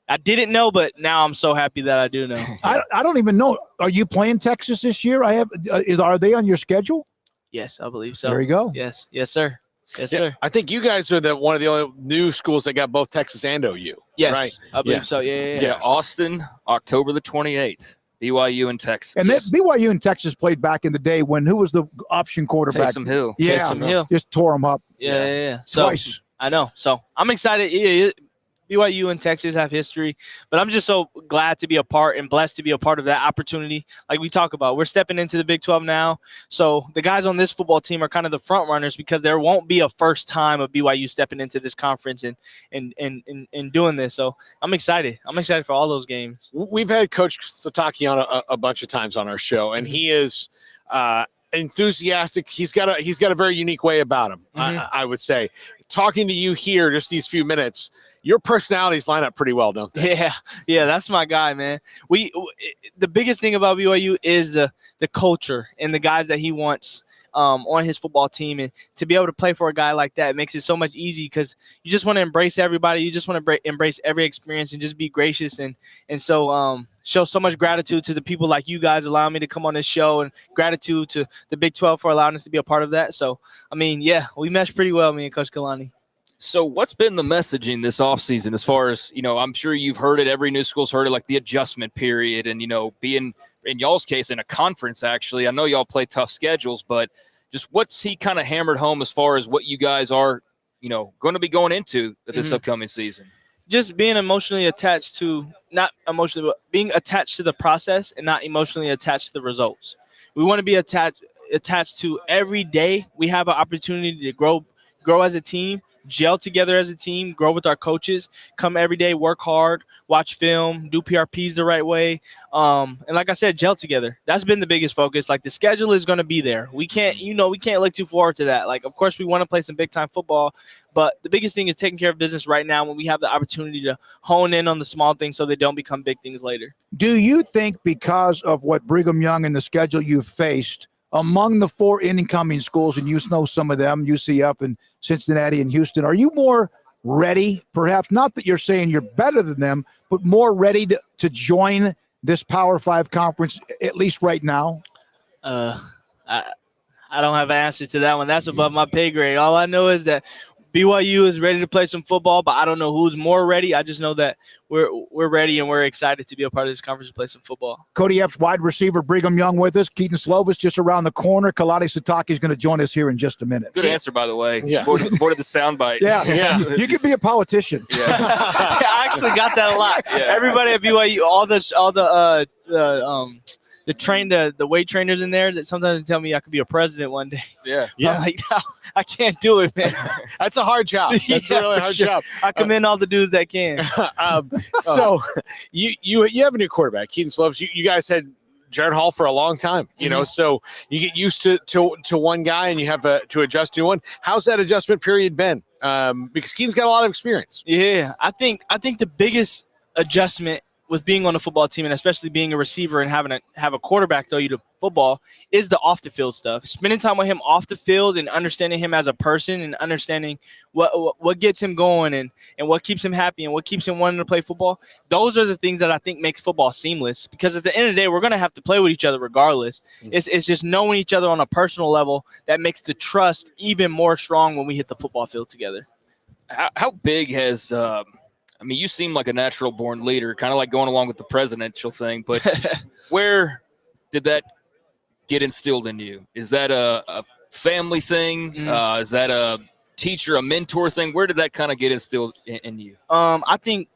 I didn't know, but now I'm so happy that I do know. I don't even know. Are you playing Texas this year? Are they on your schedule? Yes, I believe so. There you go. Yes, sir. Yes, Yeah, sir. I think you guys are one of the only new schools that got both Texas and OU. Yes, right? I believe so. Yeah. Austin, October the 28th. BYU in Texas. And that BYU and Texas played back in the day when who was the option quarterback? Taysom Hill. Yeah, Taysom Hill. Just tore him up. Yeah. So Twice. I know. So I'm excited. Yeah, BYU and Texas have history, but I'm just so glad to be a part and blessed to be a part of that opportunity. Like we talk about, we're stepping into the Big 12 now. So the guys on this football team are kind of the front runners because there won't be a first time of BYU stepping into this conference and doing this. So I'm excited. I'm excited for all those games. We've had Coach Sataki on a bunch of times on our show, and he is enthusiastic. He's got a very unique way about him. I would say, talking to you here, just these few minutes, your personalities line up pretty well, don't they? Yeah, that's my guy, man. The biggest thing about BYU is the culture and the guys that he wants on his football team, and to be able to play for a guy like that makes it so much easy because you just want to embrace everybody. You just want to embrace every experience and just be gracious and so show so much gratitude to the people like you guys allowing me to come on this show, and gratitude to the Big 12 for allowing us to be a part of that. So, I mean, yeah, we mesh pretty well, me and Coach Kalani. So what's been the messaging this offseason as far as, you know, I'm sure you've heard it, every new school's heard it, like the adjustment period and, you know, being, in y'all's case, in a conference, actually. I know y'all play tough schedules, but just what's he kind of hammered home as far as what you guys are, you know, going to be going into this upcoming season? Just being emotionally attached to, not emotionally, but being attached to the process and not emotionally attached to the results. We want to be attached to every day we have an opportunity to grow as a team, gel together as a team, grow with our coaches, come every day, work hard, watch film, do PRPs the right way. And like I said, gel together. That's been the biggest focus. Like the schedule is going to be there. We can't look too forward to that. Like, of course, we want to play some big time football, but the biggest thing is taking care of business right now when we have the opportunity to hone in on the small things so they don't become big things later. Do you think because of what Brigham Young and the schedule you've faced, among the four incoming schools, and you know some of them, UCF and Cincinnati and Houston, are you more ready, perhaps not that you're saying you're better than them, but more ready to join this Power 5 conference, at least right now? I don't have an answer to that one. That's above my pay grade. All I know is that BYU is ready to play some football, but I don't know who's more ready. I just know that we're ready and we're excited to be a part of this conference and play some football. Cody Epps, wide receiver, Brigham Young with us. Keaton Slovis just around the corner. Kalani Sataki is going to join us here in just a minute. Good answer, by the way. Yeah. Board of the soundbite. Yeah. You can be a politician. Yeah. I actually got that a lot. Yeah. Everybody at BYU, all the weight trainers in there that sometimes tell me I could be a president one day. Yeah. I'm like, no, I can't do it, man. That's a hard job. That's a really hard job. I commend all the dudes that can. So you have a new quarterback, Keaton Slovis. You guys had Jared Hall for a long time, you know, so you get used to one guy and you have to adjust to one. How's that adjustment period been? Because Keaton's got a lot of experience. Yeah, I think the biggest adjustment with being on a football team, and especially being a receiver and have a quarterback throw you to football, is the off the field stuff. Spending time with him off the field and understanding him as a person and understanding what gets him going and what keeps him happy and what keeps him wanting to play football. Those are the things that I think makes football seamless, because at the end of the day, we're going to have to play with each other regardless. It's just knowing each other on a personal level that makes the trust even more strong when we hit the football field together. How big has I mean, you seem like a natural born leader, kind of like going along with the presidential thing, but where did that get instilled in you? Is that a family thing? Is that a teacher, a mentor thing? Where did that kind of get instilled in you? I think,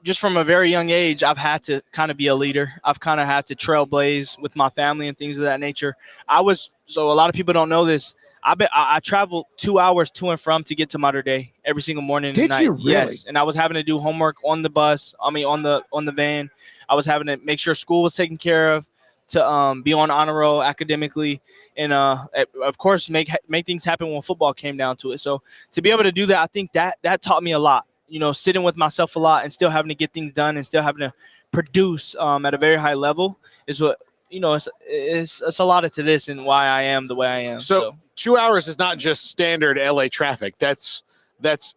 just from a very young age, I've had to kind of be a leader. I've kind of had to trailblaze with my family and things of that nature. So a lot of people don't know this. I traveled 2 hours to and from to get to Mater Dei every single morning and night. Did you really? Yes, and I was having to do homework on the bus. On the van. I was having to make sure school was taken care of, to be on honor roll academically, and of course make things happen when football came down to it. So to be able to do that, I think that taught me a lot. Sitting with myself a lot and still having to get things done and still having to produce at a very high level is what. It's a lot to this and why I am the way I am. So 2 hours is not just standard LA traffic. That's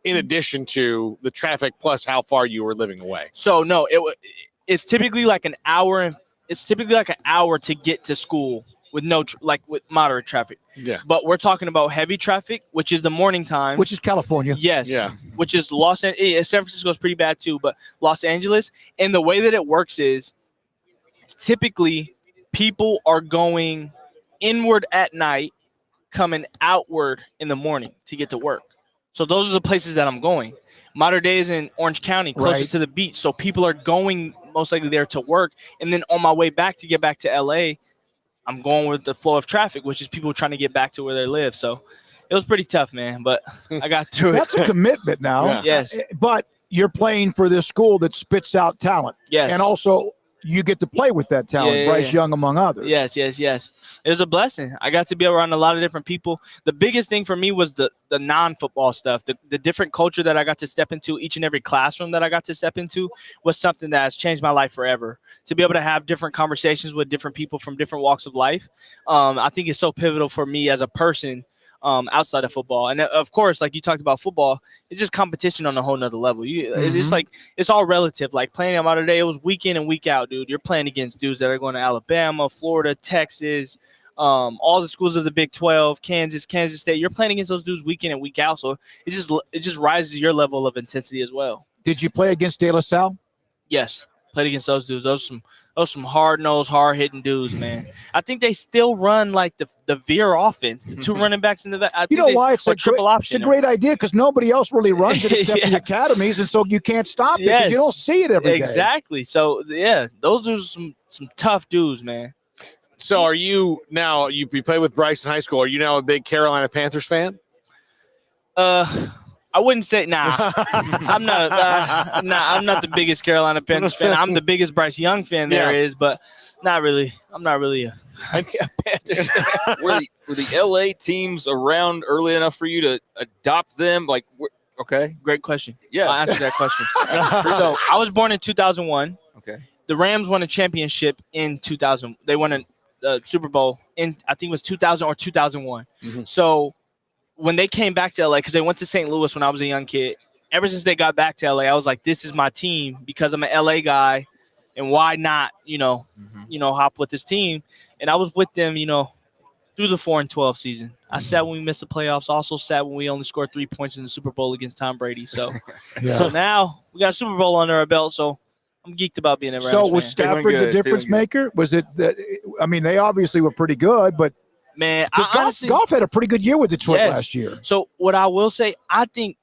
in addition to the traffic plus how far you were living away. So no, it's typically like an hour. It's typically like an hour to get to school with with moderate traffic. Yeah. But we're talking about heavy traffic, which is the morning time. Which is California. Yes. Yeah. Which is San Francisco is pretty bad too, but Los Angeles. And the way that it works is typically people are going inward at night, coming outward in the morning to get to work. So those are the places that I'm going. Mater Dei is in Orange County, closest to the beach. So people are going most likely there to work. And then on my way back to get back to LA, I'm going with the flow of traffic, which is people trying to get back to where they live. So it was pretty tough, man, but I got through it. That's a commitment now. Yeah. Yes. But you're playing for this school that spits out talent. Yes. And also you get to play with that talent, Bryce Young among others. Yes. It was a blessing. I got to be around a lot of different people. The biggest thing for me was the non-football stuff. The different culture that I got to step into, each and every classroom that I got to step into was something that has changed my life forever. To be able to have different conversations with different people from different walks of life, I think it's so pivotal for me as a person outside of football. And of course, like you talked about football, it's just competition on a whole nother level. It's just like, it's all relative. Like playing out today, it was week in and week out, dude. You're playing against dudes that are going to Alabama, Florida, Texas, all the schools of the Big 12, Kansas State. You're playing against those dudes week in and week out. So it just rises your level of intensity as well. Did you play against De La Salle? Yes. Played against those dudes. Those are some hard-nosed, hard-hitting dudes, man. I think they still run like the veer offense, the two running backs in the back. You know why? It's a triple option. It's a great idea because nobody else really runs it except the academies, and so you can't stop it because you don't see it every day. Exactly. So, yeah, those are some tough dudes, man. So are you now, you played with Bryce in high school, are you now a big Carolina Panthers fan? I wouldn't say I'm not. I'm not the biggest Carolina Panthers fan. I'm the biggest Bryce Young fan there is, but not really. I'm not really a Panthers fan. Were the LA teams around early enough for you to adopt them? Like, okay, great question. Yeah, I'll answer that question. So I was born in 2001. Okay, the Rams won a championship in 2000. They won a Super Bowl in I think it was 2000 or 2001. Mm-hmm. So when they came back to LA, because they went to St. Louis when I was a young kid, ever since they got back to LA, I was like, this is my team because I'm an LA guy, and why not, hop with this team? And I was with them, through the 4-12 season. I sat when we missed the playoffs, also sat when we only scored 3 points in the Super Bowl against Tom Brady. So, so now we got a Super Bowl under our belt, so I'm geeked about being around. So was Stafford the difference maker? Was it that? I mean, they obviously were pretty good, but man, Goff had a pretty good year with Detroit last year. So what I will say, I think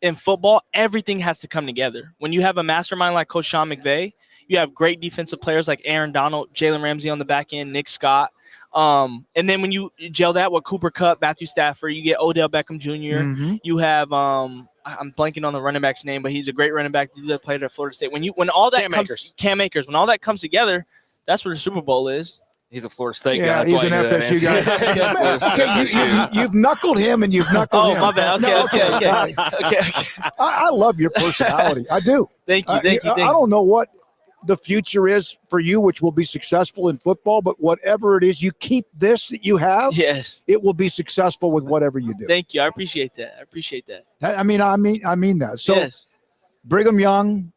in football, everything has to come together. When you have a mastermind like Coach Sean McVay, you have great defensive players like Aaron Donald, Jalen Ramsey on the back end, Nick Scott. And then when you gel that with Cooper Kupp, Matthew Stafford, you get Odell Beckham Jr. Mm-hmm. You have I'm blanking on the running back's name, but he's a great running back that played at Florida State. When all that Cam Akers, when all that comes together, That's where the Super Bowl is. He's a Florida State guy. Yeah, That's he's why an you knew that FSU answer. guy. Okay, you've knuckled him and you've knuckled him. Oh, my bad. Okay. I love your personality. I do. Thank you. I don't know what the future is for you, which will be successful in football, but whatever it is, you keep this that you have. Yes. It will be successful with whatever you do. Thank you. I appreciate that. I mean that. So yes. Brigham Young,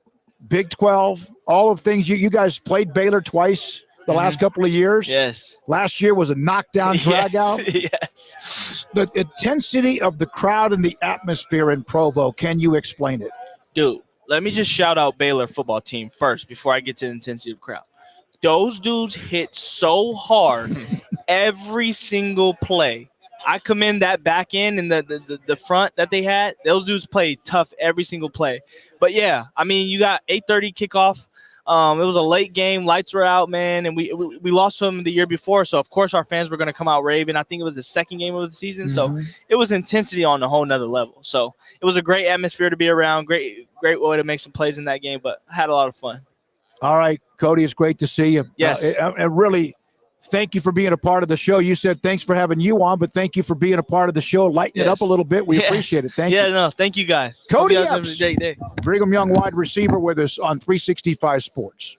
Big 12, all of things. You guys played Baylor twice the last couple of years. Yes. Last year was a knockdown drag out. Yes. The intensity of the crowd and the atmosphere in Provo, can you explain it? Dude, let me just shout out Baylor football team first before I get to the intensity of the crowd. Those dudes hit so hard every single play. I commend that back end and the front that they had. Those dudes played tough every single play. But, yeah, I mean, you got 8:30 kickoff. It was a late game. Lights were out, man, and we lost to them the year before. So, of course, our fans were going to come out raving. I think it was the second game of the season. So, it was intensity on a whole nother level. So, it was a great atmosphere to be around. Great way to make some plays in that game, but I had a lot of fun. All right, Cody, it's great to see you. Yes. And really, thank you for being a part of the show. You said thanks for having you on, but thank you for being a part of the show. Lighten it up a little bit. We appreciate it. Thank you. No, thank you guys. Cody Hope you guys have a Epps, great day. Brigham Young wide receiver with us on 365 Sports.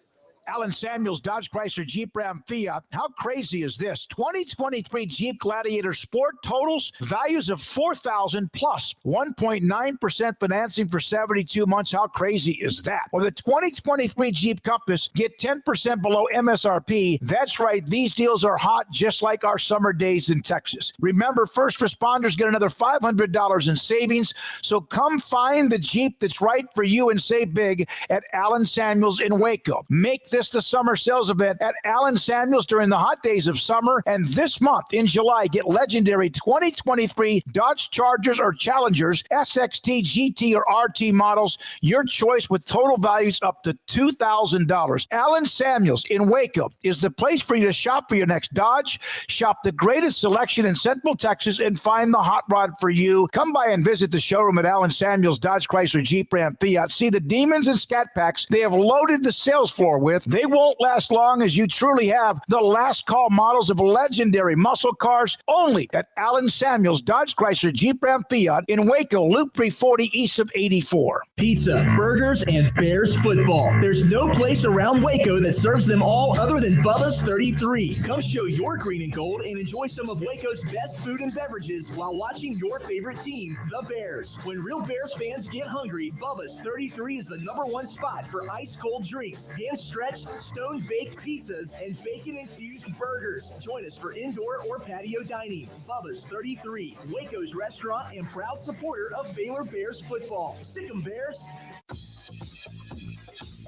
Allen Samuels, Dodge Chrysler Jeep Ram Fiat. How crazy is this? 2023 Jeep Gladiator Sport totals values of $4,000 plus 1.9% financing for 72 months. How crazy is that? Or the 2023 Jeep Compass, get 10% below MSRP. That's right. These deals are hot, just like our summer days in Texas. Remember, first responders get another $500 in savings. So come find the Jeep that's right for you and save big at Allen Samuels in Waco. Make this the summer sales event at Allen Samuels during the hot days of summer. And this month in July, get legendary 2023 Dodge Chargers or Challengers, SXT, GT, or RT models. Your choice with total values up to $2,000. Allen Samuels in Waco is the place for you to shop for your next Dodge. Shop the greatest selection in Central Texas and find the hot rod for you. Come by and visit the showroom at Allen Samuels, Dodge Chrysler Jeep Ram Fiat. See the demons and scat packs they have loaded the sales floor with. They won't last long, as you truly have the last call models of legendary muscle cars only at Allen Samuels, Dodge Chrysler Jeep Ram Fiat in Waco, Loop 340 east of 84. Pizza, burgers, and Bears football. There's no place around Waco that serves them all other than Bubba's 33. Come show your green and gold and enjoy some of Waco's best food and beverages while watching your favorite team, the Bears. When real Bears fans get hungry, Bubba's 33 is the #1 spot for ice-cold drinks, hand-stretched, stone-baked pizzas, and bacon-infused burgers. Join us for indoor or patio dining. Bubba's 33, Waco's restaurant and proud supporter of Baylor Bears football. Sick 'em, Bears.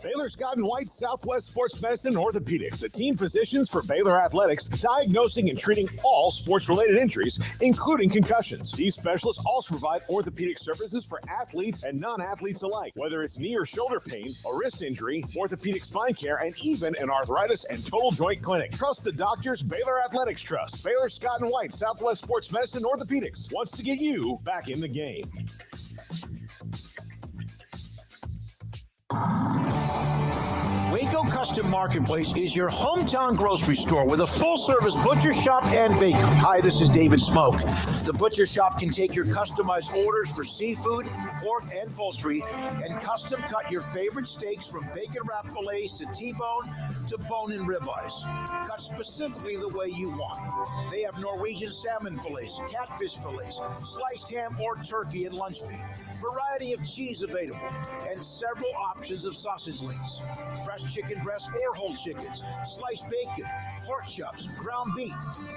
Baylor Scott & White Southwest Sports Medicine and Orthopedics, the team physicians for Baylor Athletics, diagnosing and treating all sports-related injuries, including concussions. These specialists also provide orthopedic services for athletes and non-athletes alike, whether it's knee or shoulder pain, a wrist injury, orthopedic spine care, and even an arthritis and total joint clinic. Trust the doctors Baylor Athletics trust. Baylor Scott & White Southwest Sports Medicine and Orthopedics wants to get you back in the game. Waco Custom Marketplace is your hometown grocery store with a full-service butcher shop and bakery. Hi, this is David Smoak. The butcher shop can take your customized orders for seafood, pork, and poultry, and custom cut your favorite steaks from bacon wrap fillets to T-bone to bone-in ribeyes, cut specifically the way you want. They have Norwegian salmon fillets, catfish fillets, sliced ham or turkey and lunch meat, variety of cheese available, and several options of sausage links, fresh chicken breast or whole chickens, sliced bacon, pork chops, ground beef,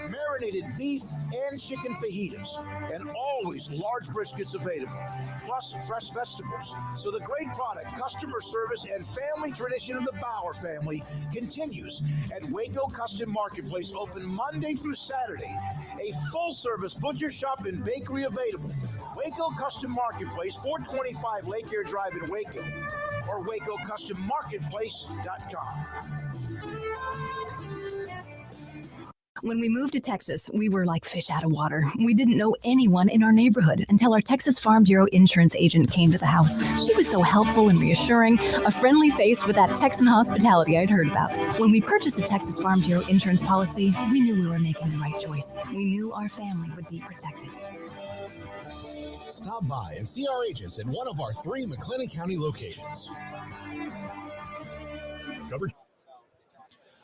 marinated beef, and chicken fajitas, and always large briskets available, plus fresh vegetables. So the great product, customer service, and family tradition of the Bauer family continues at Waco Custom Marketplace, open Monday through Saturday. A full-service butcher shop and bakery available. Waco Custom Marketplace, 425 Lake Air Drive in Waco, or WacoCustomMarketplace.com. When we moved to Texas, we were like fish out of water. We didn't know anyone in our neighborhood until our Texas Farm Bureau insurance agent came to the house. She was so helpful and reassuring, a friendly face with that Texan hospitality I'd heard about. When we purchased a Texas Farm Bureau insurance policy, we knew we were making the right choice. We knew our family would be protected. Stop by and see our agents at one of our 3 McLennan County locations. Coverage.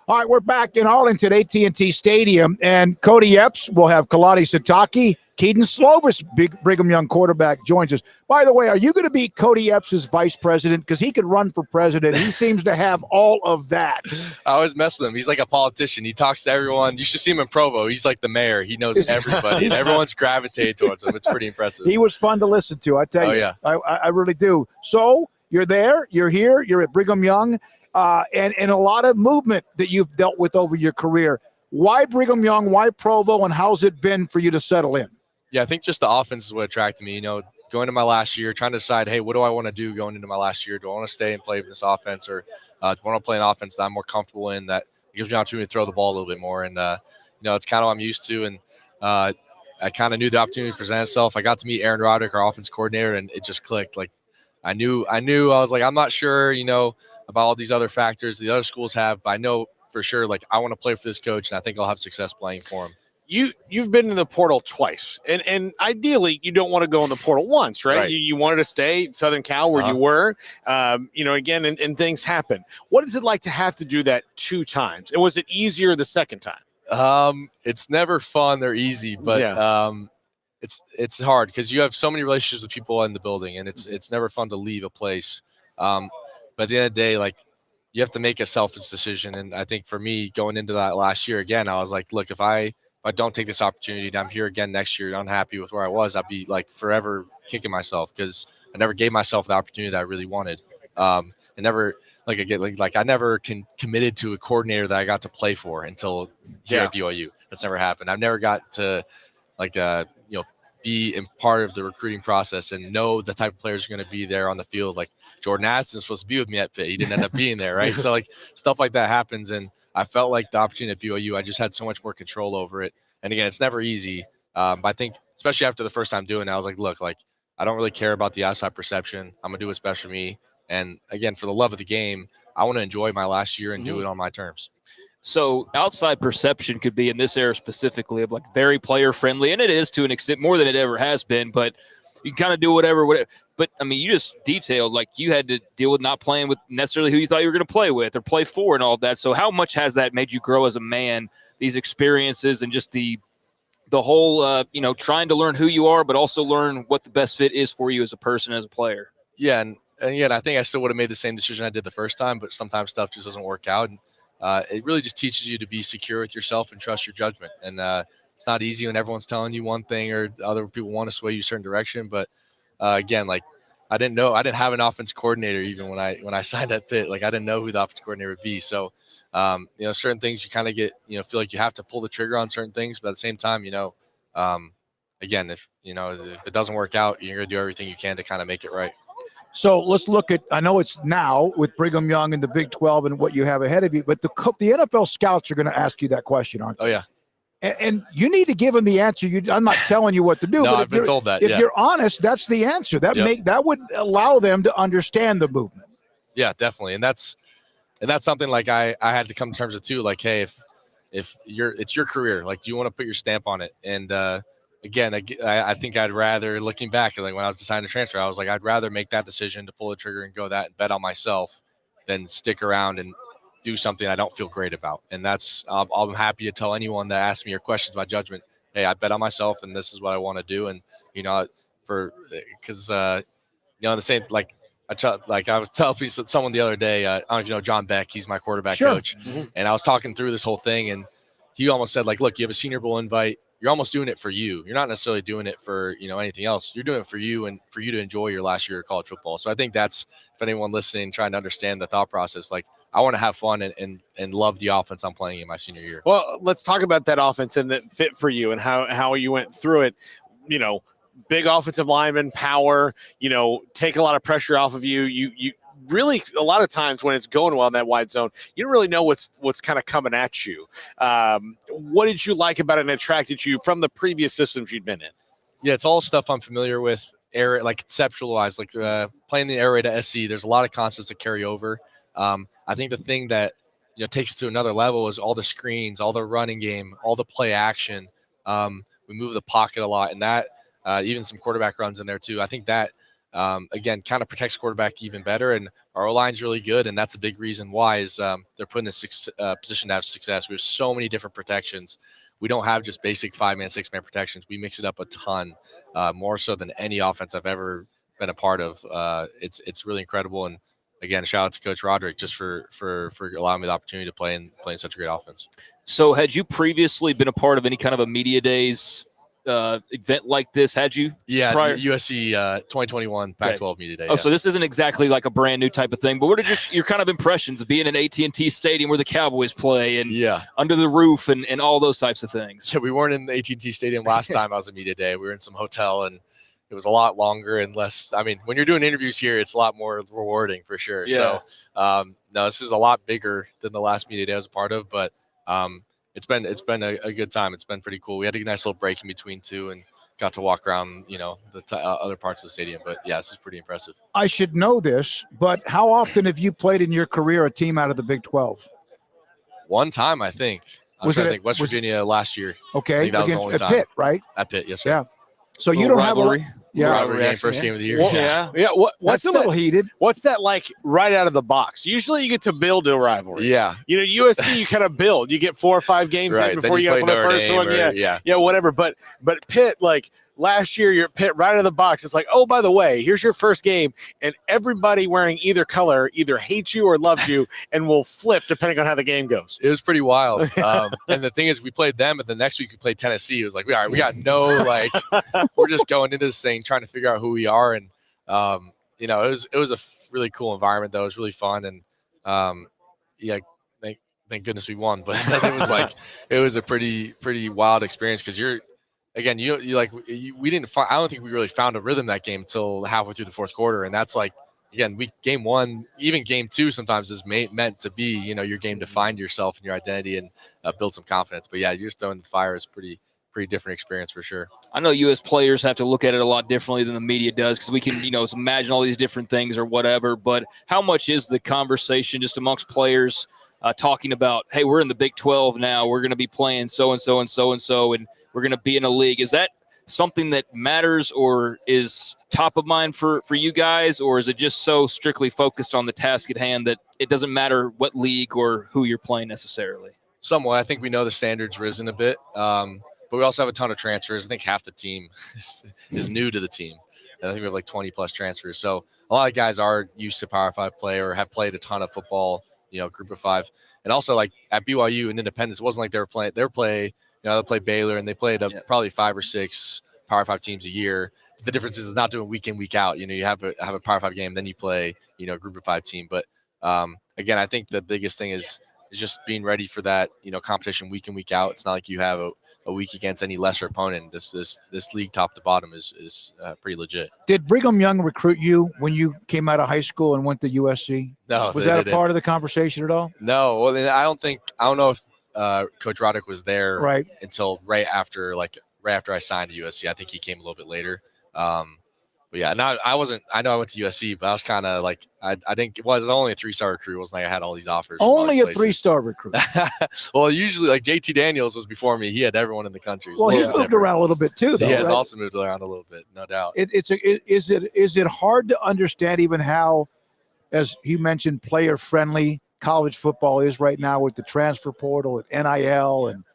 All right, we're back in Arlington, AT&T Stadium, and Cody Epps will have Kalani Sitake. Keaton Slovis, big Brigham Young quarterback, joins us. By the way, are you going to be Cody Epps' vice president? Because he could run for president. He seems to have all of that. I always mess with him. He's like a politician. He talks to everyone. You should see him in Provo. He's like the mayor. He knows everybody, and everyone's gravitated towards him. It's pretty impressive. He was fun to listen to, I tell you. Oh, yeah. I really do. So you're there. You're here. You're at Brigham Young. And a lot of movement that you've dealt with over your career. Why Brigham Young? Why Provo? And how's it been for you to settle in? Yeah, I think just the offense is what attracted me. Going into my last year, trying to decide, hey, what do I want to do going into my last year? Do I want to stay and play this offense, or do I want to play an offense that I'm more comfortable in, that gives me an opportunity to throw the ball a little bit more? And it's kind of what I'm used to. And I kind of knew the opportunity to present itself. I got to meet Aaron Roderick, our offense coordinator, and it just clicked. Like I knew. I was like, I'm not sure, about all these other factors the other schools have, but I know for sure, like, I want to play for this coach, and I think I'll have success playing for him. You've been in the portal twice, and ideally you don't want to go in the portal once, right? You wanted to stay in Southern Cal where you were, again, and things happen. What is it like to have to do that 2 times? And was it easier the second time? It's never fun or easy, but it's hard because you have so many relationships with people in the building, and it's never fun to leave a place. But at the end of the day, like, you have to make a selfish decision. And I think for me, going into that last year again, I was like, look, if I don't take this opportunity and I'm here again next year, unhappy with where I was, I'd be like forever kicking myself because I never gave myself the opportunity that I really wanted. And never I never committed to a coordinator that I got to play for until here at BYU. That's never happened. I've never got to be in part of the recruiting process and know the type of players are going to be there on the field. Like Jordan Addison's supposed to be with me at Pitt. He didn't end up being there. Right. So like stuff like that happens. And I felt like the opportunity at BYU, I just had so much more control over it. And again, it's never easy. But I think especially after the first time doing it, I was like, look, like, I don't really care about the outside perception. I'm gonna do what's best for me. And again, for the love of the game, I want to enjoy my last year and do it on my terms. So outside perception could be in this era specifically of like very player friendly, and it is to an extent more than it ever has been, but you kind of do whatever. But I mean, you just detailed like you had to deal with not playing with necessarily who you thought you were going to play with or play for and all of that. So how much has that made you grow as a man, these experiences and just the whole, trying to learn who you are, but also learn what the best fit is for you as a person, as a player? Yeah. And yet I think I still would have made the same decision I did the first time, but sometimes stuff just doesn't work out. And it really just teaches you to be secure with yourself and trust your judgment. And it's not easy when everyone's telling you one thing or other people want to sway you a certain direction. But again, like I didn't have an offense coordinator even when I signed at Pitt. Like I didn't know who the offense coordinator would be. So certain things you kind of get, feel like you have to pull the trigger on certain things, but at the same time, again, if it doesn't work out, you're going to do everything you can to kind of make it right. So let's look at, I know it's now with Brigham Young and the Big 12 and what you have ahead of you, but the NFL scouts are going to ask you that question, aren't they? Oh, yeah. And you need to give them the answer. I'm not telling you what to do. No, but I've been told that. If you're honest, that's the answer. That would allow them to understand the movement. Yeah, definitely. And that's something like I had to come to terms with too. Like, hey, if it's your career, like, do you want to put your stamp on it? And again, I think I'd rather, looking back, like when I was deciding to transfer, I was like, I'd rather make that decision to pull the trigger and go that and bet on myself than stick around and do something I don't feel great about. And that's, I'm happy to tell anyone that asks me your questions about judgment, hey, I bet on myself and this is what I want to do. And, because the same, like, I was telling someone the other day, I don't know if you know John Beck, he's my quarterback coach. Mm-hmm. And I was talking through this whole thing and he almost said, like, look, you have a Senior Bowl invite. You're almost doing it for you. You're not necessarily doing it for, anything else. You're doing it for you and for you to enjoy your last year of college football. So I think that's, if anyone listening, trying to understand the thought process, like, I want to have fun and love the offense I'm playing in my senior year. Well, let's talk about that offense and that fit for you and how you went through it. Big offensive lineman, power, take a lot of pressure off of you. really a lot of times when it's going well in that wide zone, you don't really know what's kind of coming at you. What did you like about it and attracted you from the previous systems you'd been in? Yeah, it's all stuff I'm familiar with. Air, like conceptualized, like playing the air raid at SC. There's a lot of concepts that carry over. I think the thing that takes it to another level is all the screens, all the running game, all the play action. We move the pocket a lot, and that even some quarterback runs in there too. I think that again kind of protects quarterback even better. And our O-line's really good, and that's a big reason why is they're put in a position to have success. We have so many different protections. We don't have just basic 5-man, 6-man protections. We mix it up a ton, more so than any offense I've ever been a part of. It's really incredible. And again, shout out to Coach Roderick just for allowing me the opportunity to play in such a great offense. So had you previously been a part of any kind of a media days event like this? Had you? Yeah, prior? USC 2021 Pac-12 media day. Oh, so this isn't exactly like a brand new type of thing, but what are your kind of impressions of being in AT&T Stadium where the Cowboys play and under the roof and all those types of things? Yeah, we weren't in the AT&T Stadium last time I was at media day. We were in some hotel, and it was a lot longer and less. I mean, when you're doing interviews here, it's a lot more rewarding for sure. Yeah. So, no, this is a lot bigger than the last media day I was a part of, but it's been a good time. It's been pretty cool. We had a nice little break in between too, and got to walk around, the other parts of the stadium. But yeah, this is pretty impressive. I should know this, but how often have you played in your career a team out of the Big 12? One time, I think. West Virginia last year. Okay, I think that was the only at time. Pitt, right? At Pitt, yes, sir. Yeah. So you don't rivalry. have a rivalry game, first game of the year. Well, yeah. What's That's a little heated. What's that like right out of the box? Usually you get to build a rivalry. Yeah. USC, you kind of build. You get 4 or 5 games in before you got to play the first one. Yeah, whatever. But Pitt, like last year, you're at Pitt right out of the box. It's like, oh, by the way, here's your first game, and everybody wearing either color either hates you or loves you and will flip depending on how the game goes. It was pretty wild. And the thing is, we played them, and the next week we played Tennessee. It was like, all right, we got we're just going into this thing trying to figure out who we are. And it was a really cool environment though. It was really fun, and thank goodness we won. But it was a pretty wild experience because again, we didn't. I don't think we really found a rhythm that game until halfway through the fourth quarter, and that's like, again, game 1, even game 2, sometimes is meant to be, your game to find yourself and your identity and build some confidence. But yeah, you're just throwing the fire is pretty different experience for sure. I know you as players have to look at it a lot differently than the media does because we can, imagine all these different things or whatever. But how much is the conversation just amongst players talking about, hey, we're in the Big 12 now, we're going to be playing so and so and so and so, and we're going to be in a league? Is that something that matters or is top of mind for you guys, or is it just so strictly focused on the task at hand that it doesn't matter what league or who you're playing necessarily? Somewhat. I think we know the standard's risen a bit, but we also have a ton of transfers. I think half the team is new to the team. And I think we have like 20 plus transfers. So a lot of guys are used to Power 5 play or have played a ton of football, group of 5. And also like at BYU and Independence, it wasn't like they play Baylor and they played probably 5 or 6 Power 5 teams a year. The difference is not doing week in, week out. You have a Power 5 game, then you play, a group of 5 team. But again, I think the biggest thing is just being ready for that, competition week in, week out. It's not like you have a week against any lesser opponent. This league top to bottom is pretty legit. Did Brigham Young recruit you when you came out of high school and went to USC? No. Was that a part of the conversation at all? No. Well, I don't know if Coach Roddick was there until right after I signed to USC. I think he came a little bit later. But yeah, I know I went to USC, but I was kind of like, I didn't, it was only a 3-star recruit. It wasn't like I had all these offers. Only a 3-star recruit. Well, usually like JT Daniels was before me. He had everyone in the country. Well, he's moved around a little bit too, though. He has also moved around a little bit, no doubt. Is it hard to understand even how, as you mentioned, player friendly college football is right now with the transfer portal and NIL and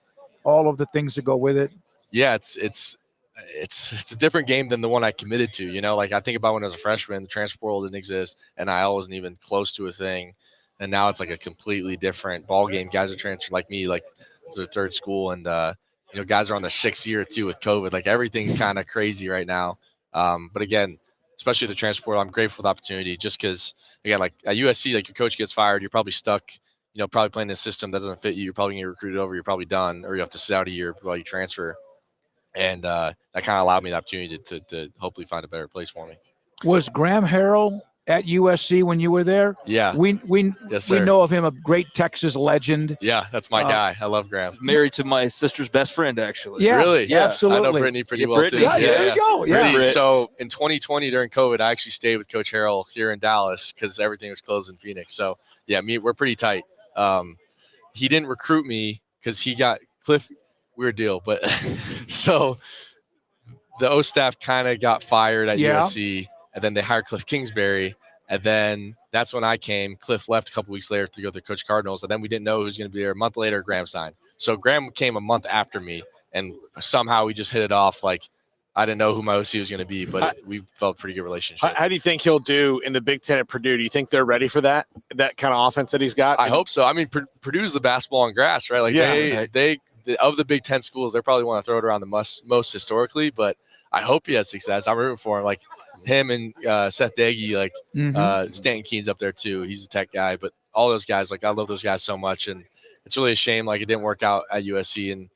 all of the things that go with it? Yeah, it's a different game than the one I committed to. Like I think about when I was a freshman, the transfer portal didn't exist, and I wasn't even close to a thing. And now it's like a completely different ball game. Guys are transferred like me, like it's their third school, and guys are on the 6th year too with COVID. Like everything's kind of crazy right now. But again, especially the transfer portal, I'm grateful for the opportunity. Just because again, like at USC, like your coach gets fired, you're probably stuck. Probably playing in a system that doesn't fit you. You're probably gonna get recruited over. You're probably done, or you have to sit out a year while you transfer. And that kind of allowed me the opportunity to hopefully find a better place for me. Was Graham Harrell at USC when you were there. Yeah. We Yes, we sir. know of him, a great Texas legend. Yeah, that's my guy. I love Graham. Married to my sister's best friend, actually. Yeah, Really? Yeah. absolutely. I know Brittany pretty well Brittany. too. Yeah, there you go. Yeah. See, so in 2020 during COVID, I actually stayed with Coach Harrell here in Dallas because everything was closed in Phoenix. So yeah, we're pretty tight. He didn't recruit me because he got Cliff. Weird deal, but so the O staff kind of got fired at USC, and then they hired Cliff Kingsbury. And then that's when I came. Cliff left a couple weeks later to go to Coach Cardinals. And then we didn't know who was going to be there. A month later, Graham signed. So Graham came a month after me. And somehow we just hit it off. Like, I didn't know who my OC was going to be, but we felt a pretty good relationship. How do you think he'll do in the Big Ten at Purdue? Do you think they're ready for that kind of offense that he's got? I hope so. I mean, Purdue's the basketball and grass, right? Like, they of the Big Ten schools, they probably want to throw it around the most historically. But I hope he has success. I'm rooting for him. Like, him and Seth Daggy, like Stanton Keen's up there too. He's a tech guy, but all those guys, like I love those guys so much, and it's really a shame like it didn't work out at USC and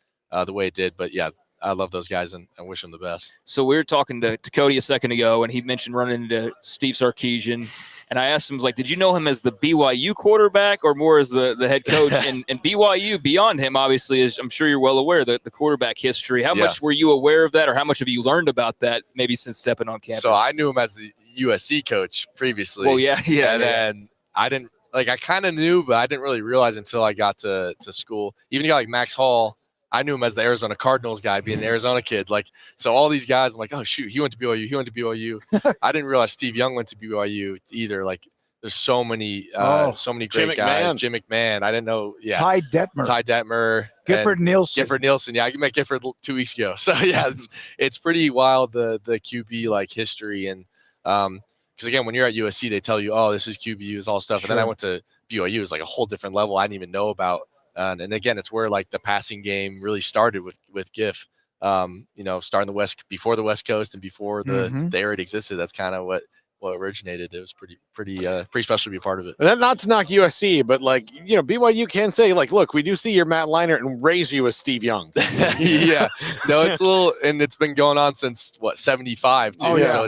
the way it did. But yeah, I love those guys and wish them the best. So we were talking to Cody a second ago, and he mentioned running into Steve Sarkisian. And I asked him, like, did you know him as the BYU quarterback or more as the head coach? and BYU, beyond him, obviously, is I'm sure you're well aware the quarterback history. How much were you aware of that, or how much have you learned about that maybe since stepping on campus? So I knew him as the USC coach previously. Well, yeah. And then I didn't – like I kind of knew, but I didn't really realize until I got to school. Even a guy like Max Hall, I knew him as the Arizona Cardinals guy, being an Arizona kid. Like, so all these guys, I'm like, oh, shoot, he went to BYU. He went to BYU. I didn't realize Steve Young went to BYU either. Like, there's so many great guys. Jim McMahon. I didn't know. Yeah. Ty Detmer. Gifford Nielsen. Yeah, I met Gifford 2 weeks ago. So, yeah, it's pretty wild, the QB, like, history. And because, again, when you're at USC, they tell you, oh, this is QB, is all stuff. And then I went to BYU. It's like a whole different level I didn't even know about. And again, it's where like the passing game really started with Giff, starting before the West Coast and before the era it existed. That's kind of what originated. It was pretty special to be a part of it. And not to knock USC, but like, BYU can say like, look, we do see your Matt Leinart and raise you as Steve Young. Yeah, no, it's a little, and it's been going on since 75 too. Oh, yeah. So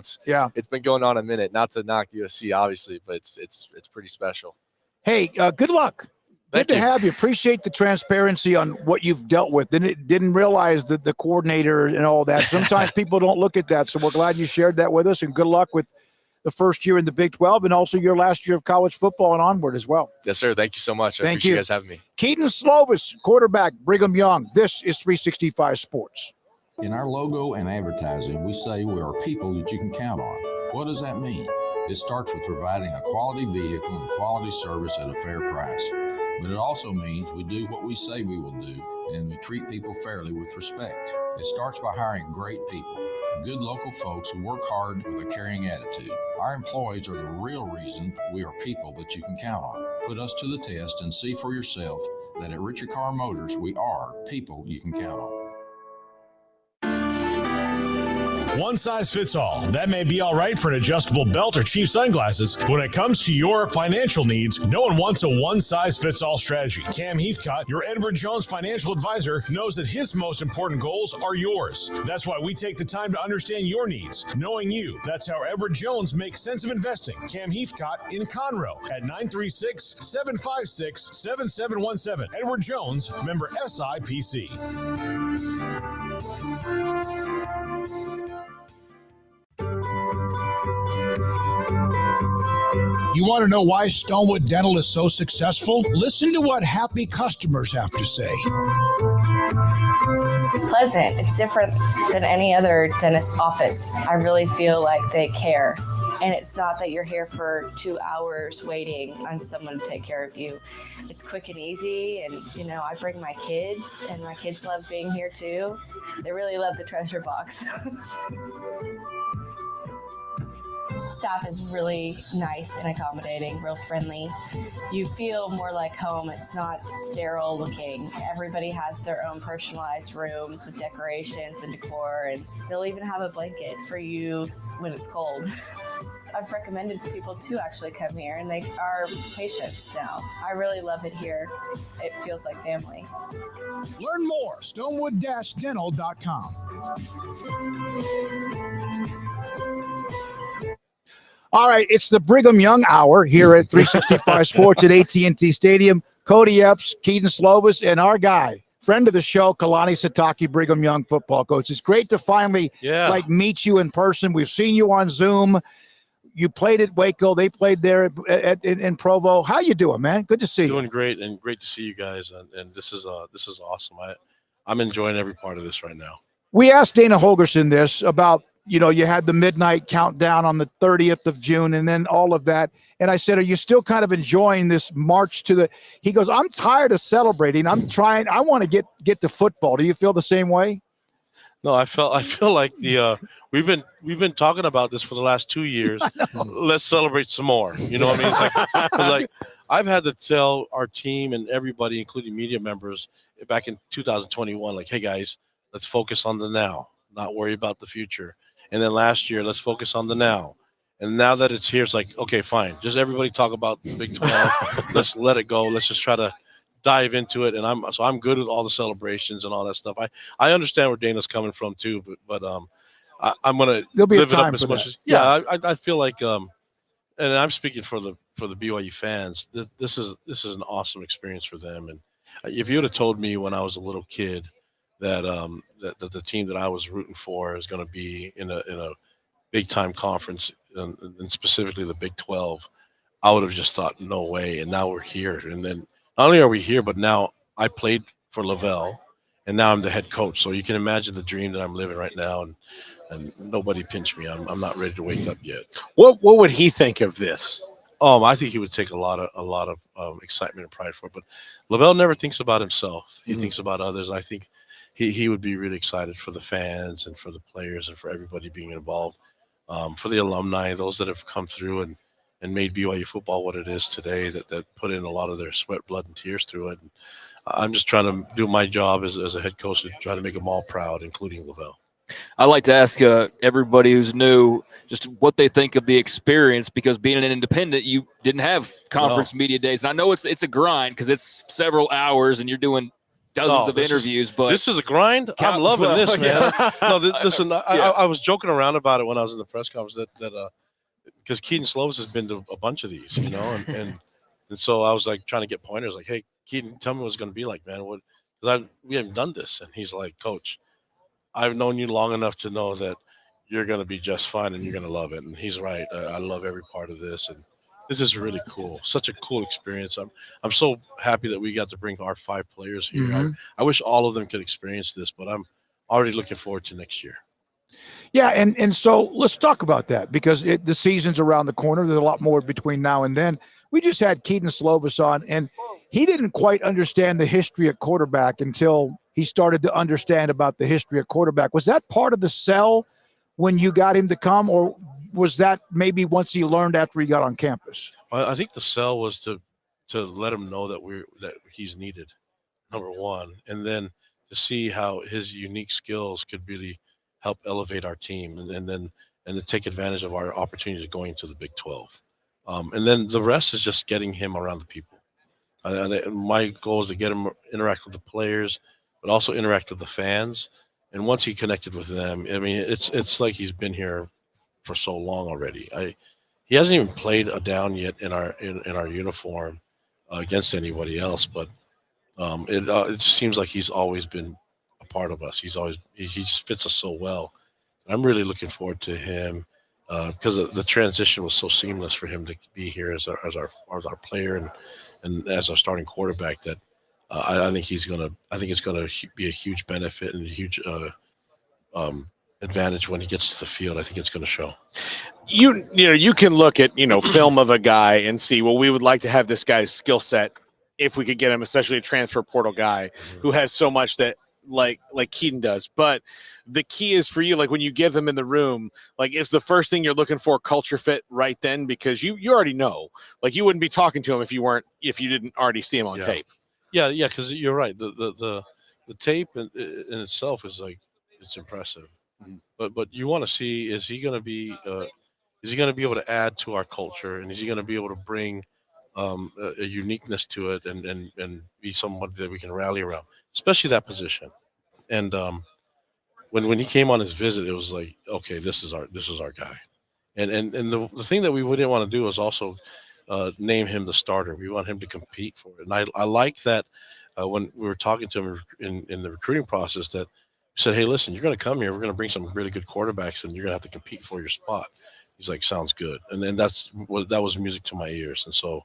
it's been going on a minute. Not to knock USC, obviously, but it's pretty special. Hey, good luck. Good to have you. Appreciate the transparency on what you've dealt with. Didn't realize that the coordinator and all that. Sometimes people don't look at that. So we're glad you shared that with us, and good luck with the first year in the Big 12 and also your last year of college football and onward as well. Yes, sir. Thank you so much. I appreciate you guys having me. Keaton Slovis, quarterback, Brigham Young. This is 365 Sports. In our logo and advertising, we say we are people that you can count on. What does that mean? It starts with providing a quality vehicle and quality service at a fair price. But it also means we do what we say we will do, and we treat people fairly with respect. It starts by hiring great people, good local folks who work hard with a caring attitude. Our employees are the real reason we are people that you can count on. Put us to the test and see for yourself that at Richard Carr Motors, we are people you can count on. One size fits all. That may be all right for an adjustable belt or cheap sunglasses. But when it comes to your financial needs, no one wants a one-size-fits-all strategy. Cam Heathcott, your Edward Jones financial advisor, knows that his most important goals are yours. That's why we take the time to understand your needs. Knowing you, that's how Edward Jones makes sense of investing. Cam Heathcott in Conroe at 936-756-7717. Edward Jones, member SIPC. You want to know why Stonewood Dental is so successful? Listen to what happy customers have to say. Pleasant. It's different than any other dentist office. I really feel like they care. And it's not that you're here for 2 hours waiting on someone to take care of you. It's quick and easy. And, I bring my kids, and my kids love being here too. They really love the treasure box. Staff is really nice and accommodating, real friendly. You feel more like home. It's not sterile looking. Everybody has their own personalized rooms with decorations and decor, and they'll even have a blanket for you when it's cold. I've recommended people to actually come here, and they are patients now. I really love it here. It feels like family. Learn more, stonewood-dental.com. All right, it's the Brigham Young Hour here at 365 Sports at AT&T Stadium. Cody Epps, Keaton Slovis, and our guy, friend of the show, Kalani Sitake, Brigham Young football coach. It's great to finally meet you in person. We've seen you on Zoom. You played at Waco. They played there in Provo. How you doing, man? Good to see you. Doing great, and great to see you guys. And this is awesome. I'm enjoying every part of this right now. We asked Dana Holgerson this about, you had the midnight countdown on the 30th of June and then all of that. And I said, are you still kind of enjoying this march to the – he goes, I'm tired of celebrating. I want to get to football. Do you feel the same way? No, I feel like we've been talking about this for the last 2 years. Let's celebrate some more. You know what I mean? It's like I've had to tell our team and everybody, including media members, back in 2021, like, hey guys, let's focus on the now, not worry about the future. And then last year, let's focus on the now. And now that it's here, it's like, okay, fine. Just everybody talk about the Big 12. Let's let it go. Let's just try to dive into it. And I'm good with all the celebrations and all that stuff. I understand where Dana's coming from too, but I'm gonna live it up as much as I feel like and I'm speaking for the BYU fans. This is an awesome experience for them. And if you would have told me when I was a little kid that that the team that I was rooting for is going to be in a big time conference and specifically the Big 12, I would have just thought no way. And now we're here. And then not only are we here, but now I played for Lavelle, and now I'm the head coach. So you can imagine the dream that I'm living right now. And nobody pinch me. I'm not ready to wake up yet. What would he think of this? I think he would take a lot of excitement and pride for it. But Lavelle never thinks about himself. He thinks about others. I think he would be really excited for the fans and for the players and for everybody being involved, for the alumni, those that have come through and made BYU football what it is today, that put in a lot of their sweat, blood, and tears through it. And I'm just trying to do my job as a head coach to try to make them all proud, including Lavelle. I'd like to ask everybody who's new just what they think of the experience, because being an independent, you didn't have conference media days. And I know it's a grind because it's several hours and you're doing dozens of interviews. But this is a grind. I'm loving this, man. No, listen, I was joking around about it when I was in the press conference that because Keaton Slovis has been to a bunch of these, and so I was like trying to get pointers, like, hey, Keaton, tell me what it's going to be like, man. Because we haven't done this, and he's like, Coach, I've known you long enough to know that you're going to be just fine and you're going to love it. And he's right. I love every part of this, and this is really cool. Such a cool experience. I'm so happy that we got to bring our 5 players here. Mhm. I wish all of them could experience this, but I'm already looking forward to next year. Yeah, and so let's talk about that, because the season's around the corner. There's a lot more between now and then. We just had Keaton Slovis on, and he didn't quite understand the history of quarterback until he started to understand about the history of quarterback. Was that part of the sell when you got him to come, or was that maybe once he learned after he got on campus? I think the sell was to let him know that he's needed, number one, and then to see how his unique skills could really help elevate our team, and to take advantage of our opportunities going to the Big 12. And then the rest is just getting him around the people. My goal is to get him interact with the players, but also interact with the fans. And once he connected with them, I mean, it's like he's been here for so long already. He hasn't even played a down yet in our uniform against anybody else, but it just seems like he's always been a part of us. He just fits us so well. I'm really looking forward to him because the transition was so seamless for him to be here as our player and as our starting quarterback. That I think it's gonna be a huge benefit and a huge advantage when he gets to the field. I think it's going to show. You can look at film of a guy and see, well, we would like to have this guy's skill set if we could get him, especially a transfer portal guy who has so much that like Keaton does. But the key is for you, like when you give them in the room, like is the first thing you're looking for culture fit right then, because you already know, like you wouldn't be talking to him if you didn't already see him on tape. Yeah, because you're right. The tape in itself is like, it's impressive. But you want to see, is he going to be able to add to our culture, and is he going to be able to bring a uniqueness to it and be someone that we can rally around, especially that position. And when he came on his visit, it was like, okay, this is our guy. And the thing that we wouldn't want to do is also name him the starter. We want him to compete for it. And I like that when we were talking to him in the recruiting process, that we said, hey, listen, you're going to come here. We're going to bring some really good quarterbacks, and you're going to have to compete for your spot. He's like, sounds good. And then that was music to my ears. And so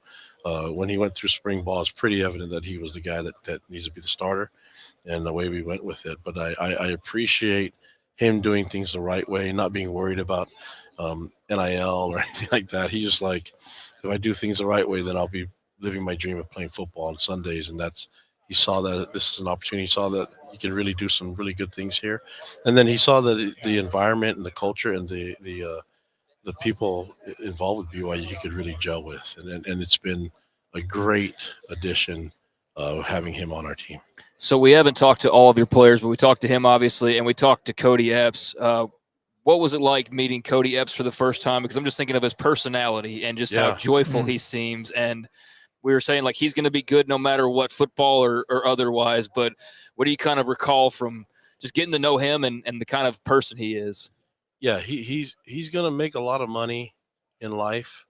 when he went through spring ball, it's pretty evident that he was the guy that needs to be the starter, and the way we went with it. But I appreciate him doing things the right way, not being worried about NIL or anything like that. He's just like, if I do things the right way, then I'll be living my dream of playing football on Sundays. And he saw that this is an opportunity. He saw that you can really do some really good things here. And then he saw that the environment and the culture and the people involved with BYU he could really gel with. And it's been a great addition having him on our team. So we haven't talked to all of your players, but we talked to him, obviously, and we talked to Cody Epps. What was it like meeting Cody Epps for the first time? Because I'm just thinking of his personality and just how joyful he seems. And we were saying, like, he's going to be good no matter what, football or otherwise. But what do you kind of recall from just getting to know him and the kind of person he is? Yeah, he's going to make a lot of money in life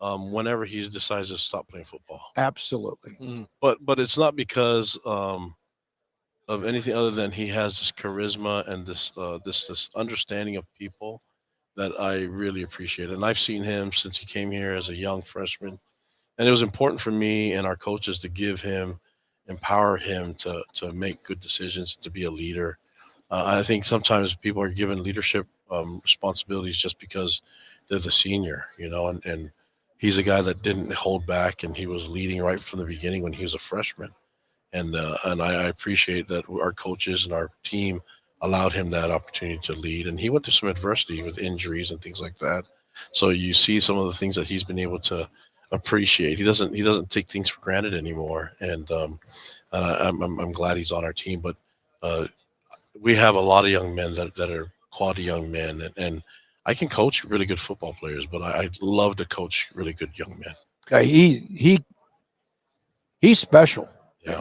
whenever he decides to stop playing football. Absolutely. But it's not because of anything other than he has this charisma and this understanding of people that I really appreciate. And I've seen him since he came here as a young freshman. And it was important for me and our coaches to empower him to make good decisions, to be a leader. I think sometimes people are given leadership responsibilities just because they're the senior, and he's a guy that didn't hold back, and he was leading right from the beginning when he was a freshman. And I appreciate that our coaches and our team allowed him that opportunity to lead. And he went through some adversity with injuries and things like that. So you see some of the things that he's been able to appreciate. He doesn't take things for granted anymore. And I'm glad he's on our team. But we have a lot of young men that are quality young men. And I can coach really good football players, but I love to coach really good young men. He's special.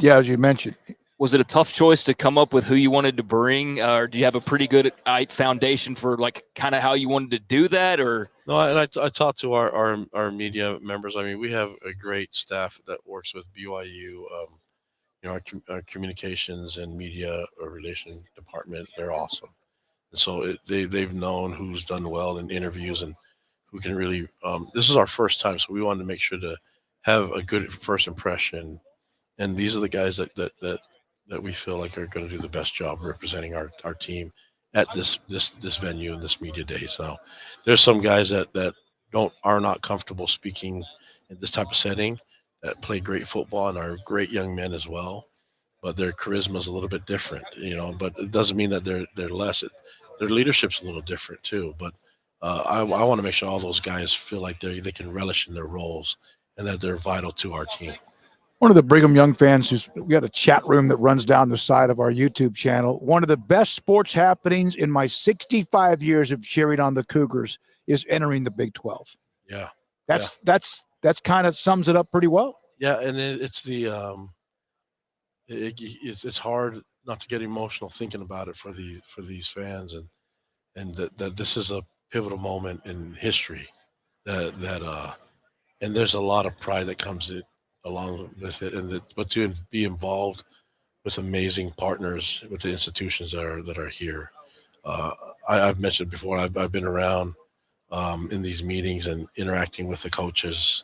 Yeah, as you mentioned. Was it a tough choice to come up with who you wanted to bring, or do you have a pretty good foundation for like kind of how you wanted to do that? Or no, and I talked to our media members. I mean, we have a great staff that works with BYU. Our communications and media relation department, they're awesome. And so they've known who's done well in interviews and who can really. This is our first time, so we wanted to make sure to have a good first impression. And these are the guys that we feel like are going to do the best job representing our team at this venue and this media day. So there's some guys that are not comfortable speaking in this type of setting, that play great football and are great young men as well, but their charisma is a little bit different, but it doesn't mean that they're less. Their leadership's a little different too. But I want to make sure all those guys feel like they can relish in their roles and that they're vital to our team. One of the Brigham Young fans, we got a chat room that runs down the side of our YouTube channel. One of the best sports happenings in my 65 years of cheering on the Cougars is entering the Big 12. Yeah. That's kind of sums it up pretty well. Yeah. And it's it's hard not to get emotional thinking about it for these fans and that this is a pivotal moment in history and there's a lot of pride that comes along with it, but to be involved with amazing partners with the institutions that are here. I've mentioned before, I've been around in these meetings and interacting with the coaches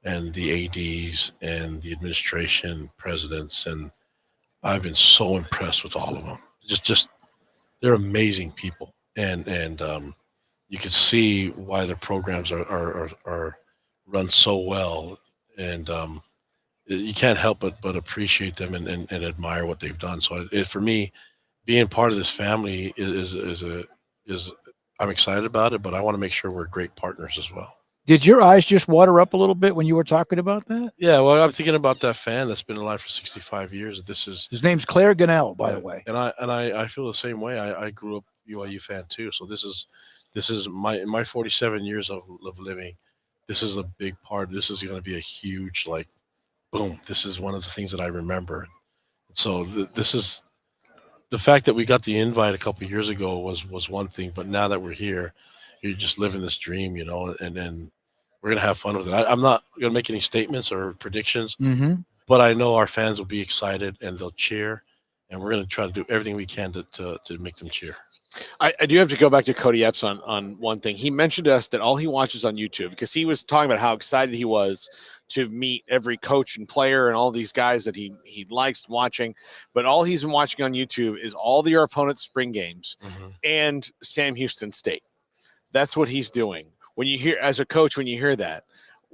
and the ADs and the administration presidents, and I've been so impressed with all of them. Just they're amazing people, and you can see why their programs are run so well, and you can't help but appreciate them and admire what they've done. So for me, being part of this family is I'm excited about it, but I want to make sure we're great partners as well. Did your eyes just water up a little bit when you were talking about that? Yeah, well, I'm thinking about that fan that's been alive for 65 years. His name's Claire Gunnell, by the way. And I feel the same way. I grew up BYU fan too. So this is my 47 years of living. This is a big part. This is going to be a huge boom. This is one of the things that I remember. So this is the fact that we got the invite a couple of years ago was one thing, but now that we're here, you're just living this dream, and then we're gonna have fun with it. I'm not gonna make any statements or predictions, but I know our fans will be excited and they'll cheer, and we're gonna try to do everything we can to make them cheer. I do have to go back to Cody Epps on one thing. He mentioned to us that all he watches on YouTube, because he was talking about how excited he was to meet every coach and player and all these guys that he likes watching. But all he's been watching on YouTube is all your opponent's spring games and Sam Houston State. That's what he's doing. When you hear, as a coach, when you hear that,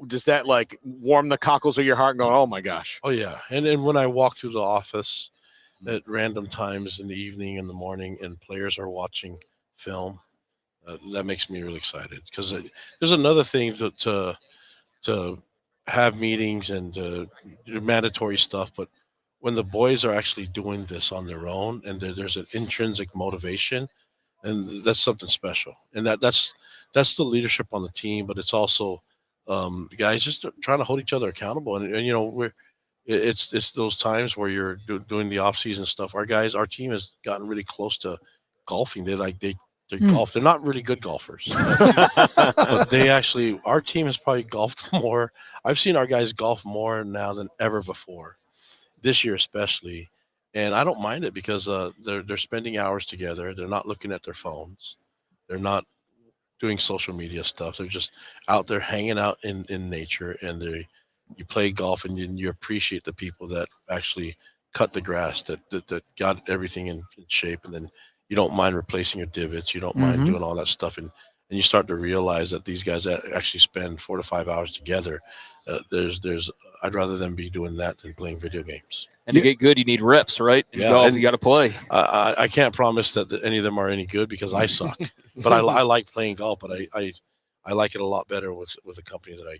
does that like warm the cockles of your heart and go, oh my gosh? Oh yeah. And then when I walk through the office at random times in the evening, in the morning, and players are watching film, that makes me really excited, because there's another thing to have meetings and do mandatory stuff, but when the boys are actually doing this on their own and there's an intrinsic motivation, and that's something special. And that's the leadership on the team, but it's also guys just trying to hold each other accountable. And it's those times where you're doing the off-season stuff. Our team has gotten really close to golfing. They golf. They're not really good golfers, but our team has probably golfed more. I've seen our guys golf more now than ever before, this year especially. And I don't mind it, because they're spending hours together. They're not looking at their phones. They're not doing social media stuff. They're just out there hanging out in nature, and you play golf, and you appreciate the people that actually cut the grass, that got everything in shape, and then you don't mind replacing your divots. You don't mind doing all that stuff, and you start to realize that these guys actually spend 4 to 5 hours together. I'd rather them be doing that than playing video games. And to get good, you need reps, right? And you got to play. I can't promise that any of them are any good, because I suck. But I like playing golf. But I like it a lot better with a company that I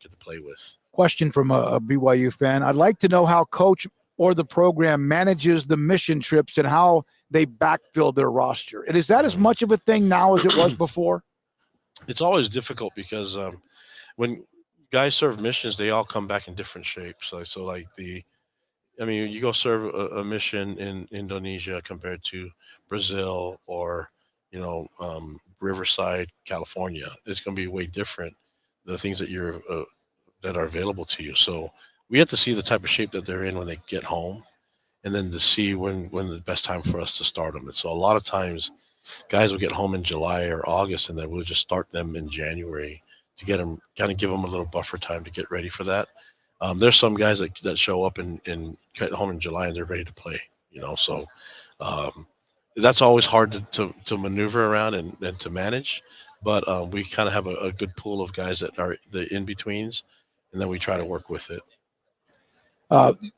get to play with. Question from a BYU fan. I'd like to know how coach or the program manages the mission trips and how they backfill their roster. And is that as much of a thing now as it was before? It's always difficult, because when guys serve missions, they all come back in different shapes. You go serve a mission in Indonesia compared to Brazil or Riverside, California. It's going to be way different, the things that that are available to you. So we have to see the type of shape that they're in when they get home, and then to see when the best time for us to start them. And so a lot of times guys will get home in July or August, and then we'll just start them in January to get them, kind of give them a little buffer time to get ready for that. There's some guys that show up and get home in July and they're ready to play, so that's always hard to maneuver around and to manage. But we kind of have a good pool of guys that are the in-betweens, and then we try to work with it.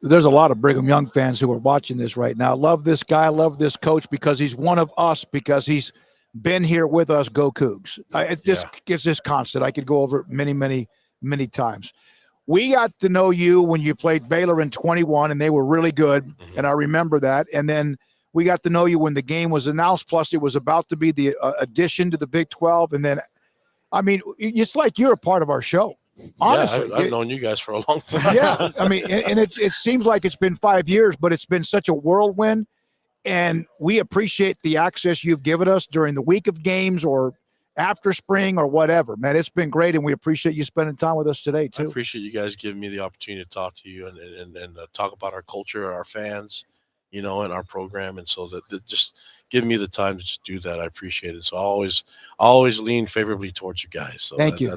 There's a lot of Brigham Young fans who are watching this right now. Love this guy, love this coach, because he's one of us, because he's been here with us. Go Cougs. It's just constant. I could go over it many, many, many times. We got to know you when you played Baylor in 21, and they were really good, and I remember that. And then we got to know you when the game was announced, plus it was about to be the addition to the Big 12. And then, it's like you're a part of our show. Honestly, I've known you guys for a long time. Yeah, and it seems like it's been 5 years, but it's been such a whirlwind, and we appreciate the access you've given us during the week of games or after spring or whatever. Man, it's been great, and we appreciate you spending time with us today too. I appreciate you guys giving me the opportunity to talk to you and talk about our culture, our fans, and our program, and so that just give me the time to just do that. I appreciate it. So I always lean favorably towards you guys. So thank you.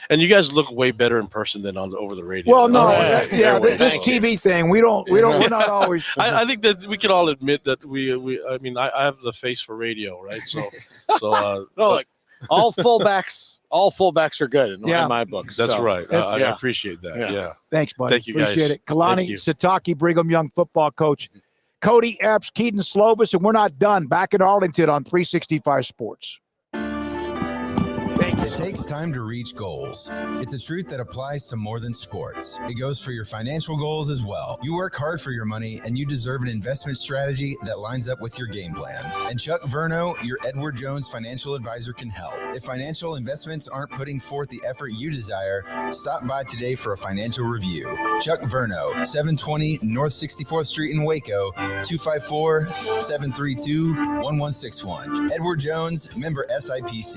And you guys look way better in person than over the radio. Well, no, this TV thing, we're not always. I think that we can all admit that I have the face for radio, right? So look, all fullbacks are good in my books. That's right. I appreciate that. Yeah. Thanks, buddy. Thank you, appreciate guys. it. Kalani Sitake, Brigham Young football coach. Cody Epps, Keaton Slovis, and we're not done. Back in Arlington on 365 Sports. Thank you. takes time to reach goals. It's a truth that applies to more than sports. It goes for your financial goals as well. You work hard for your money, and you deserve an investment strategy that lines up with your game plan. And Chuck Verno, your Edward Jones financial advisor, can help. If financial investments aren't putting forth the effort you desire, stop by today for a financial review. Chuck Verno, 720 North 64th Street in Waco, 254-732-1161. Edward Jones, member SIPC.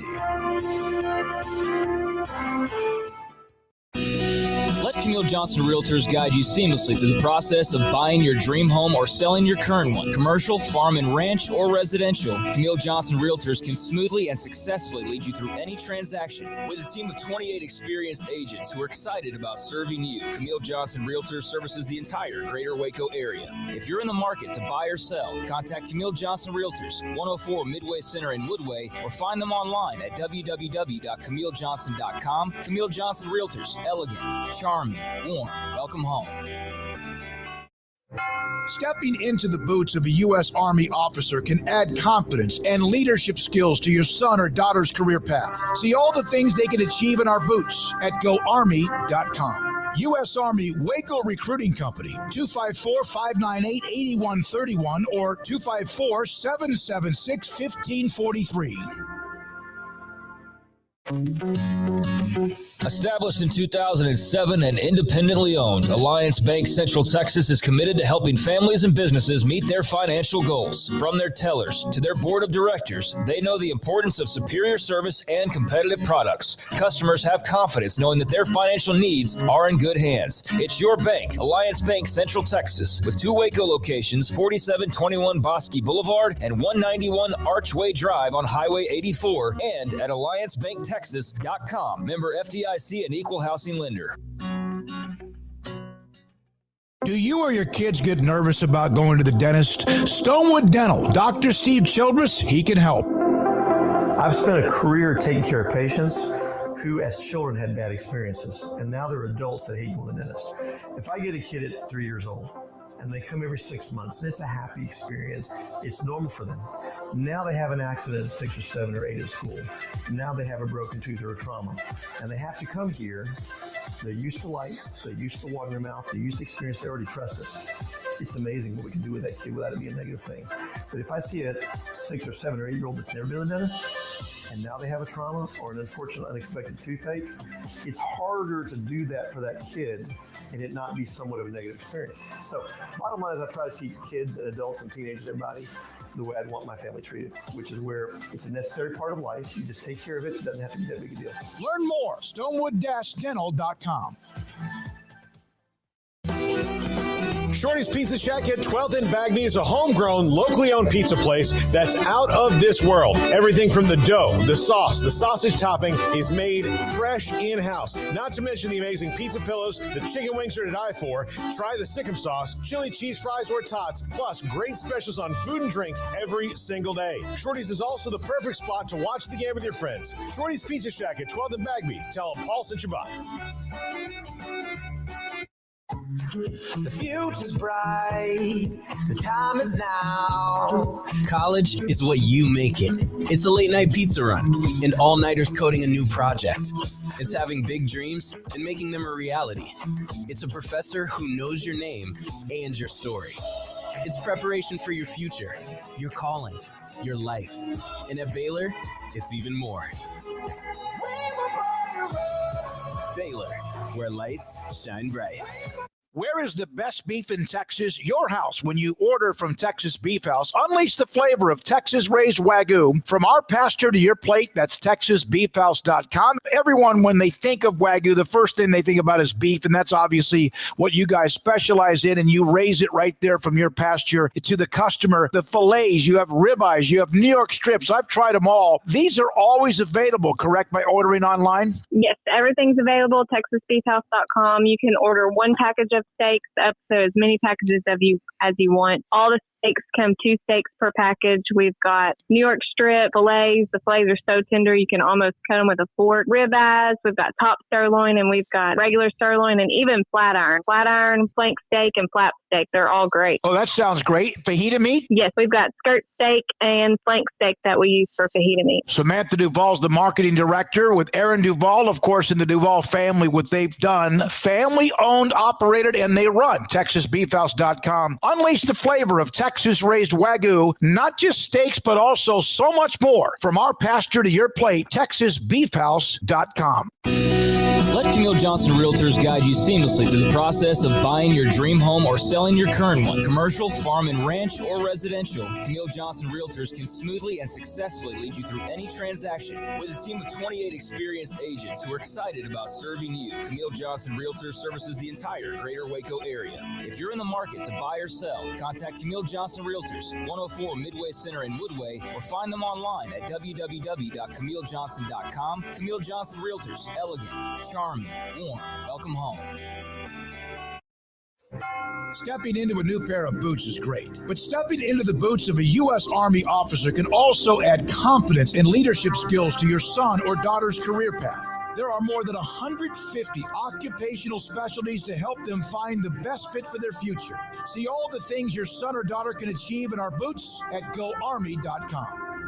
Let Camille Johnson Realtors guide you seamlessly through the process of buying your dream home or selling your current one. Commercial, farm and ranch, or residential, Camille Johnson Realtors can smoothly and successfully lead you through any transaction. With a team of 28 experienced agents who are excited about serving you, Camille Johnson Realtors services the entire greater Waco area. If you're in the market to buy or sell, contact Camille Johnson Realtors, 104 Midway Center in Woodway, or find them online at www.camillejohnson.com. Camille Johnson Realtors, elegant, charming, warm. Welcome home. Stepping into the boots of a U.S. Army officer can add confidence and leadership skills to your son or daughter's career path. See all the things they can achieve in our boots at GoArmy.com. U.S. Army Waco Recruiting Company, 254-598-8131 or 254-776-1543. Established in 2007 and independently owned, Alliance Bank Central Texas is committed to helping families and businesses meet their financial goals. From their tellers to their board of directors, they know the importance of superior service and competitive products. Customers have confidence knowing that their financial needs are in good hands. It's your bank, Alliance Bank Central Texas, with 2 Waco locations, 4721 Bosque Boulevard and 191 Archway Drive on Highway 84, and at AllianceBankTexas.com. Member FDIC and equal housing lender. Do you or your kids get nervous about going to the dentist? Stonewood Dental, Dr. Steve Childress, he can help. I've spent a career taking care of patients who as children had bad experiences, and now they're adults that hate going to the dentist. If I get a kid at 3 years old and they come every 6 months and it's a happy experience, it's normal for them. Now they have an accident at 6 or 7 or 8 at school. Now they have a broken tooth or a trauma, and they have to come here. They're used to lights, they're used to water in their mouth, they're used to experience, they already trust us. It's amazing what we can do with that kid without it being a negative thing. But if I see a 6 or 7 or 8 year old that's never been to the dentist, and now they have a trauma or an unfortunate unexpected toothache, it's harder to do that for that kid and it not be somewhat of a negative experience. So bottom line is I try to teach kids and adults and teenagers and everybody the way I'd want my family treated, which is where it's a necessary part of life. You just take care of it. It doesn't have to be that big a deal. Learn more, stonewood-dental.com. Shorty's Pizza Shack at 12th and Bagby is a homegrown, locally owned pizza place that's out of this world. Everything from the dough, the sauce, the sausage topping is made fresh in-house. Not to mention the amazing pizza pillows, the chicken wings are to die for. Try the Sikkim sauce, chili cheese fries or tots, plus great specials on food and drink every single day. Shorty's is also the perfect spot to watch the game with your friends. Shorty's Pizza Shack at 12th and Bagby. Tell them Paul sent you by. The future's bright. The time is now. College is what you make it. It's a late night pizza run and all-nighters coding a new project. It's having big dreams and making them a reality. It's a professor who knows your name and your story. It's preparation for your future, your calling, your life. And at Baylor, it's even more. Baylor, where lights shine bright. Where is the best beef in Texas? Your house when you order from Texas Beef House. Unleash the flavor of Texas-raised Wagyu. From our pasture to your plate, that's TexasBeefHouse.com. Everyone, when they think of Wagyu, the first thing they think about is beef, and that's obviously what you guys specialize in, and you raise it right there from your pasture to the customer. The fillets, you have ribeyes, you have New York strips. I've tried them all. These are always available, correct, by ordering online? Yes, everything's available, TexasBeefHouse.com. You can order one package of steaks up to as many packages as you want. All the steaks come 2 steaks per package. We've got New York strip fillets. The fillets are so tender you can almost cut them with a fork. Ribeyes. We've got top sirloin, and we've got regular sirloin, and even flat iron, flank steak, and flap steak. They're all great. Oh, that sounds great. Fajita meat? Yes, we've got skirt steak and flank steak that we use for fajita meat. Samantha Duvall's the marketing director with Aaron Duvall, of course, in the Duvall family. What they've done, family owned, operated, and they run TexasBeefHouse.com. Unleash the flavor of Texas raised Wagyu, not just steaks, but also so much more. From our pasture to your plate, TexasBeefHouse.com. Let Camille Johnson Realtors guide you seamlessly through the process of buying your dream home or selling your current one. Commercial, farm and ranch, or residential, Camille Johnson Realtors can smoothly and successfully lead you through any transaction. With a team of 28 experienced agents who are excited about serving you, Camille Johnson Realtors services the entire greater Waco area. If you're in the market to buy or sell, contact Camille Johnson Realtors, 104 Midway Center in Woodway, or find them online at www.camillejohnson.com. Camille Johnson Realtors, elegant, charming, warm. Welcome home. Stepping into a new pair of boots is great, but stepping into the boots of a U.S. Army officer can also add confidence and leadership skills to your son or daughter's career path. There are more than 150 occupational specialties to help them find the best fit for their future. See all the things your son or daughter can achieve in our boots at GoArmy.com.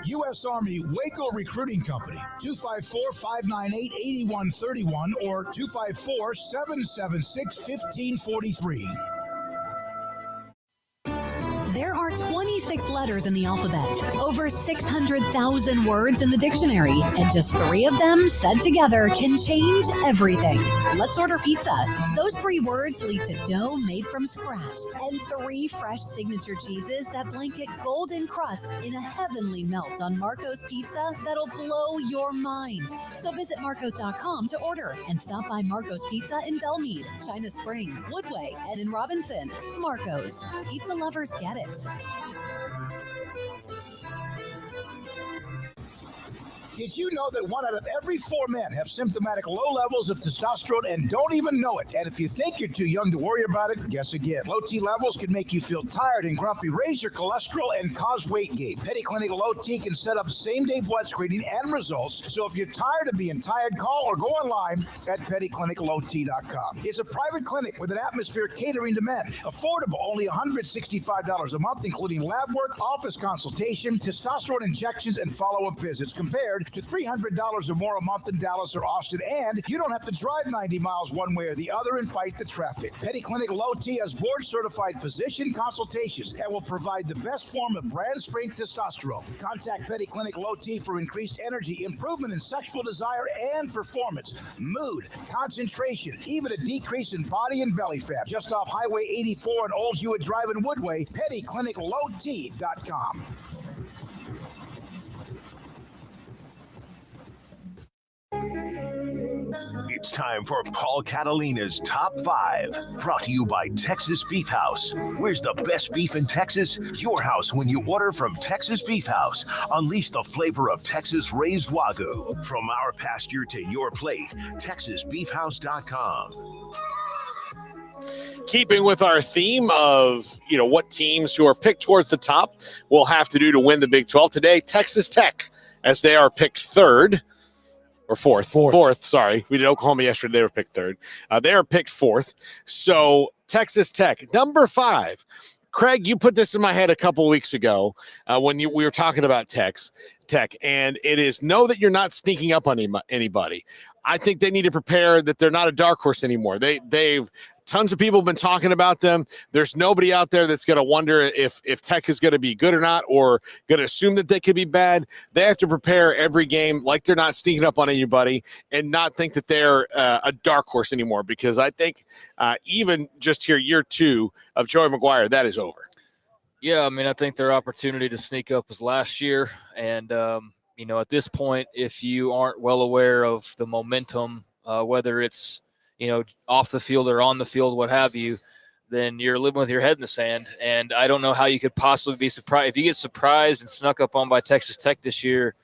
U.S. Army Waco Recruiting Company, 254-598-8131 or 254-776-1543. There are 26 letters in the alphabet, over 600,000 words in the dictionary, and just 3 of them said together can change everything. Let's order pizza. Those 3 words lead to dough made from scratch and 3 fresh signature cheeses that blanket golden crust in a heavenly melt on Marco's Pizza that'll blow your mind. So visit Marcos.com to order and stop by Marco's Pizza in Belmead, China Spring, Woodway, and in Robinson. Marco's. Pizza lovers get it. Did you know that 1 out of every 4 men have symptomatic low levels of testosterone and don't even know it? And if you think you're too young to worry about it, guess again. Low T levels can make you feel tired and grumpy, raise your cholesterol, and cause weight gain. Petty Clinic Low T can set up same-day blood screening and results. So if you're tired of being tired, call or go online at pettycliniclowt.com. It's a private clinic with an atmosphere catering to men. Affordable, only $165 a month, including lab work, office consultation, testosterone injections, and follow-up visits, compared to $300 or more a month in Dallas or Austin, and you don't have to drive 90 miles one way or the other and fight the traffic. Petty Clinic Low T has board-certified physician consultations and will provide the best form of brand-strength testosterone. Contact Petty Clinic Low T for increased energy, improvement in sexual desire and performance, mood, concentration, even a decrease in body and belly fat. Just off Highway 84 and Old Hewitt Drive in Woodway, PettyClinicLowT.com. It's time for Paul Catalina's Top 5, brought to you by Texas Beef House. Where's the best beef in Texas? Your house when you order from Texas Beef House. Unleash the flavor of Texas raised Wagyu. From our pasture to your plate, TexasBeefHouse.com. Keeping with our theme of, what teams who are picked towards the top will have to do to win the Big 12 today, Texas Tech, as they are picked 3rd. Or fourth. Sorry. We did Oklahoma yesterday. They were picked 3rd. They are picked 4th. So Texas Tech, number 5. Craig, you put this in my head a couple of weeks ago when we were talking about Tech, and it is know that you're not sneaking up on anybody. I think they need to prepare that they're not a dark horse anymore. They've tons of people have been talking about them. There's nobody out there that's going to wonder if Tech is going to be good or not, or going to assume that they could be bad. They have to prepare every game like they're not sneaking up on anybody and not think that they're a dark horse anymore, because I think even just here year 2 of Joey McGuire, that is over. Yeah, I mean, I think their opportunity to sneak up was last year. And, at this point, if you aren't well aware of the momentum, whether it's, off the field or on the field, what have you, then you're living with your head in the sand. And I don't know how you could possibly be surprised. If you get surprised and snuck up on by Texas Tech this year,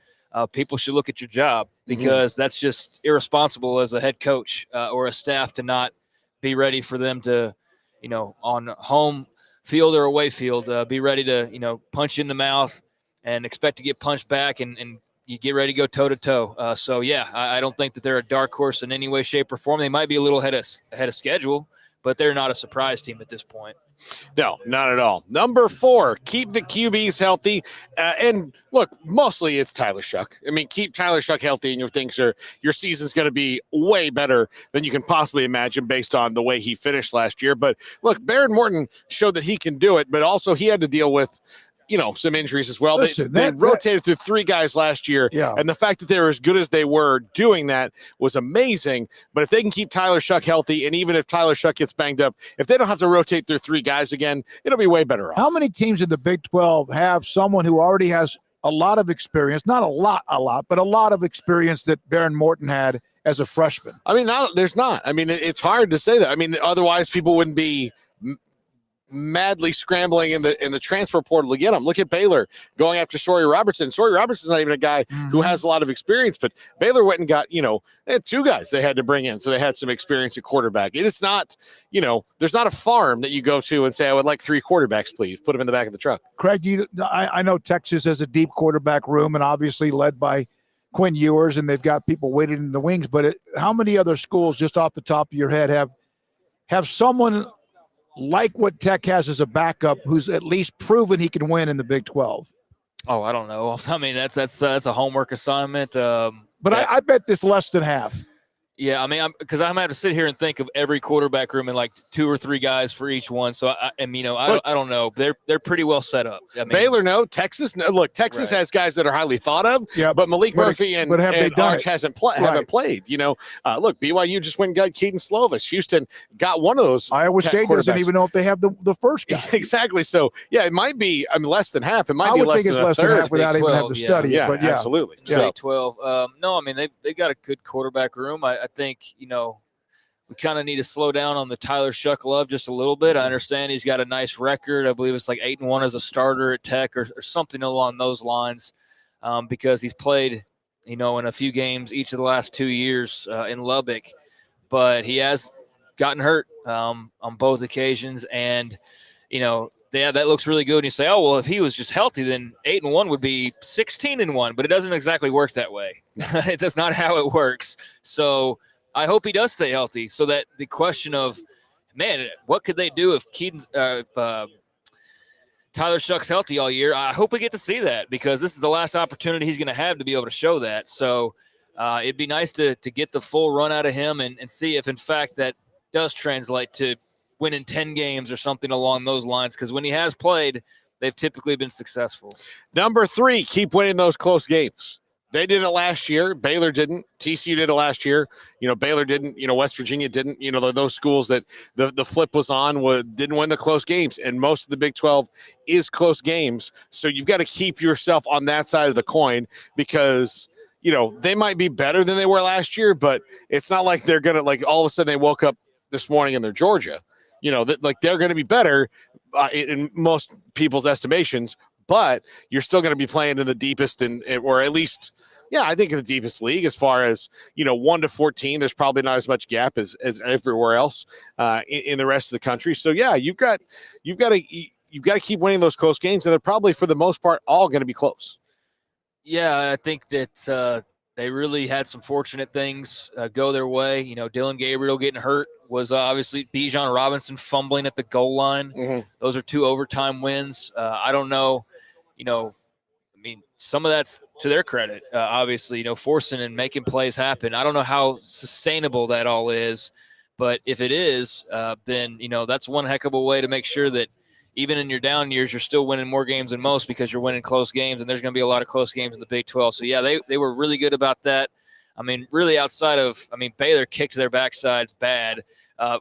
people should look at your job, because that's just irresponsible as a head coach or a staff to not be ready for them to, on home field or away field, be ready to, punch you in the mouth and expect to get punched back and you get ready to go toe-to-toe. So, yeah, I don't think that they're a dark horse in any way, shape, or form. They might be a little ahead of schedule, but they're not a surprise team at this point. No, not at all. Number 4, keep the QBs healthy. And look, mostly it's Tyler Shuck. I mean, keep Tyler Shuck healthy and your season's going to be way better than you can possibly imagine based on the way he finished last year. But look, Baron Morton showed that he can do it, but also he had to deal with some injuries as well. Listen, they rotated through 3 guys last year, and the fact that they were as good as they were doing that was amazing. But if they can keep Tyler Shuck healthy, and even if Tyler Shuck gets banged up, if they don't have to rotate through 3 guys again, it'll be way better off. How many teams in the Big 12 have someone who already has a lot of experience, not a lot, but a lot of experience that Baron Morton had as a freshman? I mean, there's not. I mean, it's hard to say that. I mean, otherwise people wouldn't be madly scrambling in the transfer portal to get him. Look at Baylor going after Sawyer Robertson. Sawyer Robertson's not even a guy who has a lot of experience, but Baylor went and got, they had 2 guys they had to bring in, so they had some experience at quarterback. It is not, there's not a farm that you go to and say, I would like 3 quarterbacks, please. Put them in the back of the truck. Craig, I know Texas has a deep quarterback room and obviously led by Quinn Ewers, and they've got people waiting in the wings, but how many other schools, just off the top of your head, have someone like what Tech has as a backup who's at least proven he can win in the Big 12? Oh, I don't know. I mean, that's a homework assignment. But I bet this less than half. Yeah, I mean, because I'm going to have to sit here and think of every quarterback room and like 2 or 3 guys for each one. So, I don't know. They're pretty well set up. I mean, Baylor, no. Texas, no. Look, Texas has guys that are highly thought of, but Malik Murphy and Arch haven't played. Look, BYU just went and got Keaton Slovis. Houston got one of those. Iowa State doesn't even know if they have the first guy. Exactly. So, yeah, it might be less than half. It might be less than a third. Half without even having to study it. But absolutely. So, 12. No, I mean, they got a good quarterback room. I think, we kind of need to slow down on the Tyler Shuck love just a little bit. I understand he's got a nice record. I believe it's like 8-1 as a starter at Tech or something along those lines, because he's played, in a few games each of the last 2 years in Lubbock. But he has gotten hurt on both occasions. And, that looks really good. And you say, oh, well, if he was just healthy, then 8-1 would be 16-1. But it doesn't exactly work that way. That's not how it works. So I hope he does stay healthy, so that the question of, man, what could they do if Tyler Shuck's healthy all year? I hope we get to see that, because this is the last opportunity he's going to have to be able to show that. So it'd be nice to get the full run out of him and see if, in fact, that does translate to winning 10 games or something along those lines, because when he has played, they've typically been successful. Number 3, keep winning those close games. They did it last year. Baylor didn't. TCU did it last year. Baylor didn't. West Virginia didn't. Those schools that the flip was on didn't win the close games. And most of the Big 12 is close games. So you've got to keep yourself on that side of the coin, because, they might be better than they were last year, but it's not like they're going to, all of a sudden they woke up this morning and they're Georgia. They're going to be better in most people's estimations, but you're still going to be playing in the deepest or at least – I think in the deepest league, as far as 1 to 14, there's probably not as much gap as everywhere else in the rest of the country. So you've got to keep winning those close games, and they're probably for the most part all going to be close. Yeah, I think that they really had some fortunate things go their way. Dylan Gabriel getting hurt was obviously Bijan Robinson fumbling at the goal line. Mm-hmm. Those are 2 overtime wins. I don't know, some of that's to their credit, obviously, forcing and making plays happen. I don't know how sustainable that all is, but if it is, then, that's one heck of a way to make sure that even in your down years, you're still winning more games than most, because you're winning close games, and there's going to be a lot of close games in the Big 12. So, they were really good about that. Really outside of, Baylor kicked their backsides bad.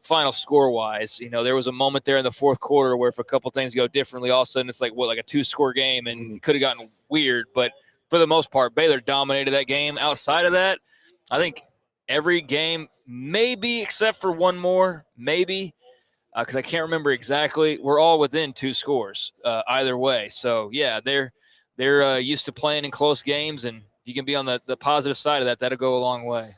Final score-wise, there was a moment there in the fourth quarter where if a couple things go differently, all of a sudden it's like a 2-score game, and it could have gotten weird. But for the most part, Baylor dominated that game. Outside of that, I think every game, maybe except for one more, maybe, because I can't remember exactly, we're all within 2 scores either way. So, they're used to playing in close games, and if you can be on the positive side of that, that'll go a long way.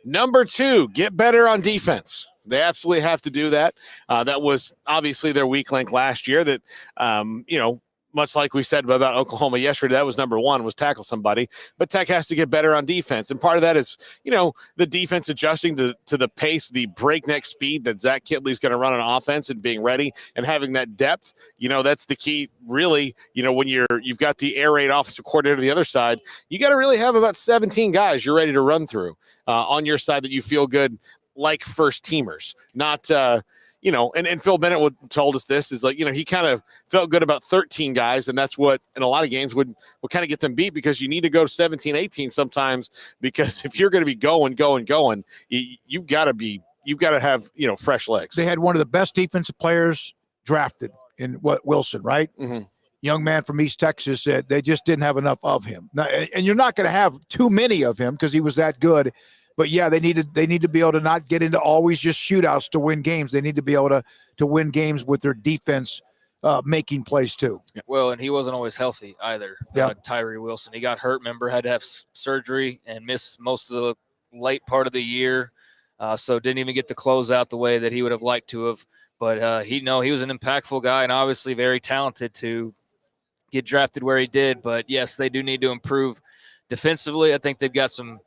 Number 2, get better on defense. They absolutely have to do that. That was obviously their weak link last year that, much like we said about Oklahoma yesterday, that was number 1, was tackle somebody. But Tech has to get better on defense. And part of that is, the defense adjusting to the pace, the breakneck speed that Zach Kitley's going to run on offense and being ready and having that depth. That's the key, really. When you've got the air raid offensive coordinator to the other side, you got to really have about 17 guys you're ready to run through on your side that you feel good like first teamers, not and Phil Bennett told us this is he kind of felt good about 13 guys, and that's what in a lot of games would kind of get them beat, because you need to go 17, 18 sometimes, because if you're going to be going, you've got to have fresh legs. They had one of the best defensive players drafted in Wilson, right? Mm-hmm. Young man from East Texas said they just didn't have enough of him. Now, and you're not going to have too many of him because he was that good. But yeah, they need to be able to not get into always just shootouts to win games. They need to be able to win games with their defense making plays too. Well, and he wasn't always healthy either. Yeah. Tyree Wilson, he got hurt. Remember, had to have surgery and missed most of the late part of the year, so didn't even get to close out the way that he would have liked to have. But he was an impactful guy and obviously very talented to get drafted where he did. But yes, they do need to improve defensively. I think they've got some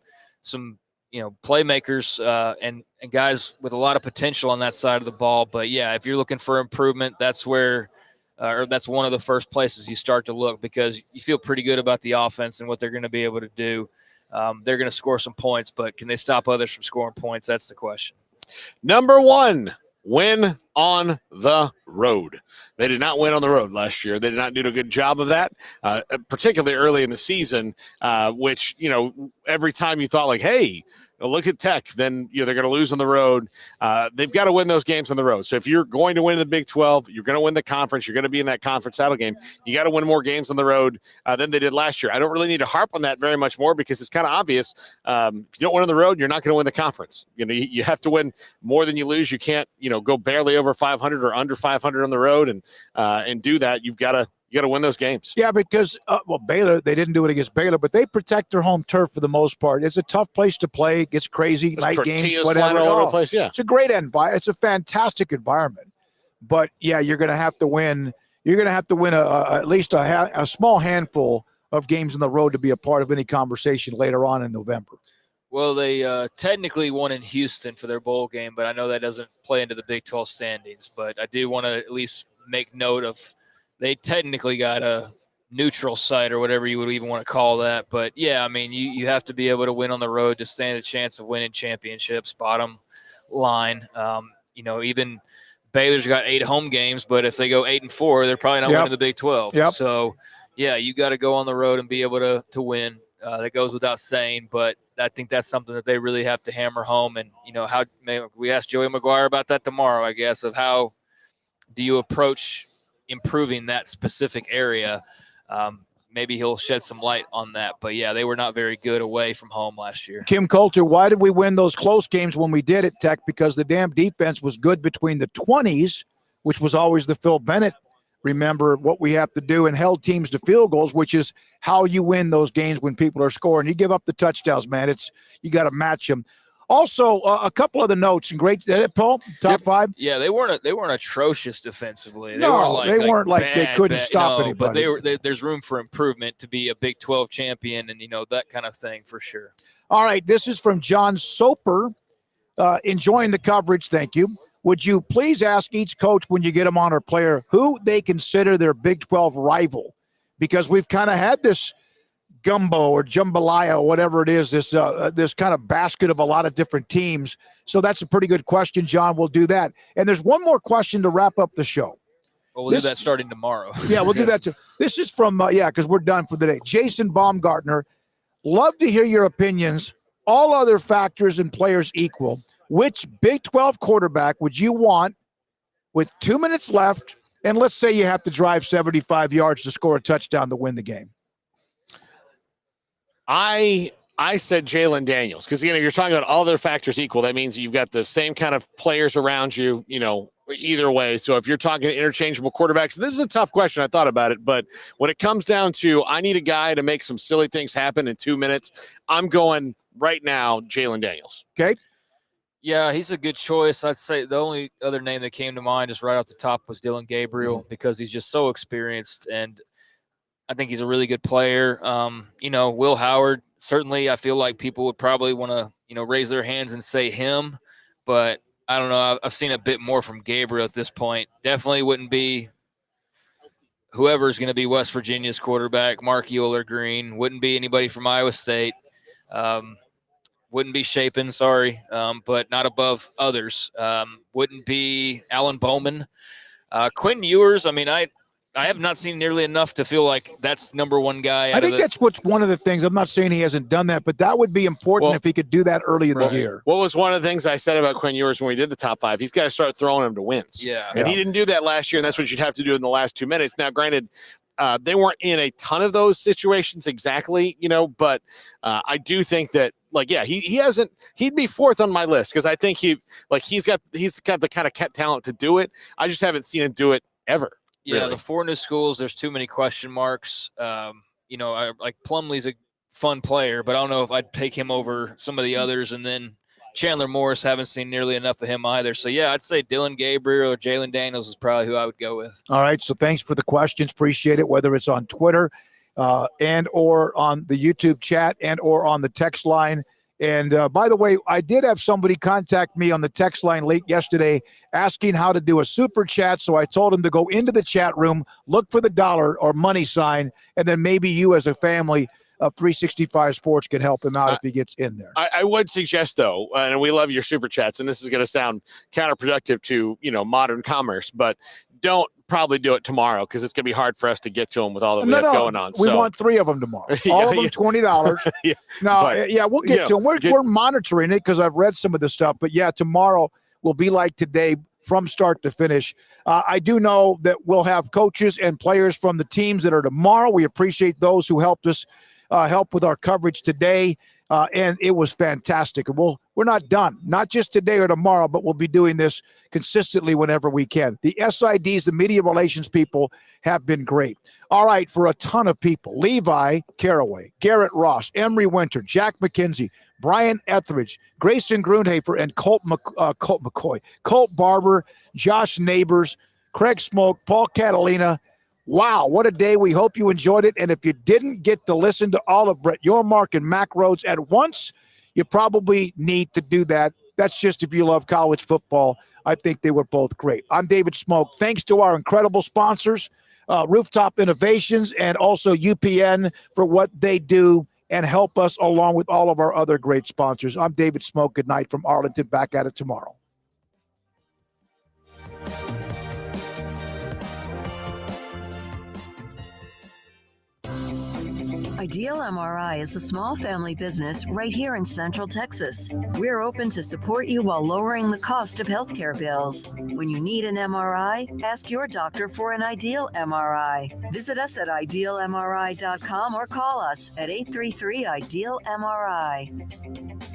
playmakers and guys with a lot of potential on that side of the ball. But yeah, if you're looking for improvement, that's where, or that's one of the first places you start to look, because you feel pretty good about the offense and what they're going to be able to do. They're going to score some points, but can they stop others from scoring points? That's the question. Number 1, win on the road. They did not win on the road last year. They did not do a good job of that, particularly early in the season, which, every time you thought hey, look at Tech, then they're going to lose on the road. They've got to win those games on the road. So if you're going to win the Big 12, you're going to win the conference, you're going to be in that conference title game, you got to win more games on the road than they did last year. I don't really need to harp on that very much more, because it's kind of obvious. If you don't win on the road, you're not going to win the conference. You have to win more than you lose. You can't, go barely over 500 or under 500 on the road and do that. You got to win those games. Yeah, because, Baylor, they didn't do it against Baylor, but they protect their home turf for the most part. It's a tough place to play. It gets crazy, night games, whatever. All over the place, yeah. It's a great environment. It's a fantastic environment. But, yeah, you're going to have to win. You're going to have to win at least a small handful of games on the road to be a part of any conversation later on in November. Well, they technically won in Houston for their bowl game, but I know that doesn't play into the Big 12 standings. But I do want to at least make note of they technically got a neutral site or whatever you would even want to call that. But, yeah, I mean, you have to be able to win on the road to stand a chance of winning championships, bottom line. Even Baylor's got 8 home games, but if they go 8-4, they're probably not winning the Big 12. Yep. So, yeah, you got to go on the road and be able to win. That goes without saying, but I think that's something that they really have to hammer home. And, we asked Joey McGuire about that tomorrow, I guess, of how do you approach improving that specific area. Maybe he'll shed some light on that. But, yeah, they were not very good away from home last year. Kim Coulter, why did we win those close games when we did at Tech? Because the damn defense was good between the 20s, which was always the Phil Bennett. Remember what we have to do, and held teams to field goals, which is how you win those games when people are scoring. You give up the touchdowns, man. You got to match them. Also, a couple other notes and great, Paul, top 5. Yeah, they weren't atrocious defensively. They weren't like they couldn't stop anybody. But there's room for improvement to be a Big 12 champion, and that kind of thing for sure. All right, this is from John Soper. Enjoying the coverage, thank you. Would you please ask each coach when you get them on, or player, who they consider their Big 12 rival? Because we've kind of had this gumbo or jambalaya or whatever it is, this kind of basket of a lot of different teams. So that's a pretty good question, John. We'll do that. And there's one more question to wrap up the show. Well, we'll do that starting tomorrow. Yeah, we'll do that too. This is from, because we're done for the day. Jason Baumgartner, love to hear your opinions. All other factors and players equal, which Big 12 quarterback would you want with 2 minutes left, and let's say you have to drive 75 yards to score a touchdown to win the game? I said Jalen Daniels, because you're talking about all other factors equal. That means you've got the same kind of players around you. either way. So if you're talking interchangeable quarterbacks, this is a tough question. I thought about it, but when it comes down to I need a guy to make some silly things happen in 2 minutes, I'm going right now, Jalen Daniels. Okay. Yeah, he's a good choice. I'd say the only other name that came to mind just right off the top was Dylan Gabriel because he's just so experienced, and I think he's a really good player. Will Howard, certainly I feel like people would probably want to, raise their hands and say him, but I don't know. I've seen a bit more from Gabriel at this point. Definitely wouldn't be whoever's going to be West Virginia's quarterback, Mark Euler Green. Wouldn't be anybody from Iowa State. Wouldn't be Shapen, sorry, but not above others. Wouldn't be Alan Bowman. Quinn Ewers, I have not seen nearly enough to feel like that's number one guy. I think that's what's one of the things. I'm not saying he hasn't done that, but that would be important if he could do that early in the year. What was one of the things I said about Quinn Ewers when we did the top 5? He's got to start throwing them to wins. Yeah. And he didn't do that last year, and that's what you'd have to do in the last 2 minutes. Now, granted, they weren't in a ton of those situations exactly, but I do think that, he'd be fourth on my list because I think he's got the kind of talent to do it. I just haven't seen him do it ever. Yeah, really. The 4 new schools, there's too many question marks. Like Plumlee's a fun player, but I don't know if I'd take him over some of the others. And then Chandler Morris, haven't seen nearly enough of him either. So, yeah, I'd say Dylan Gabriel or Jalen Daniels is probably who I would go with. All right, so thanks for the questions. Appreciate it, whether it's on Twitter and or on the YouTube chat and or on the text line. And by the way, I did have somebody contact me on the text line late yesterday asking how to do a super chat. So I told him to go into the chat room, look for the dollar or money sign, and then maybe you as a family of 365 Sports can help him out if he gets in there. I would suggest, though, and we love your super chats, and this is going to sound counterproductive to, modern commerce, but don't probably do it tomorrow because it's going to be hard for us to get to them with all that we have going on. We want 3 of them tomorrow. All of them $20. We'll get to them. We're monitoring it because I've read some of the stuff. But, tomorrow will be like today from start to finish. I do know that we'll have coaches and players from the teams that are tomorrow. We appreciate those who helped us help with our coverage today. And it was fantastic. And we're not done, not just today or tomorrow, but we'll be doing this consistently whenever we can. The SIDs, the media relations people, have been great. All right, for a ton of people, Levi Caraway, Garrett Ross, Emery Winter, Jack McKenzie, Brian Etheridge, Grayson Grunhafer, and Colt McCoy, Colt Barber, Josh Neighbors, Craig Smoak, Paul Catalina. Wow, what a day. We hope you enjoyed it. And if you didn't get to listen to all of Brett Yormark and Mac Rhodes at once, you probably need to do that. That's just if you love college football. I think they were both great. I'm David Smoak. Thanks to our incredible sponsors, Rooftop Innovations, and also UPN for what they do and help us along with all of our other great sponsors. I'm David Smoak. Good night from Arlington. Back at it tomorrow. Ideal MRI is a small family business right here in Central Texas. We're open to support you while lowering the cost of healthcare bills. When you need an MRI, ask your doctor for an Ideal MRI. Visit us at idealmri.com or call us at 833-IDEAL-MRI.